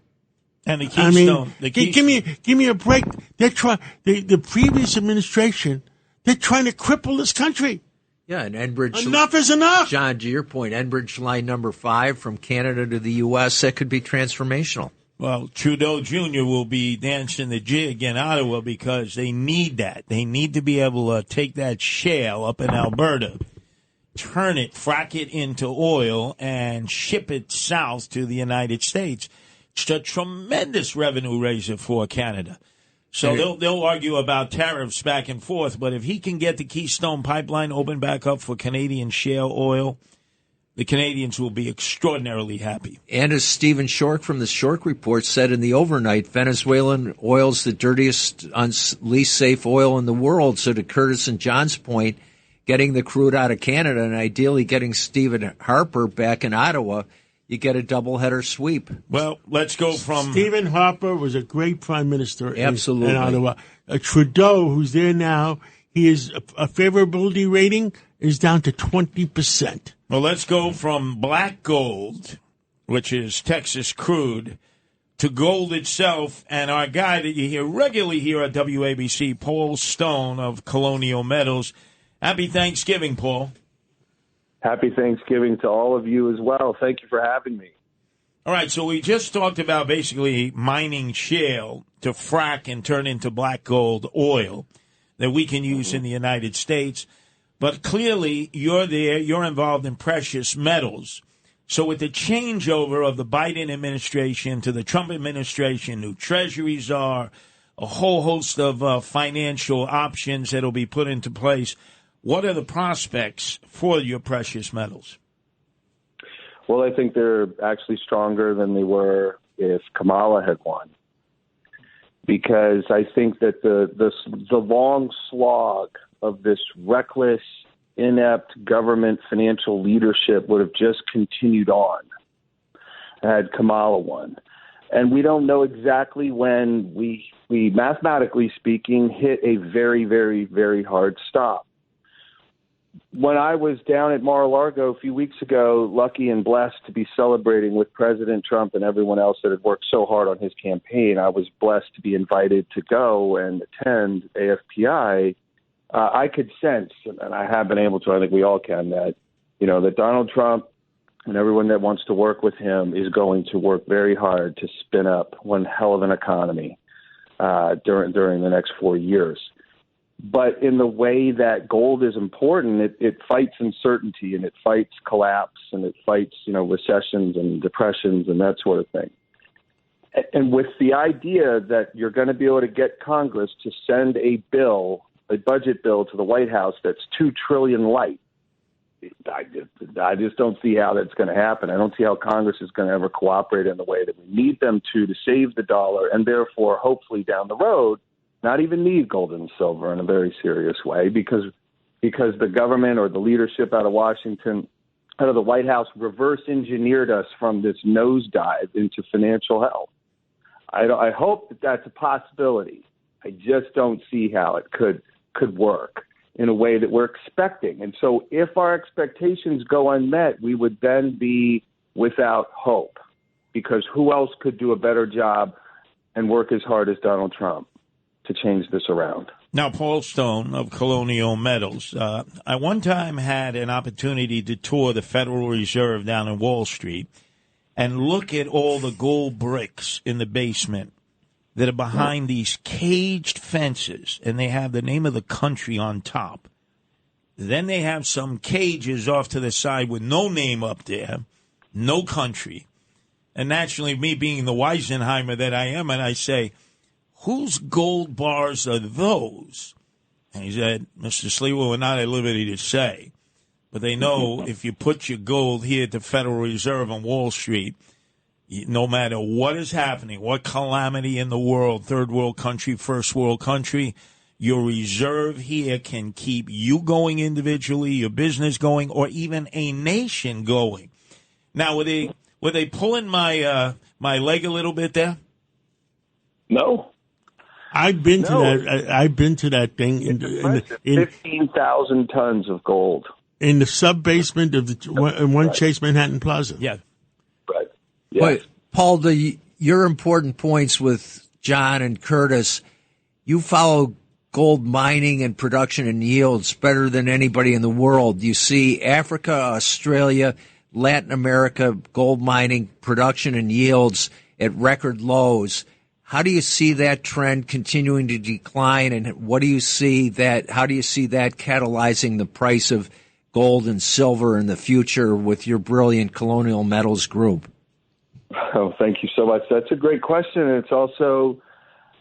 And the Keystone. Give me a break. They're the previous administration, they're trying to cripple this country. Yeah, and Enbridge. Enough is enough. John, to your point, Enbridge line number 5 from Canada to the U.S., that could be transformational. Well, Trudeau Jr. will be dancing the jig in Ottawa because they need that. They need to be able to take that shale up in Alberta, turn it, frack it into oil, and ship it south to the United States. It's a tremendous revenue raiser for Canada. So they'll argue about tariffs back and forth, but if he can get the Keystone Pipeline open back up for Canadian shale oil, the Canadians will be extraordinarily happy. And as Stephen Shork from the Shork Report said in the overnight, Venezuelan oil's the dirtiest, least safe oil in the world. So to Curtis and John's point, getting the crude out of Canada and ideally getting Stephen Harper back in Ottawa, you get a doubleheader sweep. Well, let's go from... Stephen Harper was a great prime minister Absolutely. in Ottawa. Trudeau, who's there now, his favorability rating is down to 20%. Well, let's go from black gold, which is Texas crude, to gold itself. And our guy that you hear regularly here at WABC, Paul Stone of Colonial Metals. Happy Thanksgiving, Paul. Happy Thanksgiving to all of you as well. Thank you for having me. All right, so we just talked about basically mining shale to frack and turn into black gold oil that we can use in the United States. But clearly, you're there, you're involved in precious metals. So with the changeover of the Biden administration to the Trump administration, new Treasury czar, a whole host of financial options that will be put into place, what are the prospects for your precious metals? Well, I think they're actually stronger than they were if Kamala had won. Because I think that the long slog of this reckless, inept government financial leadership would have just continued on had Kamala won. And we don't know exactly when we mathematically speaking, hit a very, very, very hard stop. When I was down at Mar-a-Lago a few weeks ago, lucky and blessed to be celebrating with President Trump and everyone else that had worked so hard on his campaign, I was blessed to be invited to go and attend AFPI. I could sense, and I have been able to, I think we all can, that, that Donald Trump and everyone that wants to work with him is going to work very hard to spin up one hell of an economy during the next 4 years. but in the way that gold is important, it fights uncertainty and it fights collapse and it fights, recessions and depressions and that sort of thing. And with the idea that you're going to be able to get Congress to send a budget bill to the White House that's $2 trillion light, I just don't see how that's going to happen. I don't see how Congress is going to ever cooperate in the way that we need them to save the dollar and therefore hopefully down the road not even need gold and silver in a very serious way because the government or the leadership out of Washington, out of the White House, reverse engineered us from this nosedive into financial health. I hope that that's a possibility. I just don't see how it could work in a way that we're expecting. And so if our expectations go unmet, we would then be without hope because who else could do a better job and work as hard as Donald Trump to change this around? Now, Paul Stone of Colonial Metals, I one time had an opportunity to tour the Federal Reserve down in Wall Street and look at all the gold bricks in the basement that are behind these caged fences, and they have the name of the country on top. Then they have some cages off to the side with no name up there, no country. And naturally, me being the Weisenheimer that I am, and I say, whose gold bars are those? And he said, Mr. Sliwa, we're not at liberty to say. But they know if you put your gold here at the Federal Reserve on Wall Street, no matter what is happening, what calamity in the world, third world country, first world country, your reserve here can keep you going individually, your business going, or even a nation going. Now, were they pulling my leg a little bit there? No. I've been to that. I've been to that thing in 15,000 tons of gold in the sub basement of one Chase Manhattan Plaza. Yeah. Right. Yes. But Paul, your important points with John and Curtis, you follow gold mining and production and yields better than anybody in the world. You see Africa, Australia, Latin America, gold mining, production and yields at record lows. How do you see that trend continuing to decline, and how do you see that catalyzing the price of gold and silver in the future with your brilliant Colonial Metals group? Oh, thank you so much. That's a great question, and it's also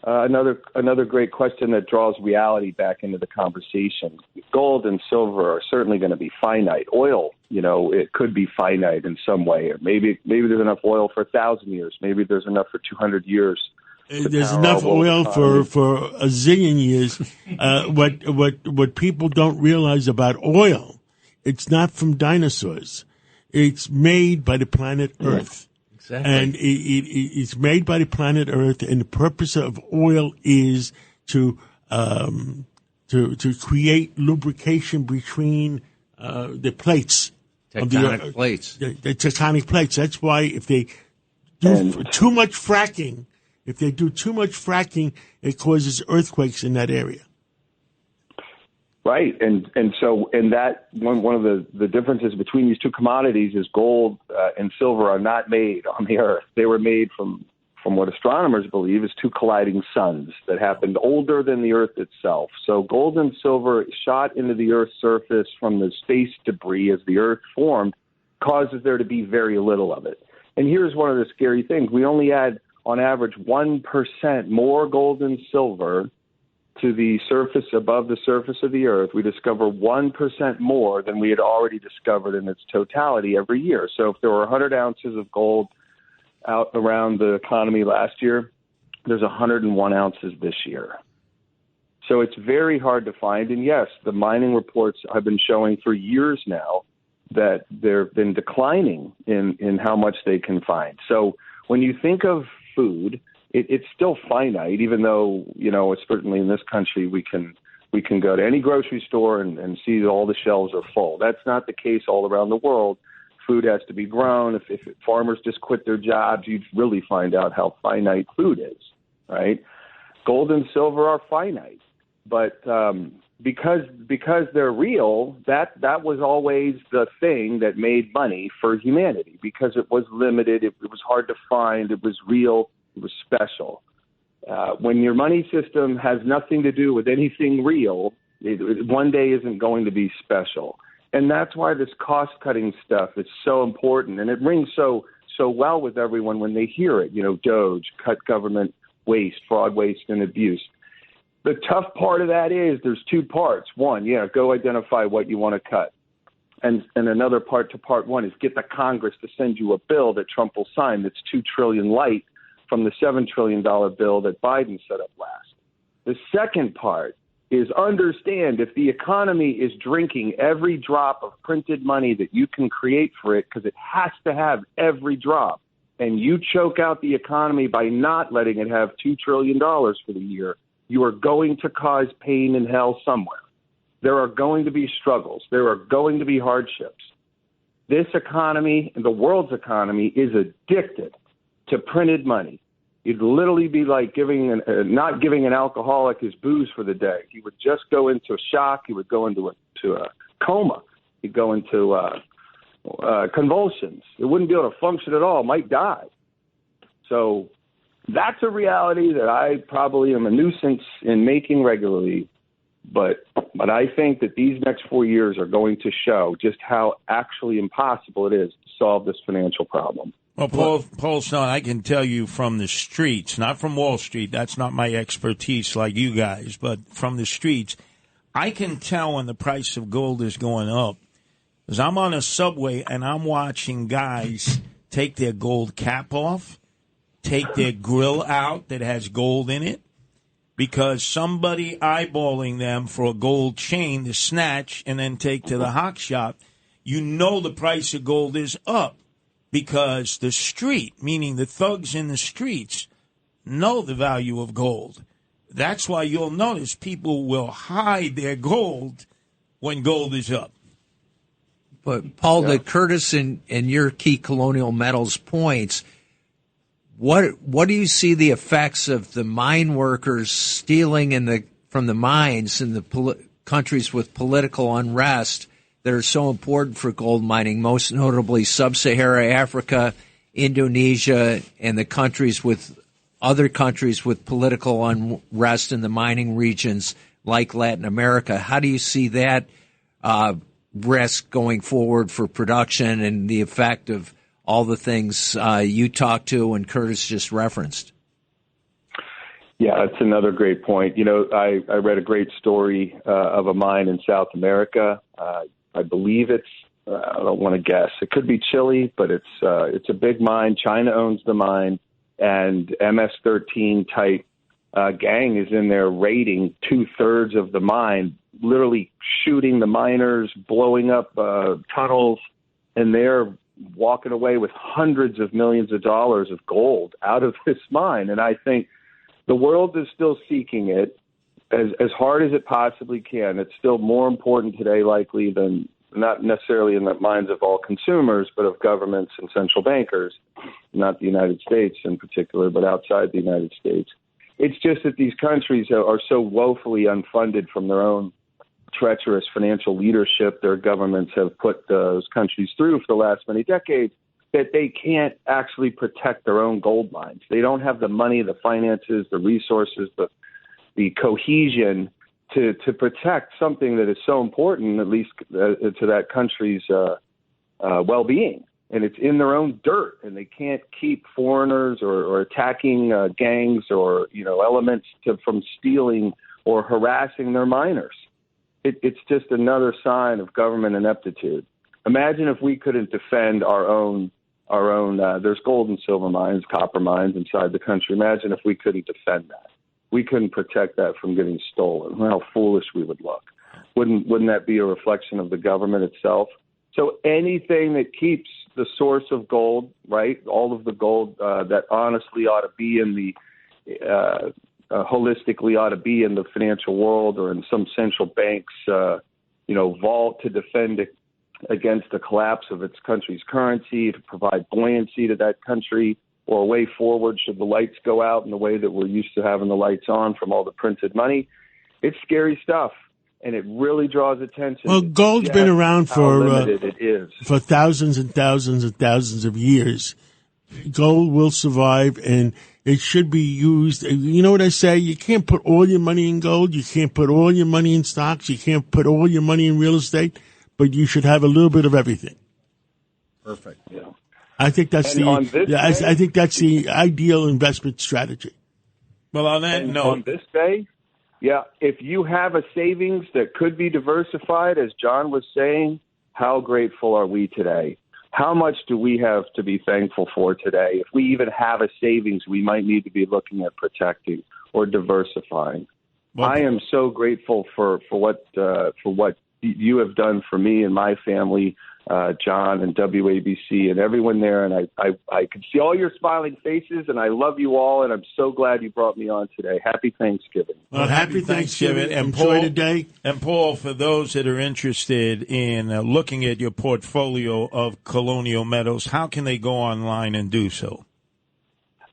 another great question that draws reality back into the conversation. Gold and silver are certainly going to be finite. Oil, it could be finite in some way. Or maybe there's enough oil for 1,000 years. Maybe there's enough for 200 years. There's enough oil for a zillion years. What people don't realize about oil, it's not from dinosaurs. It's made by the planet Earth. Exactly. And it's made by the planet Earth, and the purpose of oil is to create lubrication between the plates. Tectonic plates. The tectonic plates. That's why if they do too much fracking, it causes earthquakes in that area. Right, and so that one of the differences between these two commodities is gold and silver are not made on the Earth. They were made from what astronomers believe is two colliding suns that happened older than the Earth itself. So gold and silver shot into the Earth's surface from the space debris as the Earth formed causes there to be very little of it. And here's one of the scary things: we only add on average 1% more gold and silver to the surface, above the surface of the Earth. We discover 1% more than we had already discovered in its totality every year. So if there were 100 ounces of gold out around the economy last year, there's 101 ounces this year. So it's very hard to find. And yes, the mining reports have been showing for years now that they've been declining in how much they can find. So when you think of food, it's still finite, even though, certainly in this country we can go to any grocery store and see that all the shelves are full. That's not the case all around the world. Food has to be grown. If farmers just quit their jobs, you'd really find out how finite food is, right? Gold and silver are finite, but because they're real, that was always the thing that made money for humanity, because it was limited, it was hard to find, it was real, it was special. When your money system has nothing to do with anything real, one day isn't going to be special. And that's why this cost-cutting stuff is so important. And it rings so well with everyone when they hear it. DOGE, cut government waste, fraud, waste, and abuse. The tough part of that is there's two parts. One, go identify what you want to cut. And another part to part one is get the Congress to send you a bill that Trump will sign that's $2 trillion light from the $7 trillion bill that Biden set up last. The second part is understand if the economy is drinking every drop of printed money that you can create for it, because it has to have every drop, and you choke out the economy by not letting it have $2 trillion for the year, you are going to cause pain and hell somewhere. There are going to be struggles. There are going to be hardships. This economy, the world's economy, is addicted to printed money. It'd literally be like not giving an alcoholic his booze for the day. He would just go into shock. He would go into a coma. He'd go into convulsions. It wouldn't be able to function at all. Might die. So that's a reality that I probably am a nuisance in making regularly. But I think that these next 4 years are going to show just how actually impossible it is to solve this financial problem. Well, Paul Stone, I can tell you from the streets, not from Wall Street. That's not my expertise like you guys, but from the streets, I can tell when the price of gold is going up. Because I'm on a subway and I'm watching guys take their gold cap off, take their grill out that has gold in it, because somebody eyeballing them for a gold chain to snatch and then take to the hock shop. The price of gold is up because the street, meaning the thugs in the streets, know the value of gold. That's why you'll notice people will hide their gold when gold is up. But, Paul, to Curtis and your key colonial metals points, what do you see the effects of the mine workers stealing from the mines in the countries with political unrest that are so important for gold mining, most notably Sub-Saharan Africa, Indonesia, and the other countries with political unrest in the mining regions like Latin America? How do you see that risk going forward for production and the effect of all the things you talked to and Curtis just referenced? Yeah, that's another great point. I read a great story of a mine in South America. I believe it's, I don't want to guess, it could be Chile, but it's a big mine. China owns the mine, and MS-13 type gang is in there raiding 2/3 of the mine, literally shooting the miners, blowing up tunnels, and they're walking away with hundreds of millions of dollars of gold out of this mine. And I think the world is still seeking it as hard as it possibly can. It's still more important today, likely, than not necessarily in the minds of all consumers, but of governments and central bankers, not the United States in particular, but outside the United States. It's just that these countries are so woefully unfunded from their own treacherous financial leadership their governments have put those countries through for the last many decades, that they can't actually protect their own gold mines. They don't have the money, the finances, the resources, the cohesion to protect something that is so important, at least to that country's well-being. And it's in their own dirt, and they can't keep foreigners or attacking gangs or elements from stealing or harassing their miners. It's just another sign of government ineptitude. Imagine if we couldn't defend our own. There's gold and silver mines, copper mines inside the country. Imagine if we couldn't defend that. We couldn't protect that from getting stolen. How foolish we would look. Wouldn't that be a reflection of the government itself? So anything that keeps the source of gold, right, all of the gold that honestly ought to be in the holistically ought to be in the financial world or in some central bank's, vault to defend it against the collapse of its country's currency, to provide buoyancy to that country, or a way forward should the lights go out in the way that we're used to having the lights on from all the printed money. It's scary stuff, and it really draws attention. Well, gold's been around for thousands and thousands and thousands of years. Gold will survive, and It should be used. You know what I say? You can't put all your money in gold. You can't put all your money in stocks. You can't put all your money in real estate. But you should have a little bit of everything. Perfect. Yeah. I think that's I think that's the ideal investment strategy. Well, on that note, on this day, yeah, if you have a savings that could be diversified, as John was saying, how grateful are we today? How much do we have to be thankful for today? If we even have a savings, we might need to be looking at protecting or diversifying. Well, I am so grateful for what you have done for me and my family, John and WABC and everyone there. And I can see all your smiling faces, and I love you all. And I'm so glad you brought me on today. Happy Thanksgiving. Well, happy Thanksgiving. And Enjoy the day. And Paul, for those that are interested in looking at your portfolio of colonial metals, how can they go online and do so?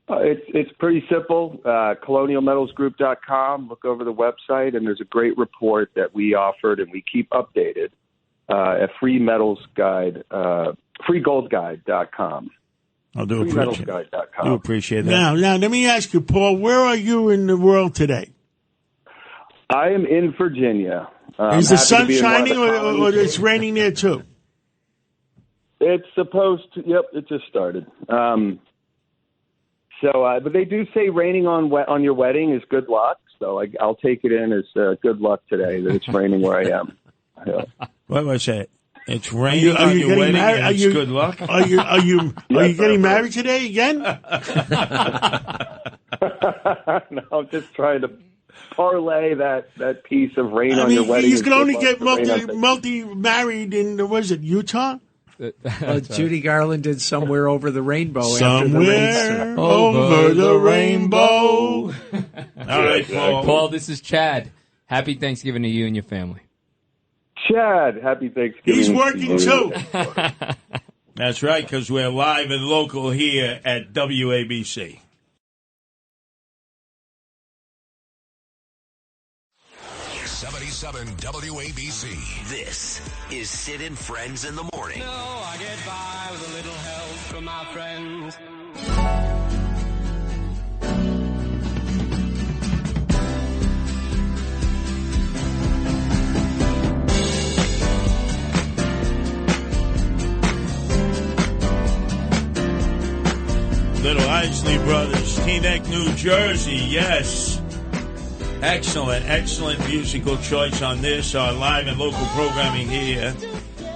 It's pretty simple. Colonialmetalsgroup.com. Look over the website, and there's a great report that we offered, and we keep updated at freegoldguide.com. I do appreciate it. I do appreciate that. Now, let me ask you, Paul, where are you in the world today? I am in Virginia. Is the sun shining or it's raining there too? It's supposed to. Yep, it just started. But they do say raining on your wedding is good luck. So I'll take it in as good luck today that it's raining where I am. Yeah. What was that? It's raining on your wedding and it's good luck? Are you getting married today again? No, I'm just trying to parlay that piece of rain on your wedding. You can only get multi-married in, what is it, Utah? Judy Garland did Somewhere Over the Rainbow. Somewhere over the rainbow. All right, Paul. Paul, this is Chad. Happy Thanksgiving to you and your family. Chad, happy Thanksgiving. He's working too. That's right, because we're live and local here at WABC. WABC. This is Sid and Friends in the Morning. No, I get by with a little help from my friends. Little Isley Brothers, Teaneck, New Jersey, yes. Excellent musical choice on this, our live and local programming here.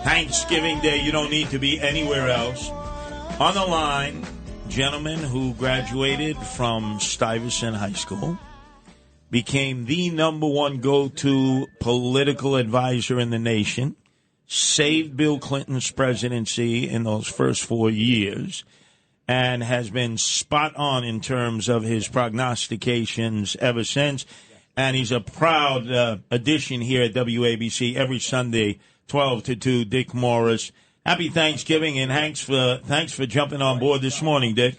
Thanksgiving Day, you don't need to be anywhere else. On the line, gentleman who graduated from Stuyvesant High School, became the number one go-to political advisor in the nation, saved Bill Clinton's presidency in those first 4 years, and has been spot on in terms of his prognostications ever since. And he's a proud addition here at WABC every Sunday, 12 to 2, Dick Morris. Happy Thanksgiving, and thanks for jumping on board this morning, Dick.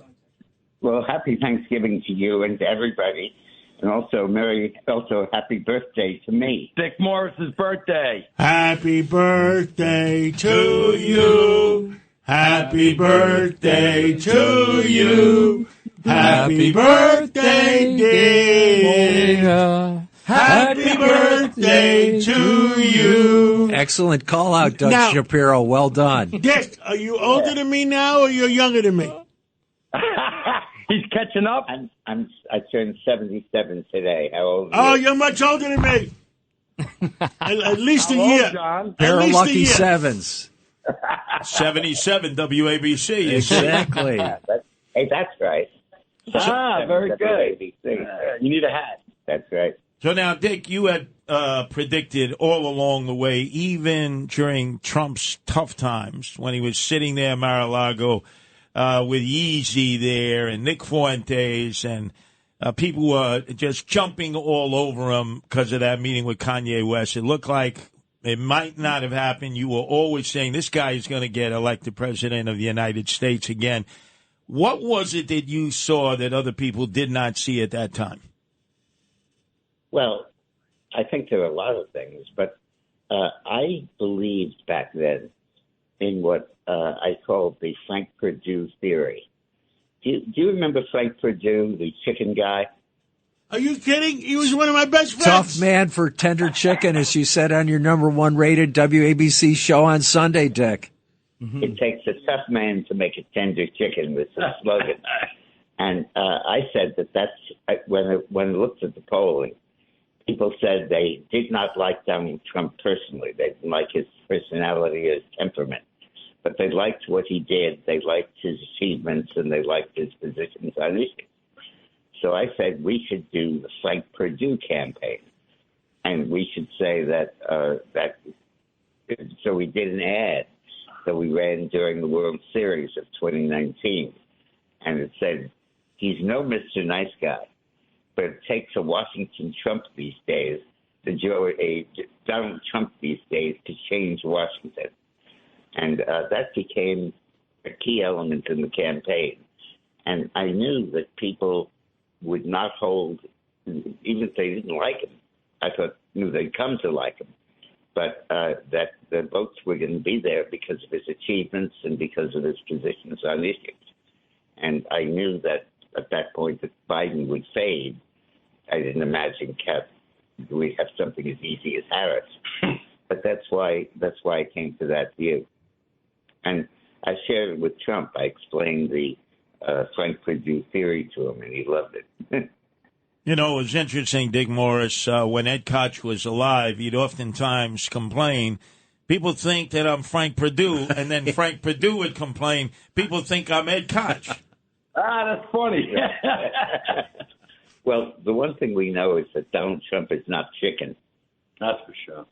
Well, happy Thanksgiving to you and to everybody. And also happy birthday to me. Dick Morris's birthday. Happy birthday to you. Happy birthday to you. Happy birthday, dear. Happy birthday to you. Excellent call out, Doug Shapiro. Well done. Dick, are you older than me now or you're younger than me? He's catching up. I turned 77 today. How old are you? You're much older than me. At least a year. Pair of lucky sevens. 77 WABC. Exactly. That's right. Very good. You need a hat. That's right. So now, Dick, you had predicted all along the way, even during Trump's tough times, when he was sitting there at Mar-a-Lago with Yeezy there and Nick Fuentes, and people were just jumping all over him because of that meeting with Kanye West. It looked like it might not have happened. You were always saying this guy is going to get elected president of the United States again. What was it that you saw that other people did not see at that time? Well, I think there are a lot of things, but I believed back then in what I called the Frank Perdue theory. Do you remember Frank Perdue, the chicken guy? Are you kidding? He was one of my best friends. Tough man for tender chicken, as you said on your number one rated WABC show on Sunday, Dick. Mm-hmm. It takes a tough man to make a tender chicken was the slogan. And I said that's when I looked at the polling, people said they did not like Donald Trump personally. They didn't like his personality or his temperament. But they liked what he did. They liked his achievements, and they liked his positions on issues. So I said we should do the Frank Perdue campaign, and we should say that. So we did an ad that we ran during the World Series of 2019, and it said, "He's no Mr. Nice Guy, but it takes a Washington Trump these days a Donald Trump these days to change Washington." And that became a key element in the campaign. And I knew that people would not hold, even if they didn't like him. I knew they'd come to like him. But that the votes were going to be there because of his achievements and because of his positions on issues. And I knew that at that point that Biden would fade. I didn't imagine we'd have something as easy as Harris. But that's why I came to that view. And I shared it with Trump. I explained the Frank Perdue theory to him, and he loved it. You know, it was interesting, Dick Morris, when Ed Koch was alive, he'd oftentimes complain, people think that I'm Frank Perdue, and then Frank Perdue would complain, people think I'm Ed Koch. That's funny. Well, the one thing we know is that Donald Trump is not chicken. That's for sure.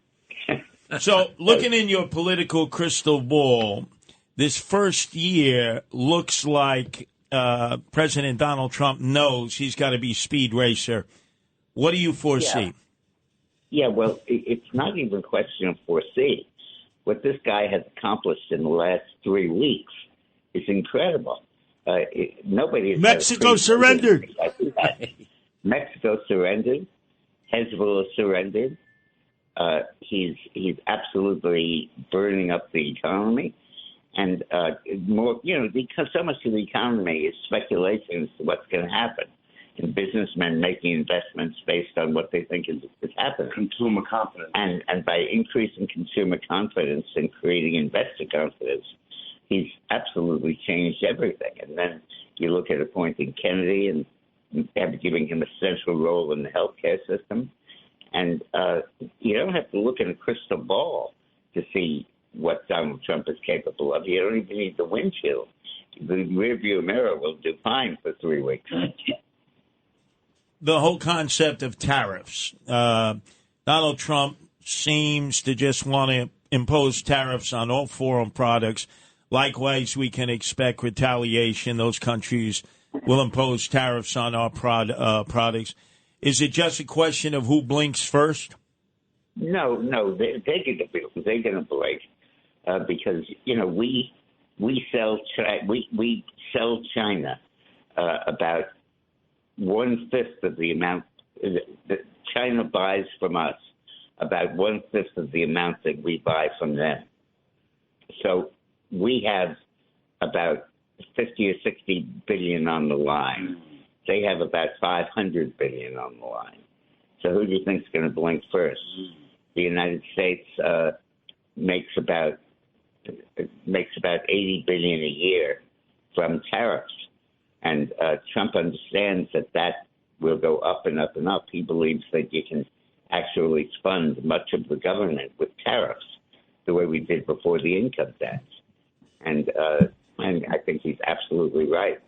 So, looking in your political crystal ball, this first year looks like President Donald Trump knows he's got to be speed racer. What do you foresee? Yeah, well, it's not even a question of foresee. What this guy has accomplished in the last 3 weeks is incredible. Mexico surrendered. Mexico surrendered. Hezbollah surrendered. He's absolutely burning up the economy. And more, because so much of the economy is speculation as to what's going to happen, and businessmen making investments based on what they think is happening. Consumer confidence. And by increasing consumer confidence and creating investor confidence, he's absolutely changed everything. And then you look at appointing Kennedy and giving him a central role in the healthcare system. And you don't have to look in a crystal ball to see what Donald Trump is capable of. You don't even need the windshield. The rearview mirror will do fine for 3 weeks. The whole concept of tariffs. Donald Trump seems to just want to impose tariffs on all foreign products. Likewise, we can expect retaliation. Those countries will impose tariffs on our products. Is it just a question of who blinks first? No, they're going to blink because we sell China about 1/5 of the amount that China buys from us, about 1/5 of the amount that we buy from them. So we have about 50 or 60 billion on the line. They have about 500 billion on the line. So who do you think is going to blink first? The United States makes about 80 billion a year from tariffs, and Trump understands that will go up and up and up. He believes that you can actually fund much of the government with tariffs, the way we did before the income tax, and I think he's absolutely right.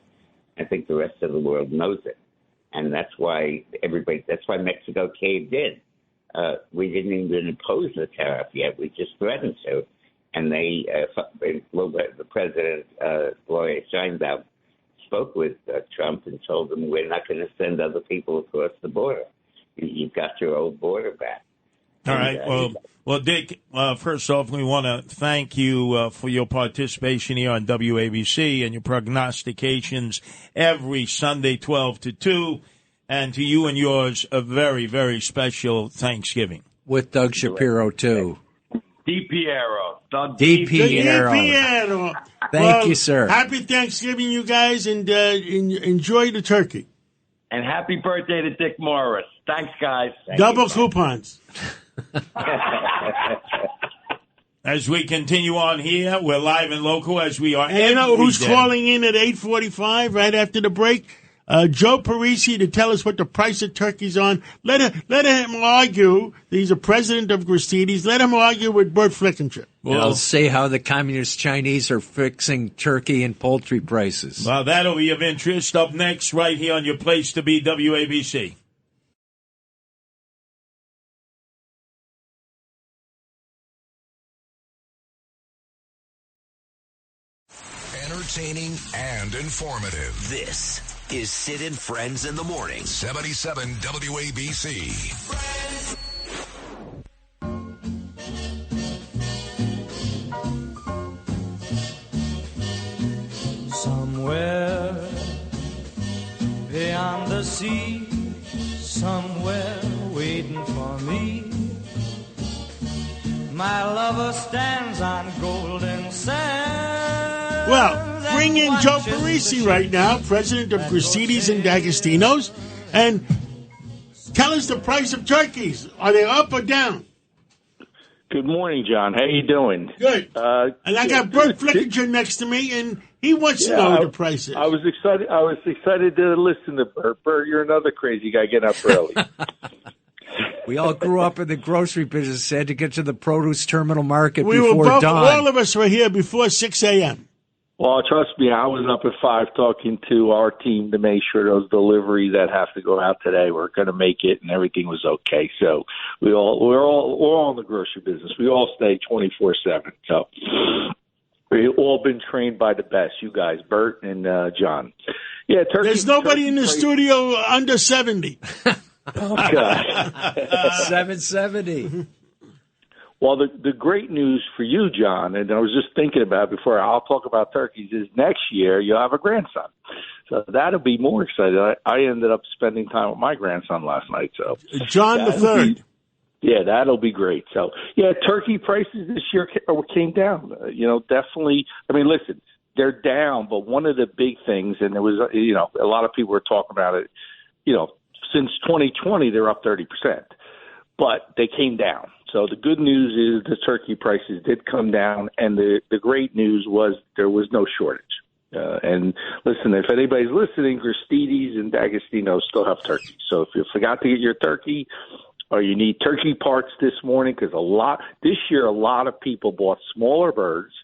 I think the rest of the world knows it, and that's why Mexico caved in. We didn't even impose the tariff yet; we just threatened to, and the president, Gloria Steinbaum, spoke with Trump and told him, "We're not going to send other people across the border. You've got your old border back." All right. Well, Dick, first off, we want to thank you for your participation here on WABC and your prognostications every Sunday, 12 to 2. And to you and yours, a very, very special Thanksgiving. With Doug Shapiro, too. Piero. Piero. Thank you, sir. Happy Thanksgiving, you guys, and enjoy the turkey. And happy birthday to Dick Morris. Thanks, guys. Double coupons. As we continue on here, we're live and local as we are. And you know who's day. calling in at 8:45 right after the break? Joe Parisi to tell us what the price of turkey's on. Let him argue. He's a president of Gristedes. Let him argue with Burt Flickinger. Well, I'll say how the communist Chinese are fixing turkey and poultry prices. Well, that'll be of interest. Up next, right here on your place to be, WABC. Entertaining and informative. This is Sid and Friends in the Morning. 77 WABC. Somewhere beyond the sea, somewhere waiting for me, my lover stands on golden sand. Well, bring in Joe Parisi right now, president of Gristedes and D'Agostino's, and tell us the price of turkeys. Are they up or down? Good morning, John. How you doing? Good. And I got Burt Flickinger next to me, and he wants to know what the price is. I was excited to listen to Burt. Burt, you're another crazy guy getting up early. We all grew up in the grocery business, had to get to the produce terminal market We before were both, dawn. all of us were here before 6 a.m. Well, trust me, I was up at 5 talking to our team to make sure those deliveries that have to go out today were going to make it, and everything was okay. So we're all in the grocery business. We all stay 24/7. So we've all been trained by the best. You guys, Bert and John. Yeah, turkey. There's nobody in the studio under 70. Oh God, 770. Well, the great news for you, John, and I was just thinking about it before I'll talk about turkeys, is next year you'll have a grandson. So that'll be more exciting. I ended up spending time with my grandson last night. So John the Third. Yeah, that'll be great. So, yeah, turkey prices this year came down. Definitely. I mean, listen, they're down, but one of the big things, and there was, a lot of people were talking about it, since 2020, they're up 30%, but they came down. So the good news is the turkey prices did come down, and the great news was there was no shortage. And listen, if anybody's listening, Gristedes and D'Agostino still have turkey. So if you forgot to get your turkey or you need turkey parts this morning, because this year a lot of people bought smaller birds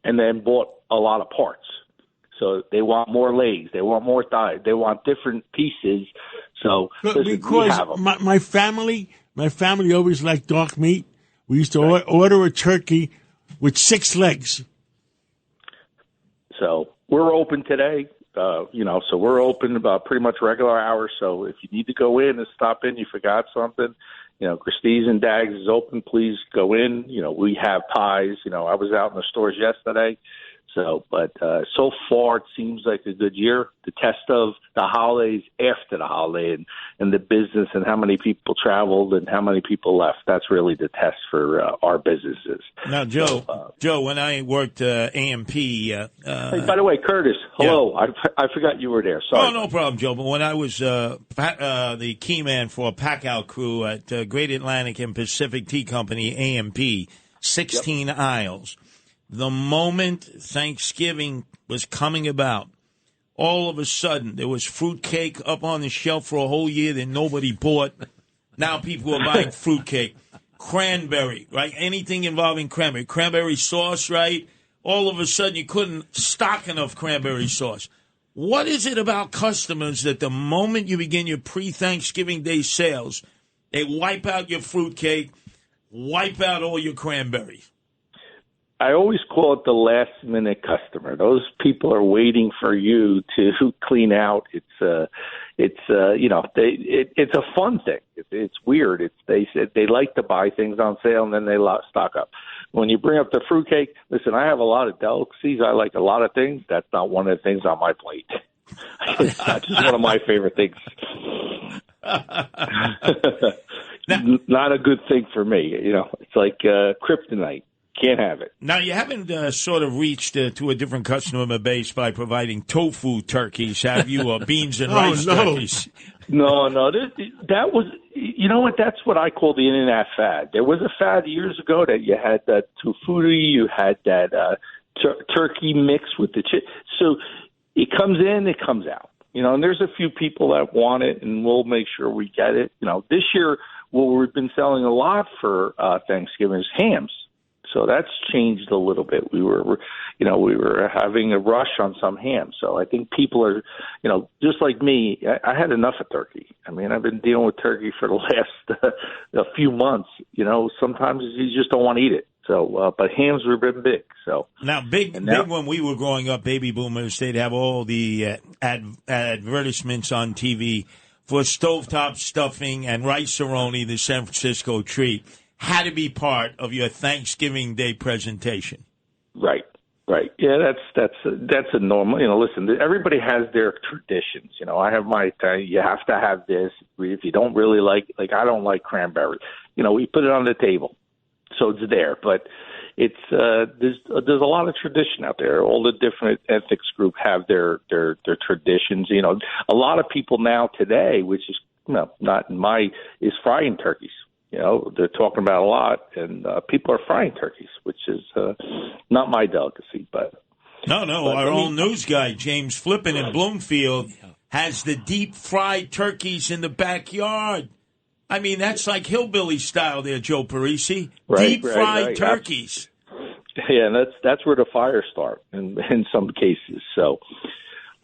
and then bought a lot of parts. So they want more legs, they want more thighs, they want different pieces. So listen, because my family always liked dark meat. We used to order a turkey with 6 legs. So we're open today, so we're open about pretty much regular hours. So if you need to go in and stop in, you forgot something, Gristedes and Dags is open. Please go in. We have pies. I was out in the stores yesterday. But so far it seems like a good year. The test of the holidays after the holiday and the business and how many people traveled and how many people left. That's really the test for our businesses. Now, Joe, when I worked AMP. Hey, by the way, Curtis, hello. Yeah. I forgot you were there. Sorry. Oh, no problem, Joe. But when I was the key man for a pack-out crew at Great Atlantic and Pacific Tea Company, AMP, 16 aisles. The moment Thanksgiving was coming about, all of a sudden there was fruitcake up on the shelf for a whole year that nobody bought. Now people are buying fruitcake. Cranberry, right? Anything involving cranberry. Cranberry sauce, right? All of a sudden you couldn't stock enough cranberry sauce. What is it about customers that the moment you begin your pre-Thanksgiving Day sales, they wipe out your fruitcake, wipe out all your cranberries? I always call it the last-minute customer. Those people are waiting for you to clean out. It's a fun thing. It's weird. They said they like to buy things on sale and then they stock up. When you bring up the fruitcake, listen, I have a lot of delicacies. I like a lot of things. That's not one of the things on my plate. It's not just one of my favorite things. not a good thing for me. It's like kryptonite. Can't have it. Now, you haven't sort of reached to a different customer base by providing tofu turkeys, have you, or beans and rice turkeys? No. That was, you know what? That's what I call the internet fad. There was a fad years ago that you had that tofu, you had that turkey mix with the chicken. So it comes in, it comes out. And there's a few people that want it, and we'll make sure we get it. This year, what we've been selling a lot for Thanksgiving is hams. So that's changed a little bit. We were having a rush on some ham. So I think people are, just like me, I had enough of turkey. I mean, I've been dealing with turkey for the last a few months. Sometimes you just don't want to eat it. So, but hams have been big. So now, big when we were growing up, baby boomers, they'd have all the advertisements on TV for stovetop stuffing and rice-a-roni, the San Francisco treat. Had to be part of your Thanksgiving Day presentation. Right. Yeah, that's a normal. Listen, everybody has their traditions. I have my. You have to have this. If you don't really like I don't like cranberry. We put it on the table, so it's there. But it's there's a lot of tradition out there. All the different ethics group have their traditions. A lot of people now today, which is not in is frying turkeys. They're talking about a lot, and people are frying turkeys, which is not my delicacy. But our own news guy, James Flippin in Bloomfield, has the deep fried turkeys in the backyard. I mean, that's like hillbilly style there, Joe Parisi. Deep fried turkeys. Yeah, and that's where the fires start in some cases. So,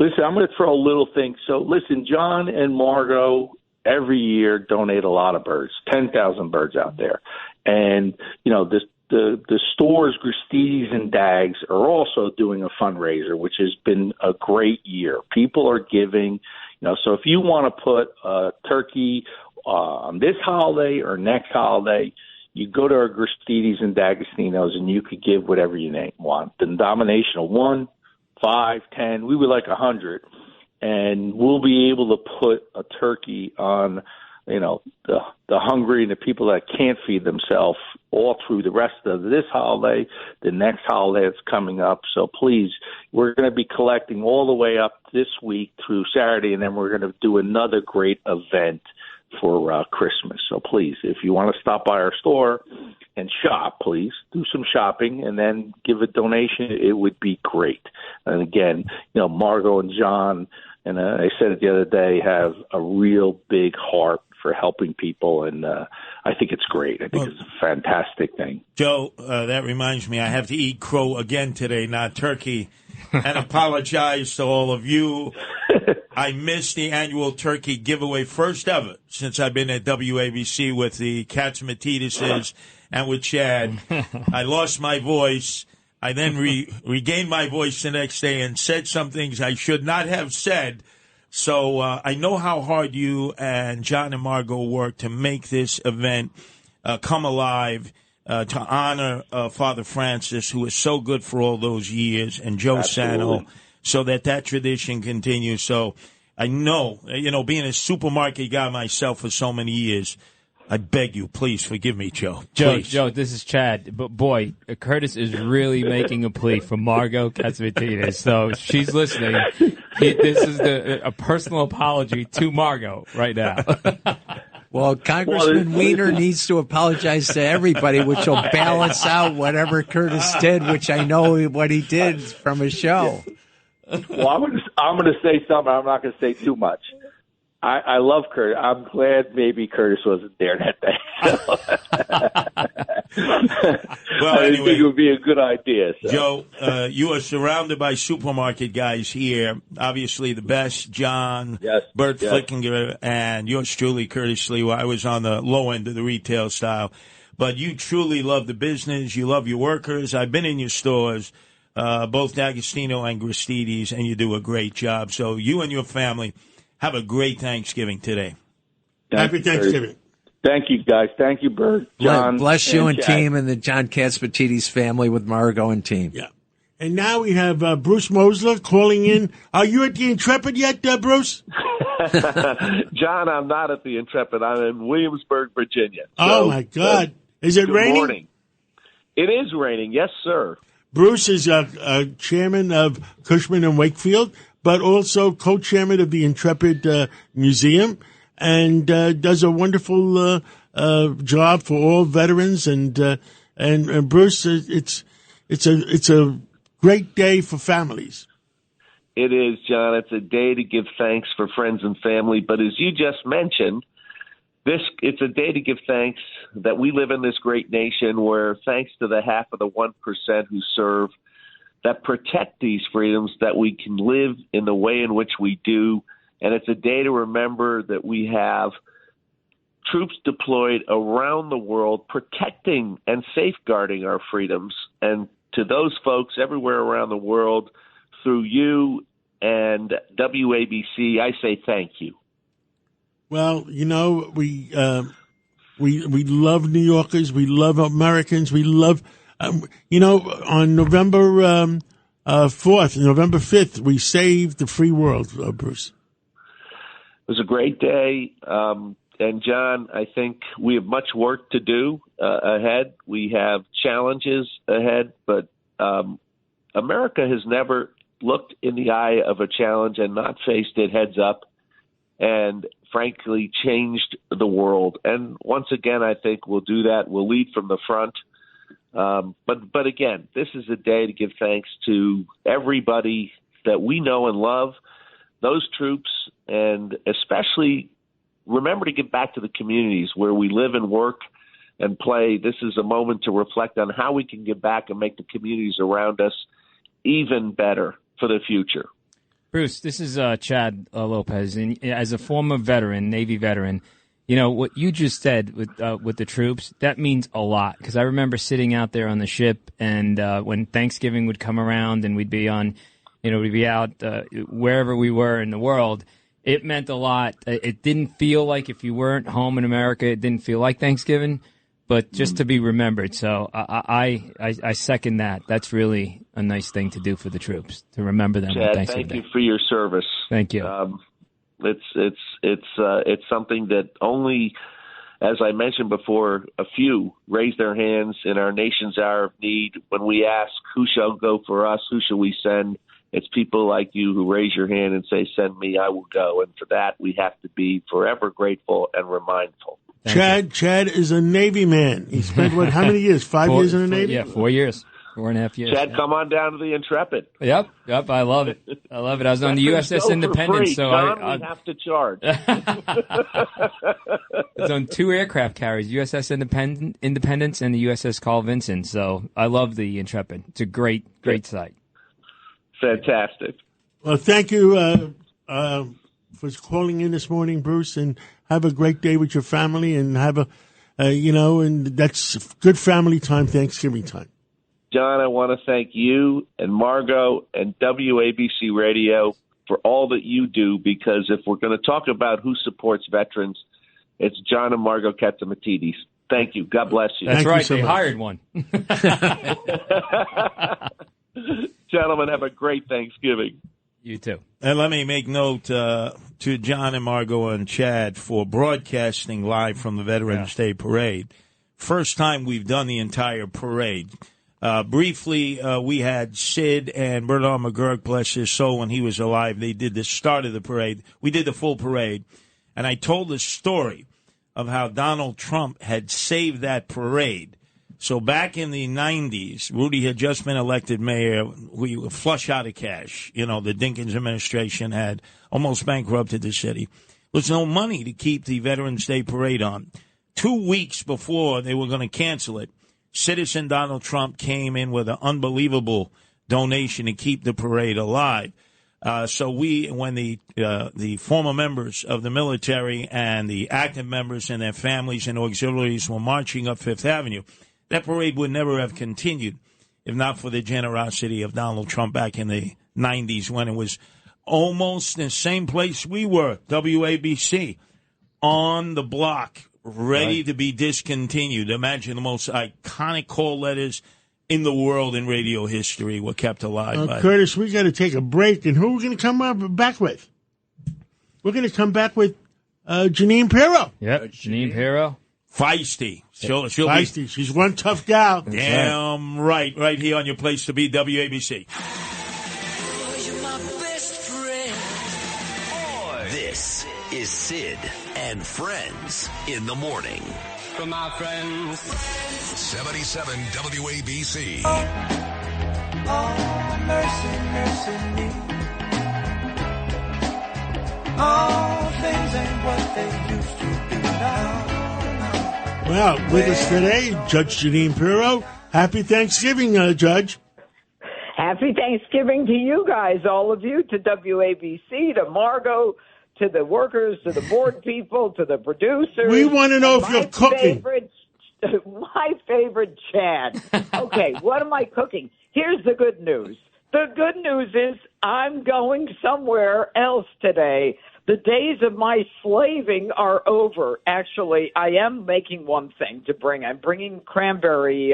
listen, I'm going to throw a little thing. So, listen, John and Margot every year donate a lot of birds, 10,000 birds out there. And, the stores, Gristedes and Dags, are also doing a fundraiser, which has been a great year. People are giving, so if you want to put a turkey on this holiday or next holiday, you go to our Gristedes and D'Agostino's and you could give whatever you want. The denomination of 1, 5, 10, we would like 100. And we'll be able to put a turkey on, the hungry and the people that can't feed themselves all through the rest of this holiday, the next holiday that's coming up. So please, we're going to be collecting all the way up this week through Saturday, and then we're going to do another great event for Christmas. So please, if you want to stop by our store and shop, please do some shopping and then give a donation. It would be great. And again, Margot and John, and I said it the other day, have a real big heart for helping people, and I think it's great. I think it's a fantastic thing. Joe, that reminds me, I have to eat crow again today, not turkey, and apologize to all of you. I missed the annual turkey giveaway, first ever since I've been at WABC with the Catsimatidis and with Chad. I lost my voice. I then regained my voice the next day and said some things I should not have said. So I know how hard you and John and Margot work to make this event come alive, to honor Father Francis, who was so good for all those years, and Joe Sano, so that tradition continues. So I know, being a supermarket guy myself for so many years, I beg you, please forgive me, Joe. Please. Joe, this is Chad. But boy, Curtis is really making a plea for Margot Catsimatidis. So she's listening. This is a personal apology to Margot right now. Well, Congressman Weiner needs to apologize to everybody, which will balance out whatever Curtis did, which I know what he did from his show. Well, I'm going to say something. I'm not going to say too much. I love Curtis. I'm glad maybe Curtis wasn't there that day. Well, I think it would be a good idea. So. Joe, you are surrounded by supermarket guys here. Obviously, the best, John, Burt Flickinger, and yours truly, Curtis Sliwa. I was on the low end of the retail style. But you truly love the business. You love your workers. I've been in your stores, both D'Agostino and Gristedes, and you do a great job. So you and your family have a great Thanksgiving today. Happy Thanksgiving. Thank you, guys. Thank you, Bert, John. Bless you and Chad. team and the John Catsimatidis family with Margot and team. Yeah. And now we have Bruce Mosler calling in. Are you at the Intrepid yet, Bruce? John, I'm not at the Intrepid. I'm in Williamsburg, Virginia. Oh, my God. Is it good raining? Morning. It is raining. Yes, sir. Bruce is chairman of Cushman and Wakefield, but also co-chairman of the Intrepid Museum, and does a wonderful job for all veterans. And Bruce, it's a great day for families. It is, John. It's a day to give thanks for friends and family. But as you just mentioned, it's a day to give thanks that we live in this great nation where, thanks to the half of the 1% who serve, that protect these freedoms, that we can live in the way in which we do. And it's a day to remember that we have troops deployed around the world protecting and safeguarding our freedoms. And to those folks everywhere around the world, through you and WABC, I say thank you. Well, you know, we love New Yorkers. We love Americans. We love, on November 4th, November 5th, we saved the free world, Bruce. It was a great day. And, John, I think we have much work to do ahead. We have challenges ahead, but America has never looked in the eye of a challenge and not faced it heads up and, frankly, changed the world. And once again, I think we'll do that. We'll lead from the front. But again, this is a day to give thanks to everybody that we know and love, those troops, and especially remember to give back to the communities where we live and work and play. This is a moment to reflect on how we can give back and make the communities around us even better for the future. Bruce, this is Chad Lopez. And as a former veteran, Navy veteran, you know, what you just said with the troops, that means a lot. Because I remember sitting out there on the ship, and when Thanksgiving would come around and we'd be out wherever we were in the world, it meant a lot. It didn't feel like, if you weren't home in America, it didn't feel like Thanksgiving, but just to be remembered. So I second that. That's really a nice thing to do for the troops, to remember them. Chad, thank you for your service. Thank you. It's something that only, as I mentioned before, a few raise their hands in our nation's hour of need. When we ask who shall go for us, who shall we send, it's people like you who raise your hand and say, send me, I will go. And for that, we have to be forever grateful and remindful. Chad is a Navy man. He spent, how many years? 5 years in the Navy? Yeah, 4 years. 4.5 years. Chad, come on down to the Intrepid. Yep, I love it. I was on the USS Independence, so John, we have to charge. It's on 2 aircraft carriers, USS Independence and the USS Carl Vinson. So I love the Intrepid. It's a great site. Fantastic. Well, thank you for calling in this morning, Bruce, and have a great day with your family, and have and that's good family time, Thanksgiving time. John, I want to thank you and Margot and WABC Radio for all that you do, because if we're going to talk about who supports veterans, it's John and Margot Catsimatidis. Thank you. God bless you. That's right. They hired one. Gentlemen, have a great Thanksgiving. You too. And let me make note to John and Margot and Chad for broadcasting live from the Veterans Day Parade. First time we've done the entire parade. Briefly, we had Sid and Bernard McGurk, bless his soul, when he was alive. They did the start of the parade. We did the full parade. And I told the story of how Donald Trump had saved that parade. So back in the 90s, Rudy had just been elected mayor. We were flush out of cash. You know, the Dinkins administration had almost bankrupted the city. There was no money to keep the Veterans Day Parade on. 2 weeks before they were going to cancel it, citizen Donald Trump came in with an unbelievable donation to keep the parade alive. So when the former members of the military and the active members and their families and auxiliaries were marching up Fifth Avenue, that parade would never have continued if not for the generosity of Donald Trump back in the 90s, when it was almost the same place we were, WABC, on the block, ready to be discontinued. Imagine the most iconic call letters in the world in radio history were kept alive. Curtis, we got to take a break, and who are we going to come back with? we're going to come back with Janine Pirro. Yep, Janine Pirro. Feisty. She'll Feisty. be She's one tough gal. damn right here on your place to be, WABC. This is Sid and Friends in the morning. For my friends. 77 WABC. Oh, mercy, mercy me. All things ain't what they used to be now. Well, with us today, Judge Janine Pirro. Happy Thanksgiving, Judge. Happy Thanksgiving to you guys, all of you, to WABC, to Margot, to the workers, to the board people, to the producers. We want to know if you're cooking. My favorite Chad. Okay, what am I cooking? Here's the good news. The good news is I'm going somewhere else today. The days of my slaving are over. Actually, I am making one thing to bring. I'm bringing cranberry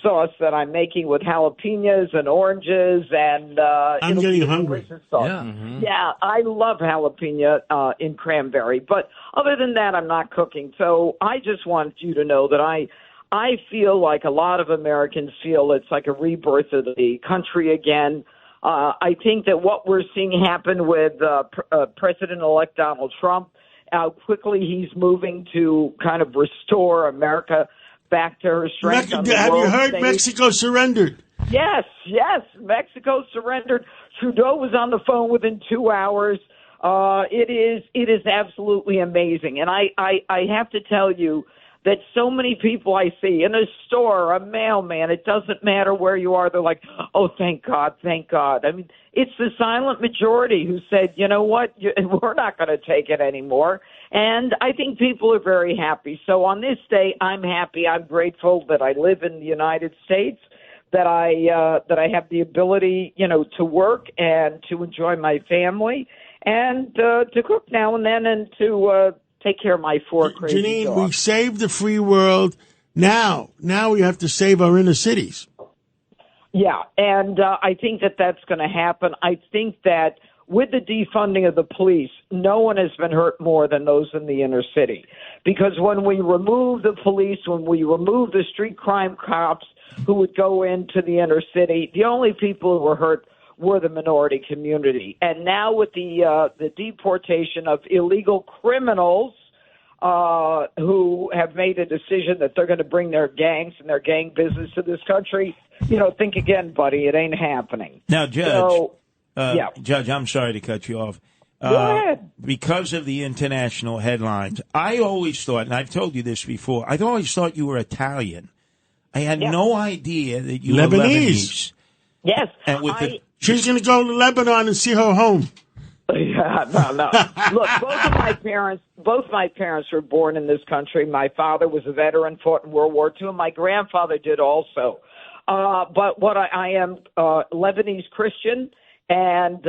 sauce that I'm making with jalapenos and oranges, and I'm getting hungry. Yeah, I love jalapeno in cranberry, but other than that, I'm not cooking. So I just want you to know that I feel like a lot of Americans feel it's like a rebirth of the country again. I think that what we're seeing happen with President-elect Donald Trump, how quickly he's moving to kind of restore America back to her strength. Have you heard Mexico surrendered? Yes, Mexico surrendered. Trudeau was on the phone within 2 hours. It is absolutely amazing. And I have to tell you that so many people I see in a store, a mailman, it doesn't matter where you are, they're like, oh, thank God, thank God. I mean, it's the silent majority who said, you know what, we're not going to take it anymore. And I think people are very happy. So on this day, I'm happy. I'm grateful that I live in the United States, that I have the ability, to work and to enjoy my family and to cook now and then and to take care of my four crazy Janine, dogs. we saved the free world. Now we have to save our inner cities. Yeah, and I think that that's going to happen. I think that with the defunding of the police, no one has been hurt more than those in the inner city. Because when we remove the police, when we remove the street crime cops who would go into the inner city, the only people who were hurt were the minority community. And now with the deportation of illegal criminals who have made a decision that they're going to bring their gangs and their gang business to this country, think again, buddy. It ain't happening. Now, Judge, So, Judge, I'm sorry to cut you off. Go ahead. Because of the international headlines, I always thought, and I've told you this before, I always thought you were Italian. I had no idea that you were Lebanese. Yes. And with she's going to go to Lebanon and see her home. Yeah, no. Look, both my parents were born in this country. My father was a veteran, fought in World War II, and my grandfather did also. But what I am Lebanese Christian, and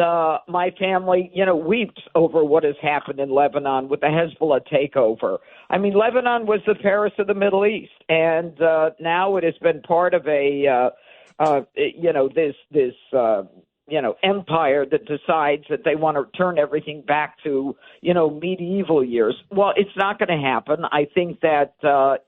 my family, weeps over what has happened in Lebanon with the Hezbollah takeover. I mean, Lebanon was the Paris of the Middle East, and now it has been part of a empire that decides that they want to turn everything back to, medieval years. Well, it's not going to happen. I think that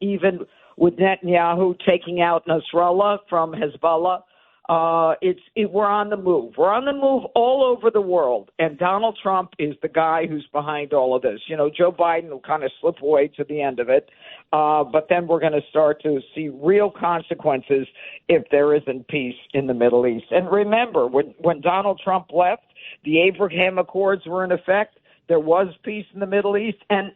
even with Netanyahu taking out Nasrallah from Hezbollah, we're on the move. We're on the move all over the world, and Donald Trump is the guy who's behind all of this. Joe Biden will kind of slip away to the end of it, but then we're going to start to see real consequences if there isn't peace in the Middle East. And remember, when Donald Trump left, the Abraham Accords were in effect. There was peace in the Middle East, and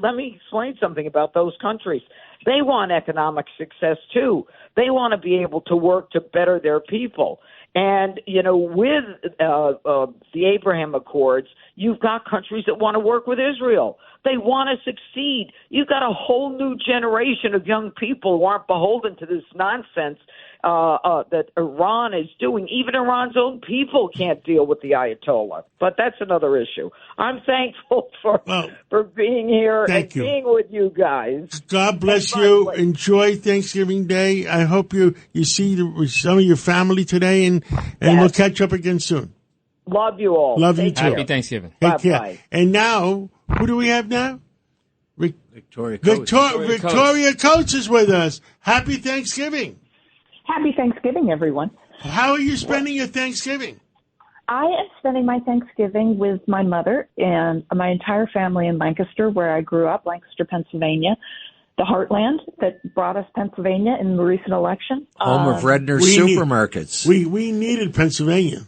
let me explain something about those countries. They want economic success too. They want to be able to work to better their people. And, with the Abraham Accords, you've got countries that want to work with Israel. They want to succeed. You've got a whole new generation of young people who aren't beholden to this nonsense that Iran is doing. Even Iran's own people can't deal with the Ayatollah. But that's another issue. I'm thankful for being here and being with you guys. God bless you. Enjoy Thanksgiving Day. I hope you see some of your family today, and we'll catch up again soon. Love you all. Love you Take too. care. Happy Thanksgiving. Take care. Bye-bye. And now, who do we have now? Victoria Coates. Victoria Coates is with us. Happy Thanksgiving. Happy Thanksgiving, everyone. How are you spending your Thanksgiving? I am spending my Thanksgiving with my mother and my entire family in Lancaster, where I grew up, Lancaster, Pennsylvania, the heartland that brought us Pennsylvania in the recent election. Home of Redner supermarkets. We needed Pennsylvania.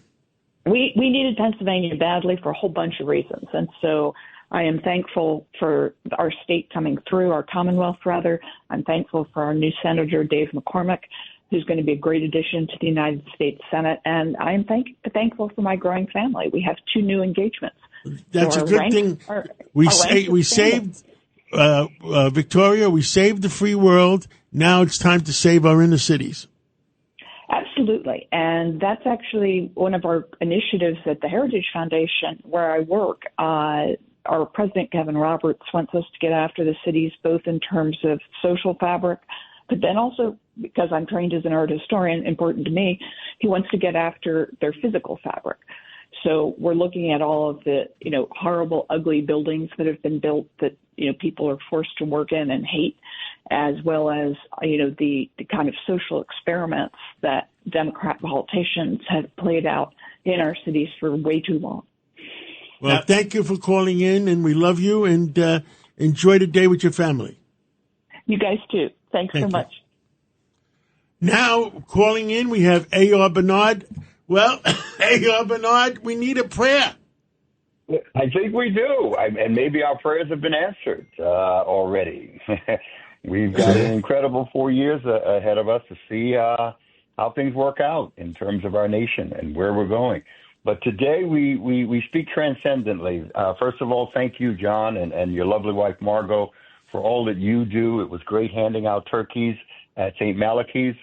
We needed Pennsylvania badly for a whole bunch of reasons. And so I am thankful for our state coming through, our Commonwealth, rather. I'm thankful for our new Senator, Dave McCormick, who's going to be a great addition to the United States Senate. And I am thankful for my growing family. We have 2 new engagements. That's So a good thing. We saved, Victoria, we saved the free world. Now it's time to save our inner cities. Absolutely. And that's actually one of our initiatives at the Heritage Foundation where I work. Our president, Kevin Roberts, wants us to get after the cities, both in terms of social fabric, but then also, because I'm trained as an art historian, important to me, he wants to get after their physical fabric. So we're looking at all of the, horrible, ugly buildings that have been built that, people are forced to work in and hate, as well as, the kind of social experiments that Democrat politicians have played out in our cities for way too long. Well, thank you for calling in, and we love you, and enjoy the day with your family. You guys too. Thanks so much. Now, calling in, we have A.R. Bernard. Well, A.R. Bernard, we need a prayer. I think we do, and maybe our prayers have been answered already. We've got an incredible 4 years ahead of us to see how things work out in terms of our nation and where we're going. But today we speak transcendently. First of all, thank you, John, and your lovely wife, Margot, for all that you do. It was great handing out turkeys at St. Malachy's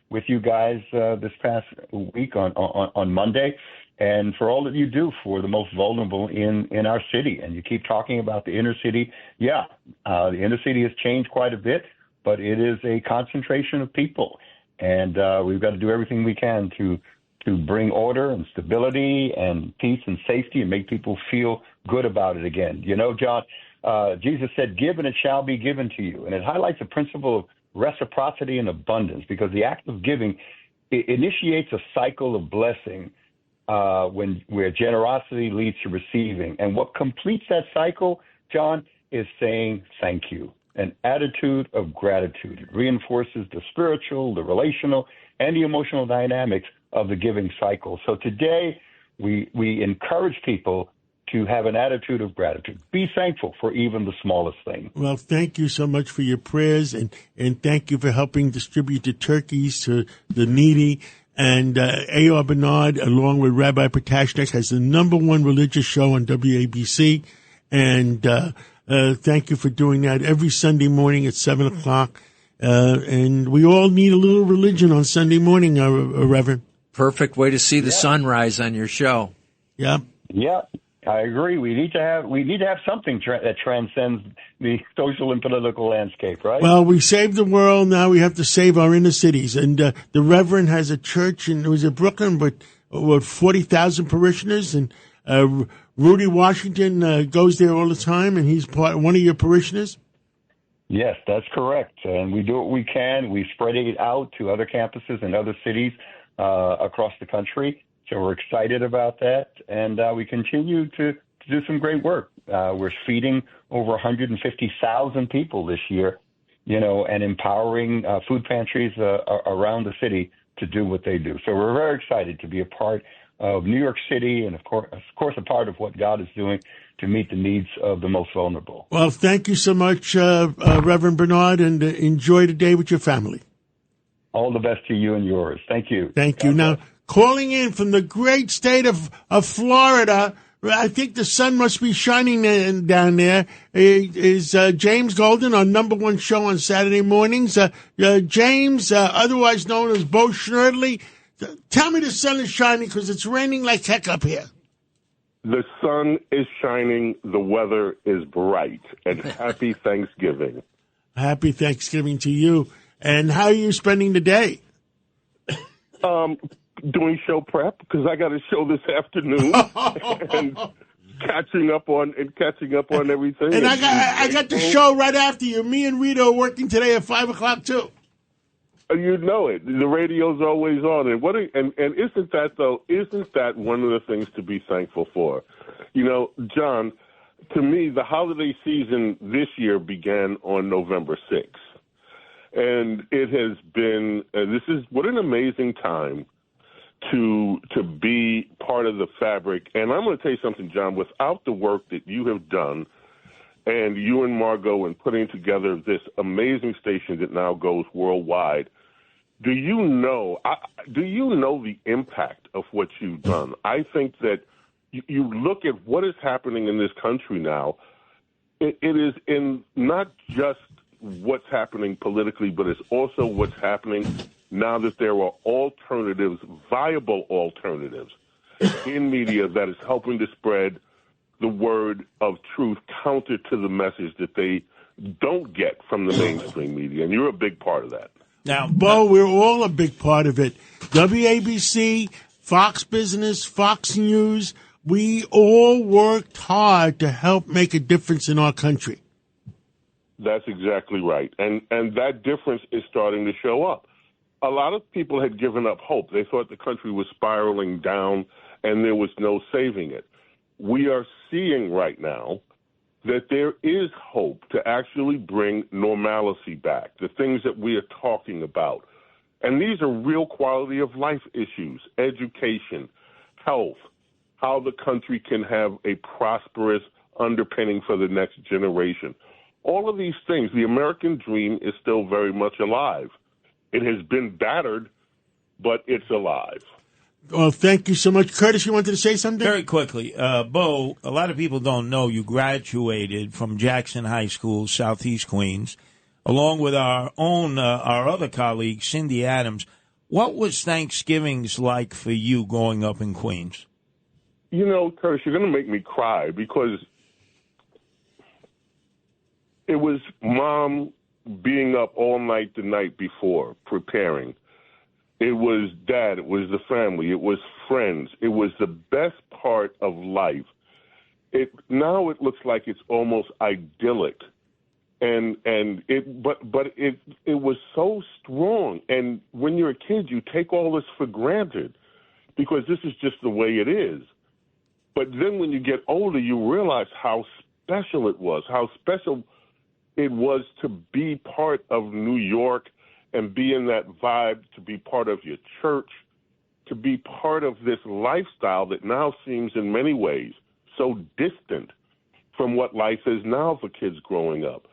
with you guys this past week on Monday, and for all that you do for the most vulnerable in our city. And you keep talking about the inner city. Yeah, the inner city has changed quite a bit, but it is a concentration of people. And we've got to do everything we can to bring order and stability and peace and safety and make people feel good about it again. John, Jesus said, give and it shall be given to you. And it highlights the principle of reciprocity and abundance, because the act of giving initiates a cycle of blessing where generosity leads to receiving. And what completes that cycle, John, is saying thank you, an attitude of gratitude. It reinforces the spiritual, the relational, and the emotional dynamics of the giving cycle. So today we encourage people to have an attitude of gratitude. Be thankful for even the smallest thing. Well, thank you so much for your prayers, and thank you for helping distribute the turkeys to the needy. And A.R. Bernard, along with Rabbi Potashnik, has the #1 religious show on WABC. And thank you for doing that every Sunday morning at 7 o'clock. And we all need a little religion on Sunday morning, Reverend. Perfect way to see the sunrise on your show. Yeah. Yeah, I agree. We need to have something that transcends the social and political landscape, right? Well, we saved the world. Now we have to save our inner cities. And the Reverend has a church in Brooklyn, but with 40,000 parishioners. And Rudy Washington goes there all the time, and he's one of your parishioners. Yes, that's correct. And we do what we can. We spread it out to other campuses and other cities across the country. So we're excited about that. And we continue to do some great work. We're feeding over 150,000 people this year, and empowering food pantries around the city to do what they do. So we're very excited to be a part of New York City and, of course, a part of what God is doing to meet the needs of the most vulnerable. Well, thank you so much, Reverend Bernard, and enjoy the day with your family. All the best to you and yours. Thank you. Thank you. Now, calling in from the great state of Florida, I think the sun must be shining down there, is James Golden, our #1 show on Saturday mornings. James, otherwise known as Bo Schnerdley, tell me the sun is shining because it's raining like heck up here. The sun is shining, the weather is bright, and happy Thanksgiving. Happy Thanksgiving to you. And how are you spending the day? doing show prep because I got a show this afternoon and catching up on everything. And I got the show right after you. Me and Rito are working today at 5:00 too. You know it. The radio's always on, and isn't that though? Isn't that one of the things to be thankful for? You know, John, to me, the holiday season this year began on November 6th, and it has been. What an amazing time to be part of the fabric. And I'm going to tell you something, John. Without the work that you have done, and you and Margot, in putting together this amazing station that now goes worldwide. Do you know the impact of what you've done? I think that you look at what is happening in this country now. It is in not just what's happening politically, but it's also what's happening now that there are alternatives, viable alternatives in media that is helping to spread the word of truth counter to the message that they don't get from the mainstream media. And you're a big part of that. Now, Bo, we're all a big part of it. WABC, Fox Business, Fox News, we all worked hard to help make a difference in our country. That's exactly right. And that difference is starting to show up. A lot of people had given up hope. They thought the country was spiraling down and there was no saving it. We are seeing right now that there is hope to actually bring normalcy back, the things that we are talking about. And these are real quality of life issues, education, health, how the country can have a prosperous underpinning for the next generation. All of these things, the American dream is still very much alive. It has been battered, but it's alive. Well, thank you so much. Curtis, you wanted to say something? Very quickly. Bo, a lot of people don't know you graduated from Jackson High School, Southeast Queens, along with our other colleague, Cindy Adams. What was Thanksgiving's like for you growing up in Queens? You know, Curtis, you're going to make me cry because it was Mom being up all night the night before, preparing. It was Dad. It was the family. It was friends. It was the best part of life. Now it looks like it's almost idyllic, but it was so strong. And when you're a kid, you take all this for granted because this is just the way it is. But then when you get older, you realize how special it was, how special it was to be part of New York and be in that vibe, to be part of your church, to be part of this lifestyle that now seems in many ways so distant from what life is now for kids growing up.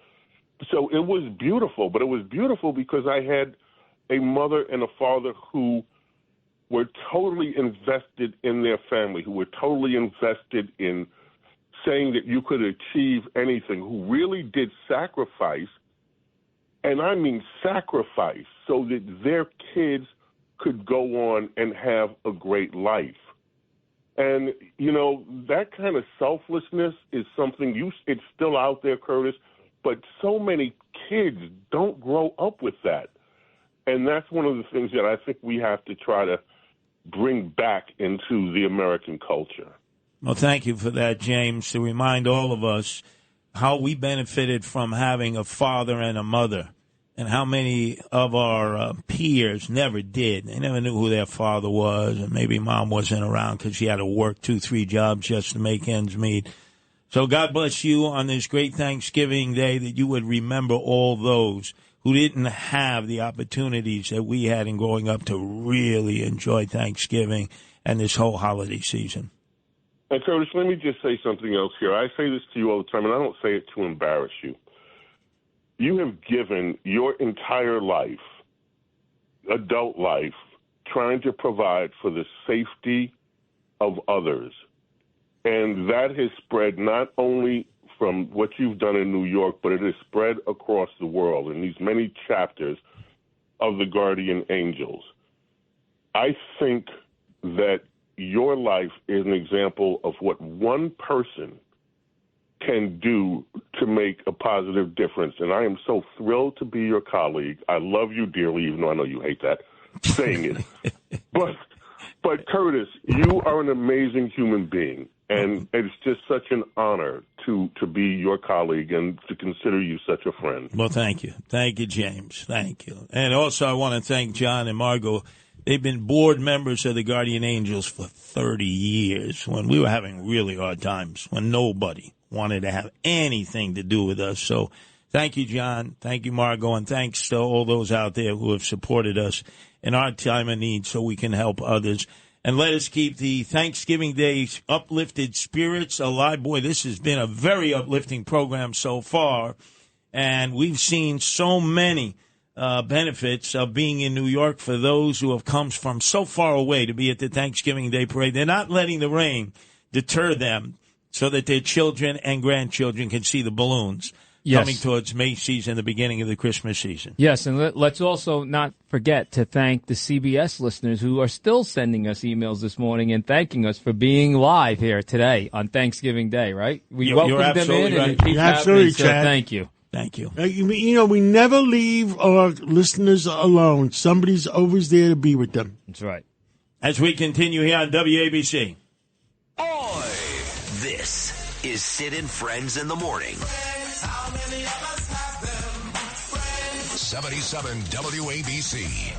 So it was beautiful, but it was beautiful because I had a mother and a father who were totally invested in their family, who were totally invested in saying that you could achieve anything, who really did sacrifice. And I mean sacrifice so that their kids could go on and have a great life. And, you know, that kind of selflessness is something it's still out there, Curtis, but so many kids don't grow up with that. And that's one of the things that I think we have to try to bring back into the American culture. Well, thank you for that, James, to remind all of us how we benefited from having a father and a mother, and how many of our peers never did. They never knew who their father was, and maybe Mom wasn't around because she had to work 2-3 jobs just to make ends meet. So God bless you on this great Thanksgiving Day, that you would remember all those who didn't have the opportunities that we had in growing up to really enjoy Thanksgiving and this whole holiday season. And Curtis, let me just say something else here. I say this to you all the time, and I don't say it to embarrass you. You have given your entire life, adult life, trying to provide for the safety of others. And that has spread not only from what you've done in New York, but it has spread across the world in these many chapters of the Guardian Angels. I think that your life is an example of what one person can do to make a positive difference. And I am so thrilled to be your colleague. I love you dearly, even though I know you hate that, saying it. But But Curtis, you are an amazing human being, and it's just such an honor to be your colleague and to consider you such a friend. Well, thank you. Thank you, James. Thank you. And also I want to thank John and Margot. They've been board members of the Guardian Angels for 30 years when we were having really hard times, when nobody wanted to have anything to do with us. So thank you, John. Thank you, Margot. And thanks to all those out there who have supported us in our time of need so we can help others. And let us keep the Thanksgiving Day uplifted spirits alive. Boy, this has been a very uplifting program so far. And we've seen so many benefits of being in New York for those who have come from so far away to be at the Thanksgiving Day parade. They're not letting the rain deter them so that their children and grandchildren can see the balloons coming towards Macy's and the beginning of the Christmas season. Yes, and let's also not forget to thank the CBS listeners who are still sending us emails this morning and thanking us for being live here today on Thanksgiving Day, right? We welcome them in and it keeps happening, so thank you. Thank you. We never leave our listeners alone. Somebody's always there to be with them. That's right. As we continue here on WABC. This is Sid and Friends in the Morning. 77 WABC.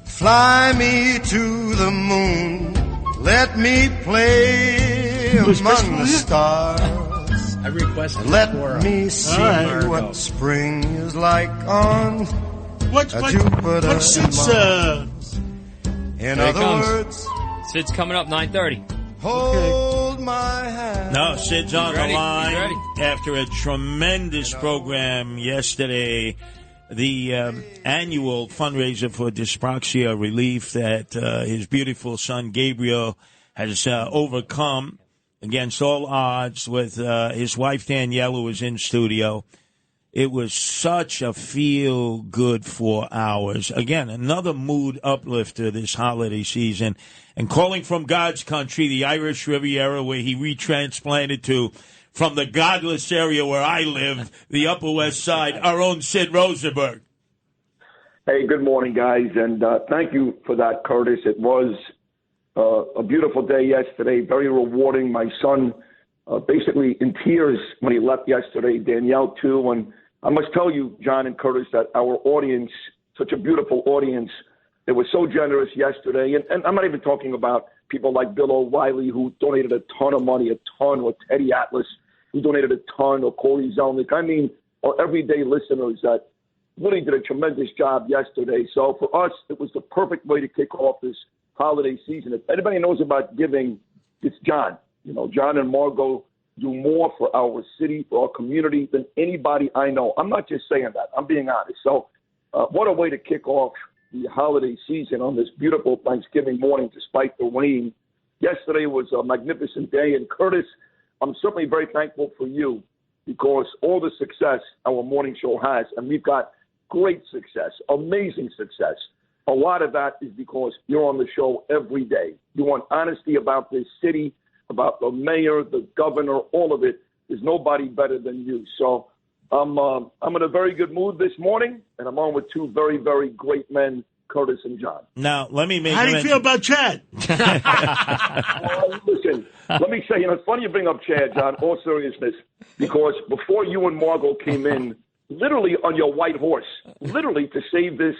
Fly me to the moon, let me play among the stars. I requested Let me see what spring is like on Jupiter what's Sid's, Mars. In other words, Sid's coming up 9:30. Hold my hand. No, Sid's on the line after a tremendous program yesterday. The annual fundraiser for dyspraxia relief that his beautiful son Gabriel has overcome against all odds with his wife Danielle, who was in studio. It was such a feel-good 4 hours. Again, another mood uplifter this holiday season. And calling from God's country, the Irish Riviera, where he retransplanted to from the godless area where I live, the Upper West Side, our own Sid Rosenberg. Hey, good morning, guys, and thank you for that, Curtis. It was a beautiful day yesterday, very rewarding. My son basically in tears when he left yesterday, Danielle too, and I must tell you, John and Curtis, that our audience, such a beautiful audience, they were so generous yesterday, and I'm not even talking about people like Bill O'Reilly, who donated a ton of money, or Teddy Atlas, who donated a ton, or Corey Zelnick. I mean, our everyday listeners that really did a tremendous job yesterday. So for us, it was the perfect way to kick off this holiday season. If anybody knows about giving, it's John. You know, John and Margot do more for our city, for our community than anybody I know. I'm not just saying that. I'm being honest. So what a way to kick off the holiday season on this beautiful Thanksgiving morning, despite the rain. Yesterday was a magnificent day. And Curtis, I'm certainly very thankful for you because all the success our morning show has, and we've got great success, amazing success. A lot of that is because you're on the show every day. You want honesty about this city, about the mayor, the governor, all of it. There's nobody better than you. So I'm in a very good mood this morning, and I'm on with two very, very great men, Curtis and John. Now, let me make How do you feel about Chad? Listen, let me say, it's funny you bring up Chad, John, all seriousness, because before you and Margot came in, literally on your white horse, literally to save this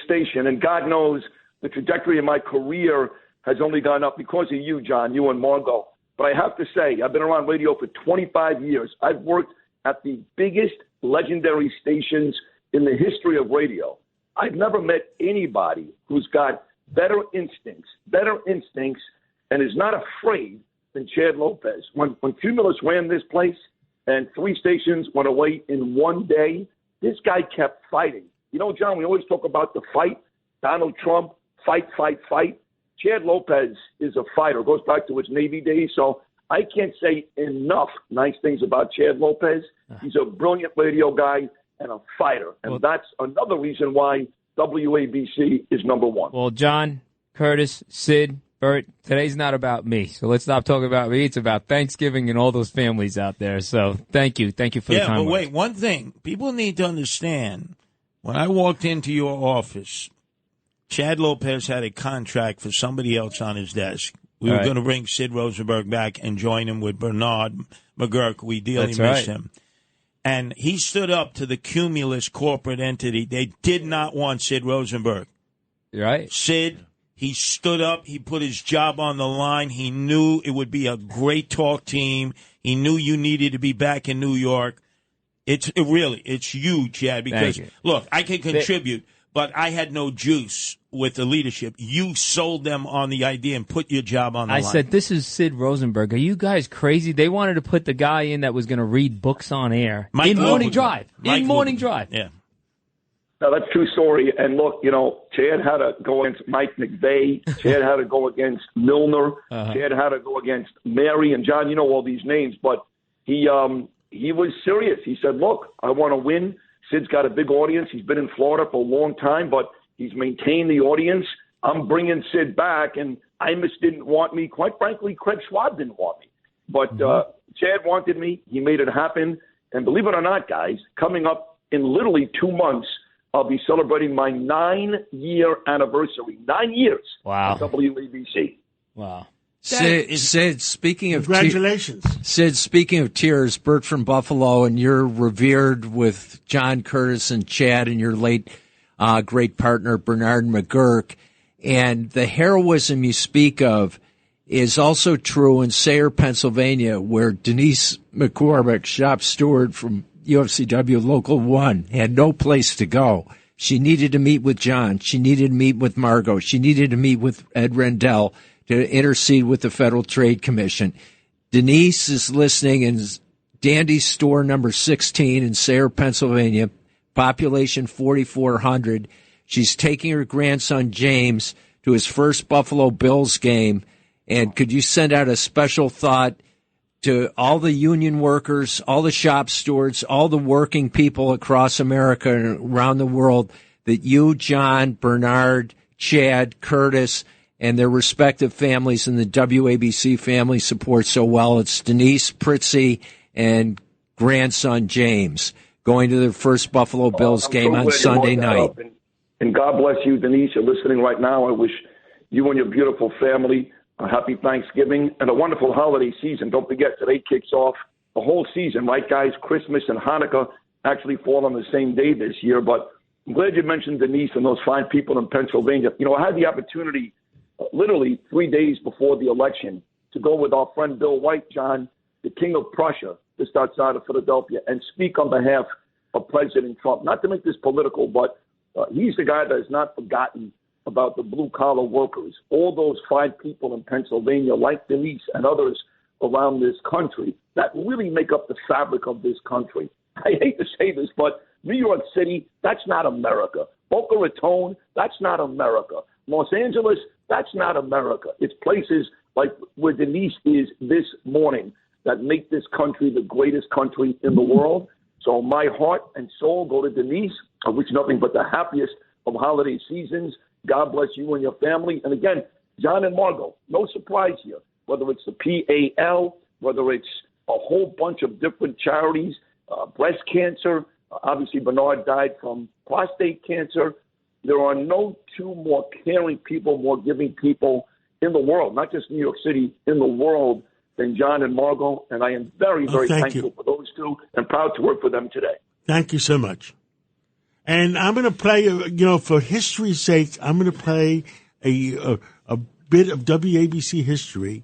station, and God knows the trajectory of my career has only gone up because of you, John, you and Margot. But I have to say, I've been around radio for 25 years. I've worked at the biggest legendary stations in the history of radio. I've never met anybody who's got better instincts, and is not afraid than Chad Lopez. When Cumulus ran this place and 3 stations went away in one day, this guy kept fighting. You know, John, we always talk about the fight. Donald Trump, fight. Chad Lopez is a fighter. Goes back to his Navy days. So I can't say enough nice things about Chad Lopez. He's a brilliant radio guy and a fighter. And that's another reason why WABC is number one. Well, John, Curtis, Sid, Burt, today's not about me, so let's stop talking about me. It's about Thanksgiving and all those families out there. So thank you for the time. Yeah, but wait, one thing. People need to understand, when I walked into your office, Chad Lopez had a contract for somebody else on his desk. We were going to bring Sid Rosenberg back and join him with Bernard McGurk. We dearly miss him. And he stood up to the Cumulus corporate entity. They did not want Sid Rosenberg. Right. Sid, he stood up. He put his job on the line. He knew it would be a great talk team. He knew you needed to be back in New York. It's huge, Chad, because, look, I can contribute, but I had no juice with the leadership. You sold them on the idea and put your job on the line. I said, this is Sid Rosenberg. Are you guys crazy? They wanted to put the guy in that was going to read books on air. In Morning Drive. Yeah. No, that's a true story. And look, Chad had to go against Mike McVeigh. Chad had to go against Milner. Chad had to go against Mary. And John, you know all these names, but he was serious. He said, look, I want to win. Sid's got a big audience. He's been in Florida for a long time, but he's maintained the audience. I'm bringing Sid back, and Imus didn't want me. Quite frankly, Craig Schwab didn't want me. But Chad wanted me. He made it happen. And believe it or not, guys, coming up in literally 2 months, I'll be celebrating my 9-year anniversary. 9 years. Wow. At WABC. Wow. Sid, speaking of congratulations. Sid, speaking of tears, Burt from Buffalo, and you're revered with John Curtis and Chad and your late great partner Bernard McGurk. And the heroism you speak of is also true in Sayre, Pennsylvania, where Denise McCormick, shop steward from UFCW Local 1, had no place to go. She needed to meet with John. She needed to meet with Margot. She needed to meet with Ed Rendell to intercede with the Federal Trade Commission. Denise is listening in Dandy's store number 16 in Sayre, Pennsylvania, population 4,400. She's taking her grandson James to his first Buffalo Bills game. And could you send out a special thought to all the union workers, all the shop stewards, all the working people across America and around the world that you, John, Bernard, Chad, Curtis, and their respective families and the WABC family support so well. It's Denise, Pritzy, and grandson James going to their first Buffalo Bills game on Sunday night. And God bless you, Denise. You're listening right now. I wish you and your beautiful family a happy Thanksgiving and a wonderful holiday season. Don't forget, today kicks off the whole season, right, guys? Christmas and Hanukkah actually fall on the same day this year. But I'm glad you mentioned Denise and those fine people in Pennsylvania. I had the opportunity literally 3 days before the election to go with our friend Bill White, John, the King of Prussia, just outside of Philadelphia, and speak on behalf of President Trump. Not to make this political, but he's the guy that has not forgotten about the blue-collar workers, all those fine people in Pennsylvania, like Denise and others around this country, that really make up the fabric of this country. I hate to say this, but New York City, that's not America. Boca Raton, that's not America. Los Angeles, that's not America. It's places like where Denise is this morning that make this country the greatest country in the world. So my heart and soul go to Denise. I wish nothing but the happiest of holiday seasons. God bless you and your family. And again, John and Margot, no surprise here, whether it's the PAL, whether it's a whole bunch of different charities, breast cancer, obviously Bernard died from prostate cancer. There are no two more caring people, more giving people in the world, not just New York City, in the world than John and Margot. And I am very, very thankful for those two and proud to work for them today. Thank you so much. And I'm going to play, for history's sake, I'm going to play a bit of WABC history.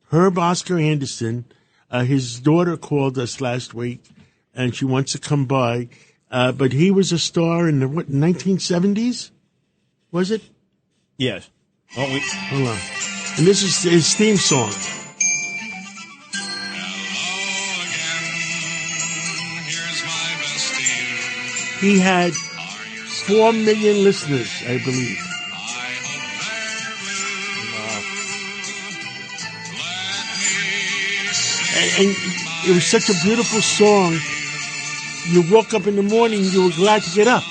Herb Oscar Anderson, his daughter called us last week, and she wants to come by. But he was a star in the 1970s? Was it? Yes. Hold on. And this is his theme song. He had 4 million listeners, I believe. Wow. And it was such a beautiful song. You woke up in the morning, you were glad to get up.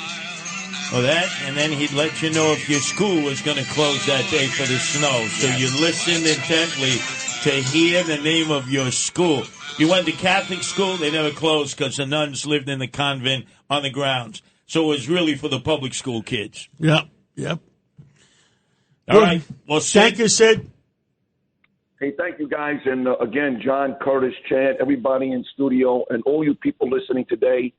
Well, that, and then he'd let you know if your school was going to close that day for the snow. So you listened intently to hear the name of your school. You went to Catholic school, they never closed because the nuns lived in the convent on the grounds. So it was really for the public school kids. Yep. All right. Well, thank you, Sid. Hey, thank you, guys. And again, John, Curtis, Chad, everybody in studio, and all you people listening today,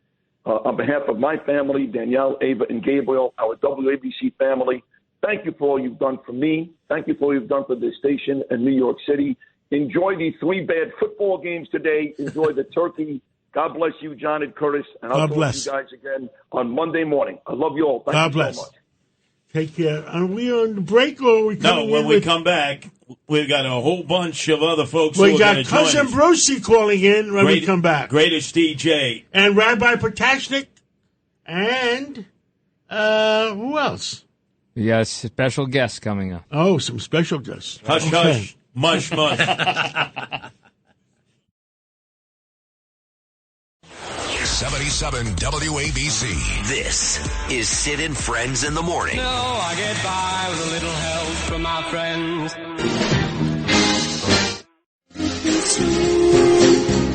on behalf of my family, Danielle, Ava, and Gabriel, our WABC family, thank you for all you've done for me. Thank you for all you've done for this station in New York City. Enjoy the 3 bad football games today. Enjoy the turkey. God bless you, John and Curtis. And I'll talk to you guys again on Monday morning. I love you all. Thank you so much. Take care. Are we on the break or are we coming when we come back, we've got a whole bunch of other folks we who are got going to join us. Cousin Brucey calling in when we come back. Greatest DJ. And Rabbi Potashnik. And who else? We got a special guest coming up. Oh, some special guests. Hush, hush. Mush, mush. 77 WABC. This is Sid and Friends in the Morning. No, I get by with a little help from my friends.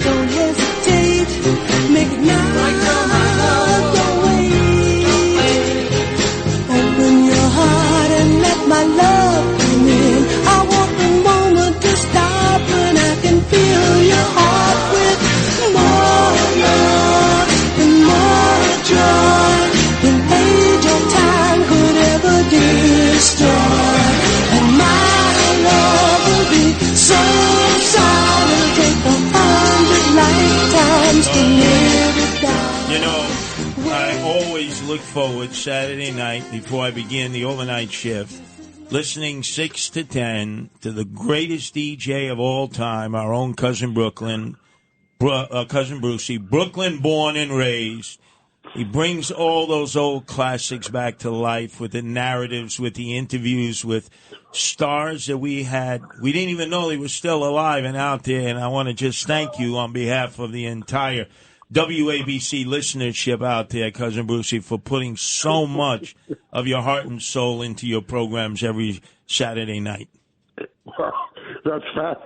Don't hesitate, make it now. Don't wait. Open your heart and let my love come in. I want the moment to stop when I can feel your heart with more love and more joy than age or time could ever destroy. And my love will be so solid, it'll take 100 lifetimes to live it down. You know, I always look forward Saturday night before I begin the overnight shift, listening 6 to 10 to the greatest DJ of all time, our own cousin cousin Brucey, Brooklyn born and raised. He brings all those old classics back to life with the narratives, with the interviews, with stars that we didn't even know they were still alive and out there. And I want to just thank you on behalf of the entire WABC listenership out there, Cousin Brucey, for putting so much of your heart and soul into your programs every Saturday night. Well, that's fast.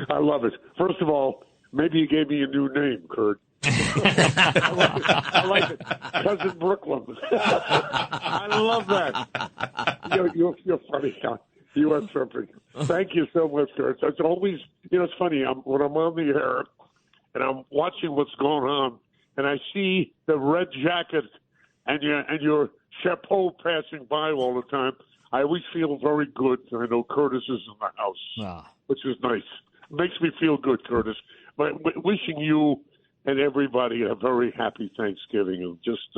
I love it. First of all, maybe you gave me a new name, Kurt. I like it. Cousin Brooklyn. I love that. You're funny. You are terrific. Thank you so much, Kurt. It's always, it's funny. When I'm on the air and I'm watching what's going on, and I see the red jacket and your chapeau passing by all the time, I always feel very good. I know Curtis is in the house, which is nice. It makes me feel good, Curtis. But wishing you and everybody a very happy Thanksgiving. I'm just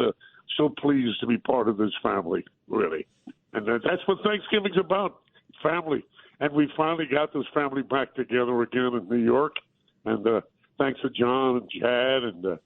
so pleased to be part of this family, really. And that's what Thanksgiving's about, family. And we finally got this family back together again in New York. And thanks to John and Chad and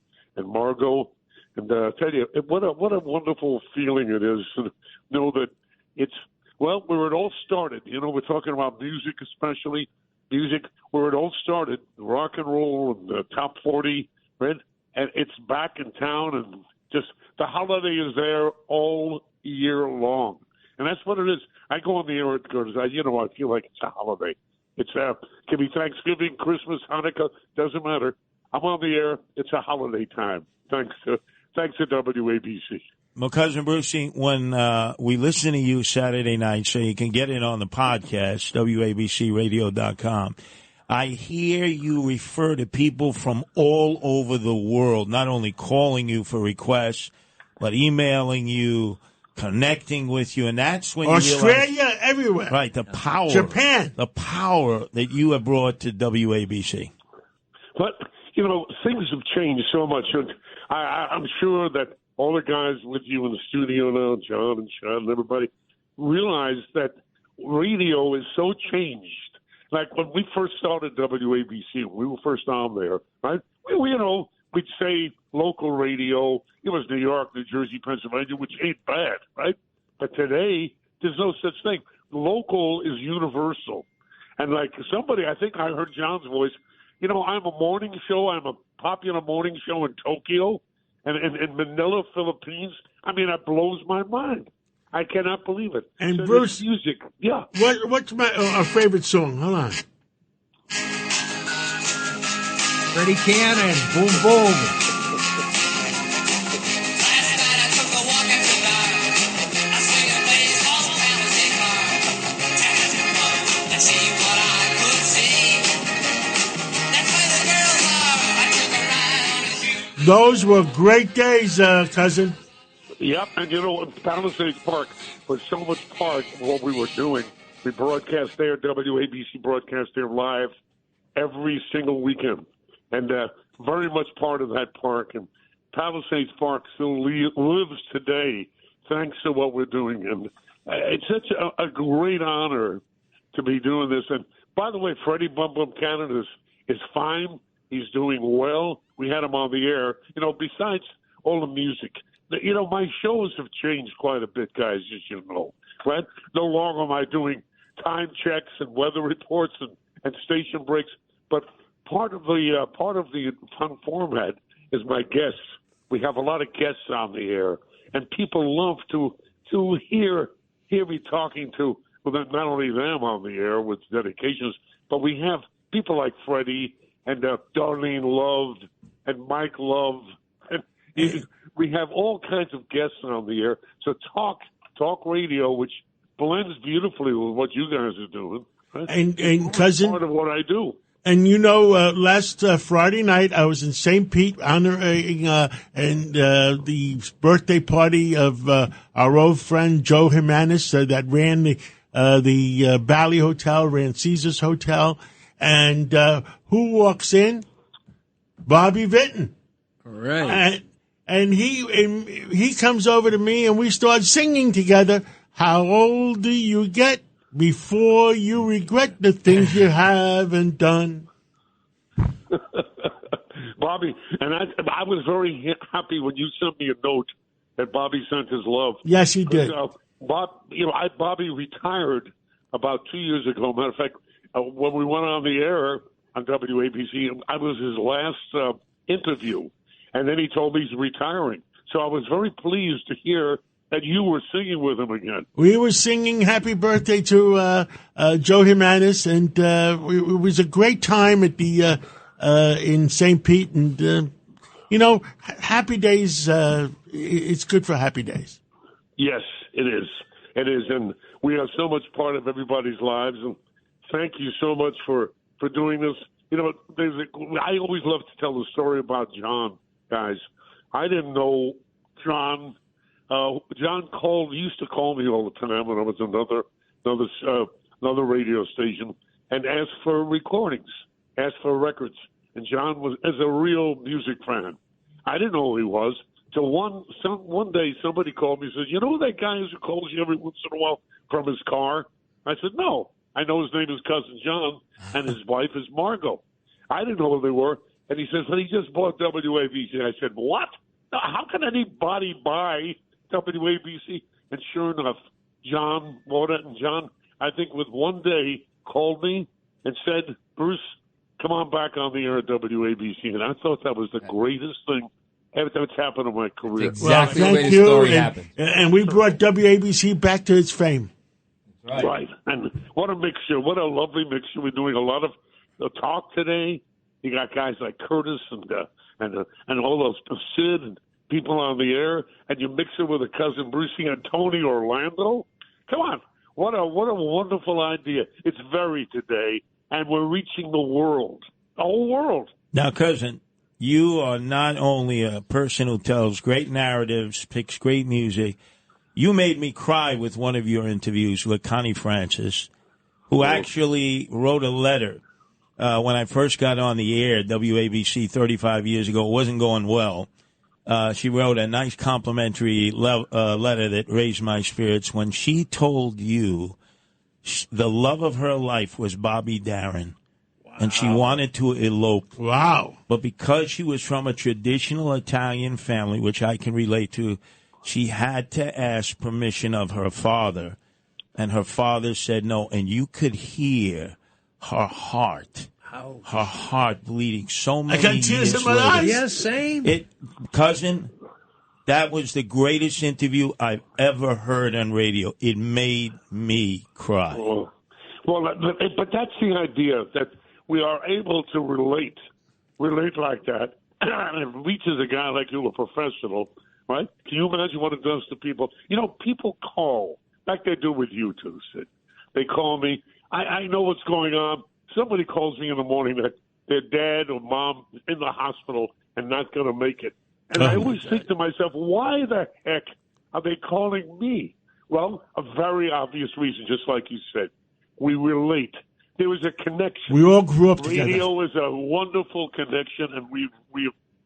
Margot. And I tell you, what a wonderful feeling it is to know that it's, well, where it all started. We're talking about music especially. Music, where it all started, rock and roll and the top 40, right? And it's back in town, and just the holiday is there all year long. And that's what it is. I go on the air because I feel like it's a holiday. It's can be Thanksgiving, Christmas, Hanukkah, doesn't matter. I'm on the air. It's a holiday time. Thanks to WABC. Well, Cousin Brucey, when we listen to you Saturday night, so you can get it on the podcast, WABCRadio.com, I hear you refer to people from all over the world, not only calling you for requests, but emailing you, connecting with you, and that's when Australia, everywhere. Right, the power. Japan. The power that you have brought to WABC. But, things have changed so much. I'm sure that all the guys with you in the studio now, John and Sean and everybody, realize that radio is so changed. Like when we first started WABC, we were first on there, right? We'd say local radio. It was New York, New Jersey, Pennsylvania, which ain't bad, right? But today, there's no such thing. Local is universal. And like somebody, I think I heard John's voice, I'm a morning show. I'm a popular morning show in Tokyo. And in Manila, Philippines, I mean, that blows my mind. I cannot believe it. And so Bruce, music, yeah. What's our favorite song? Hold on. Freddie Cannon, boom, boom. Those were great days, cousin. Yep, and you know, Palisades Park was so much part of what we were doing. We broadcast there, WABC broadcast there live every single weekend, and very much part of that park. And Palisades Park still lives today thanks to what we're doing. And it's such a great honor to be doing this. And by the way, Freddie Bum Bum Cannon is fine. He's doing well. We had him on the air. You know, besides all the music, you know, my shows have changed quite a bit, guys, as you know. Right? No longer am I doing time checks and weather reports and station breaks, but part of the fun format is my guests. We have a lot of guests on the air, and people love to hear me talking to, well, not only them on the air with dedications, but we have people like Freddie and Darlene Love and Mike Love. And we have all kinds of guests on the air. So talk radio, which blends beautifully with what you guys are doing. Right? And cousin, part of what I do. And you know, last Friday night I was in St. Pete honoring the birthday party of our old friend Joe Jimenez that ran the Bally Hotel, ran Caesar's Hotel, and who walks in? Bobby Vinton. All right. And he comes over to me and we start singing together. How old do you get before you regret the things you haven't done? Bobby, and I was very happy when you sent me a note that Bobby sent his love. Yes, he did. Bobby retired about 2 years ago. Matter of fact, when we went on the air on WABC, I was his last interview, and then he told me he's retiring. So I was very pleased to hear that you were singing with him again. We were singing happy birthday to Joe Jimenez, and it was a great time at the in St. Pete. And, happy days, it's good for happy days. Yes, it is. It is, and we are so much part of everybody's lives, and thank you so much for doing this. You know, I always love to tell the story about John, guys. I didn't know John. John used to call me all the time when I was another radio station and asked for recordings, asked for records. And John is a real music fan. I didn't know who he was. So one day somebody called me and said, "You know that guy who calls you every once in a while from his car?" I said, "No. I know his name is Cousin John, and his wife is Margot." I didn't know who they were. And he says, "Well, he just bought WABC." I said, "What? How can anybody buy WABC?" And sure enough, John bought it. And John, I think with one day, called me and said, "Bruce, come on back on the air at WABC." And I thought that was the greatest thing that's happened in my career. Exactly the way the story happened. And we brought WABC back to its fame. Right. And what a mixture. What a lovely mixture. We're doing a lot of talk today. You got guys like Curtis and all those Sid and people on the air, and you mix it with a cousin Brucey and Tony Orlando. Come on. What a wonderful idea. It's very today, and we're reaching the world. The whole world. Now, cousin, you are not only a person who tells great narratives, picks great music. You made me cry with one of your interviews with Connie Francis, who actually wrote a letter when I first got on the air at WABC 35 years ago. It wasn't going well. She wrote a nice complimentary letter that raised my spirits when she told you the love of her life was Bobby Darin. And she wanted to elope. Wow. But because she was from a traditional Italian family, which I can relate to, she had to ask permission of her father. And her father said no. And you could hear her heart bleeding so many I got tears years in my later. eyes. Yeah, same. Cousin, That was the greatest interview I've ever heard on radio. It made me cry. Well, but that's the idea, that we are able to relate like that. And it reaches a guy like you, a professional, right? Can you imagine what it does to people? You know, people call, like they do with you two, Sid. They call me. I know what's going on. Somebody calls me in the morning that their dad or mom is in the hospital and not going to make it. And I always think to myself, why the heck are they calling me? Well, a very obvious reason, just like you said. We relate. There was a connection. We all grew up together. Radio is a wonderful connection, and we've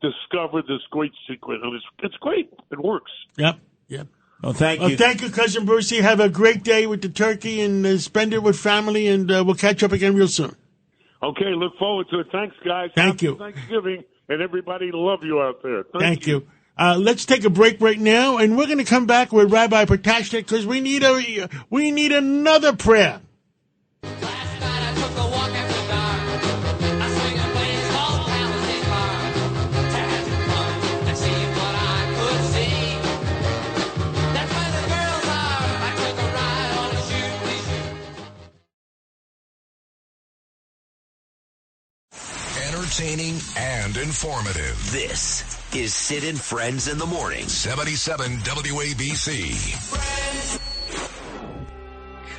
discovered this great secret, and it's great. It works. Yep. Well, thank you. Thank you, Cousin Brucey. Have a great day with the turkey, and spend it with family, and we'll catch up again real soon. Okay, look forward to it. Thanks, guys. Thank you. Happy Thanksgiving, and everybody love you out there. Thank you. Let's take a break right now, and we're going to come back with Rabbi Protashnik because we need another prayer. Entertaining and informative. This is Sid and Friends in the Morning. 77 WABC.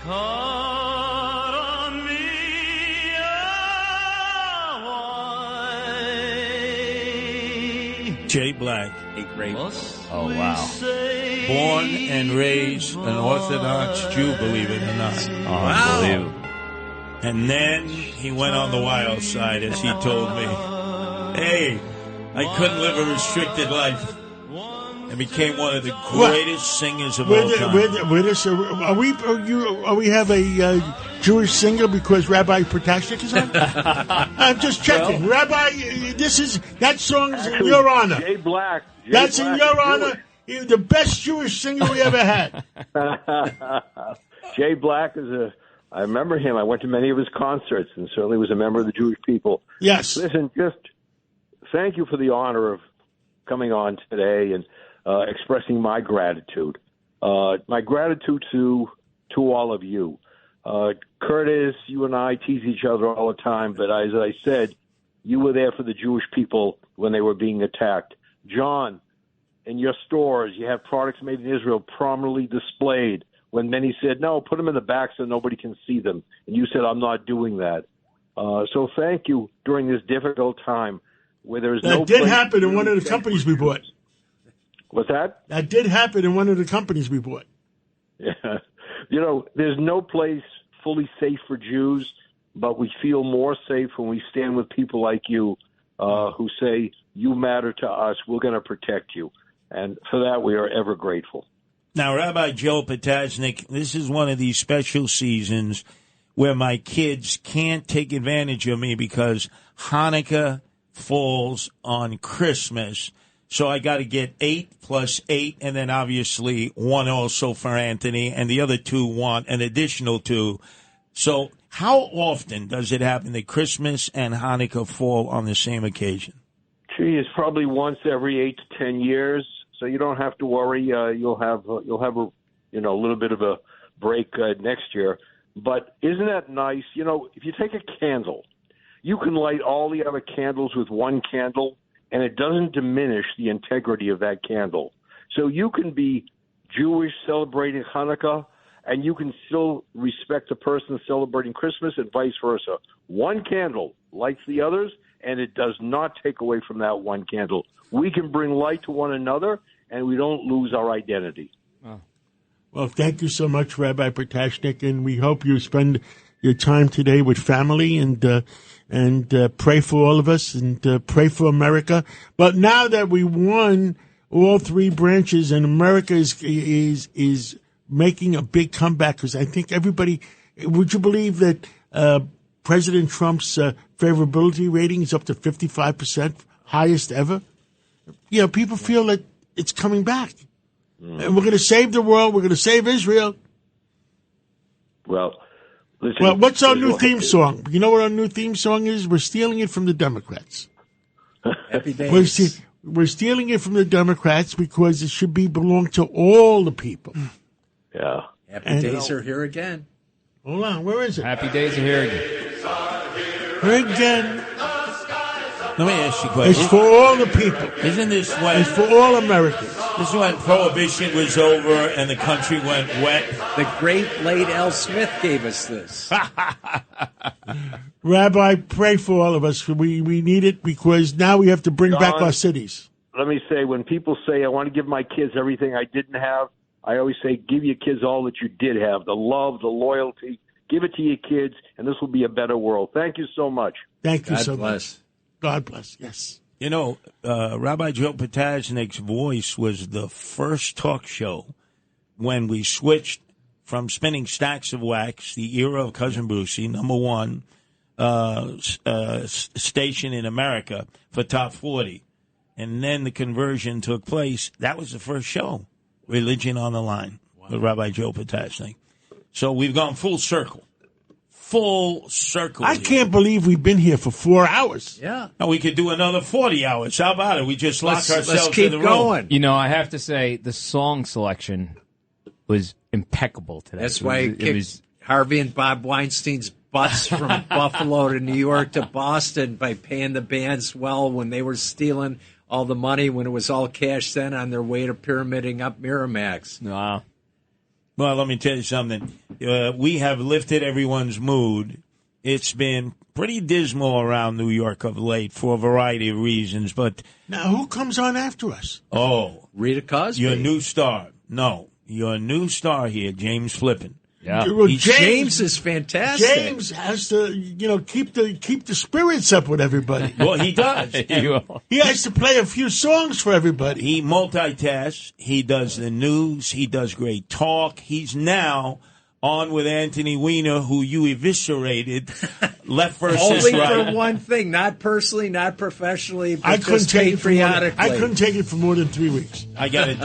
Caught on me Jay Black. Oh, wow. Born and raised an Orthodox Jew, believe it or not. Unbelievable. And then he went on the wild side, as he told me. Hey, I couldn't live a restricted life. And became one of the greatest singers of all time. Are we have a Jewish singer because Rabbi Protashnik is on? I'm just checking. Rabbi, that song's in your honor. Jay Black. That's in your honor. You're the best Jewish singer we ever had. Jay Black I remember him. I went to many of his concerts and certainly was a member of the Jewish people. Yes. Listen, just thank you for the honor of coming on today and expressing my gratitude. My gratitude to all of you. Curtis, you and I tease each other all the time, but as I said, you were there for the Jewish people when they were being attacked. John, in your stores, you have products made in Israel prominently displayed. When many said, no, put them in the back so nobody can see them. And you said, I'm not doing that. So thank you during this difficult time where there's no... That did happen in one of the companies we bought. What's that? That did happen in one of the companies we bought. Yeah. You know, there's no place fully safe for Jews, but we feel more safe when we stand with people like you who say, you matter to us, we're going to protect you. And for that, we are ever grateful. Now, Rabbi Joe Potasnik, this is one of these special seasons where my kids can't take advantage of me because Hanukkah falls on Christmas. So I got to get 8 plus 8, and then obviously one also for Anthony, and the other 2 want an additional 2. So how often does it happen that Christmas and Hanukkah fall on the same occasion? Gee, it's probably once every 8 to 10 years. So you don't have to worry. You'll have a little bit of a break next year. But isn't that nice? You know, if you take a candle, you can light all the other candles with one candle, and it doesn't diminish the integrity of that candle. So you can be Jewish celebrating Hanukkah, and you can still respect the person celebrating Christmas, and vice versa. One candle lights the others, and it does not take away from that one candle. We can bring light to one another, and we don't lose our identity. Well, thank you so much, Rabbi Protashnik, and we hope you spend your time today with family and pray for all of us and pray for America. But now that we won all 3 branches and America is making a big comeback, because I think everybody, would you believe that President Trump's favorability rating is up to 55%, highest ever? You know, people feel that it's coming back. And we're going to save the world. We're going to save Israel. Well, listen. What's our new theme song? You know what our new theme song is? We're stealing it from the Democrats. Happy days. We're stealing it from the Democrats because it should belong to all the people. Yeah. Happy days are here again. Hold on, where is it? Happy days are here again. Here again. Let me ask you a question. It's for all the people. Isn't this when... It's for all Americans. This is when Prohibition was over and the country went wet. The great late Al Smith gave us this. Rabbi, pray for all of us. We need it because now we have to bring back our cities. Let me say, when people say, I want to give my kids everything I didn't have, I always say, give your kids all that you did have, the love, the loyalty. Give it to your kids, and this will be a better world. Thank you so much. Thank you God so bless. much. God bless, yes. You know, Rabbi Joe Potasnik's voice was the first talk show when we switched from spinning stacks of wax, the era of Cousin Brucey, number one station in America for Top 40. And then the conversion took place. That was the first show, Religion on the Line, with Rabbi Joe Potasnik. So we've gone full circle. Full circle. I can't believe we've been here for 4 hours. Yeah. No, we could do another 40 hours. How about it? We just lock ourselves let's keep in the going. room. You know, I have to say the song selection was impeccable today. That's why it was Harvey and Bob Weinstein's butts from Buffalo to New York to Boston by paying the bands well when they were stealing all the money when it was all cashed in on their way to pyramiding up Miramax. Wow. Well, let me tell you something. We have lifted everyone's mood. It's been pretty dismal around New York of late for a variety of reasons. But now, who comes on after us? Oh, Rita Cosby. Your new star. No, your new star here, James Flippin. Yeah, Well, James is fantastic. James has to, keep the spirits up with everybody. Well, he does. He has to play a few songs for everybody. He multitasks. He does the news. He does great talk. He's now on with Anthony Weiner, who you eviscerated, left versus Only right. for one thing, not personally, not professionally, but I couldn't just take it for more than, patriotically. I couldn't take it for more than 3 weeks. I gotta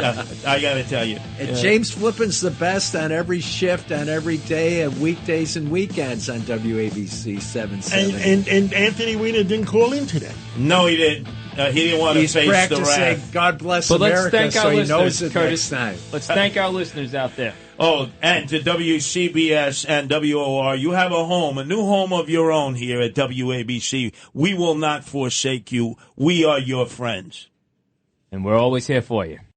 tell you. And James Flippin's the best on every shift, on every day, and weekdays and weekends on WABC 770. And Anthony Weiner didn't call in today. No, he didn't. He didn't want to He's face the practicing wrath. God bless But let's America, thank so our he listeners, knows it Curtis. next time. Let's thank our listeners out there. Oh, and to WCBS and WOR, you have a home, a new home of your own here at WABC. We will not forsake you. We are your friends. And we're always here for you.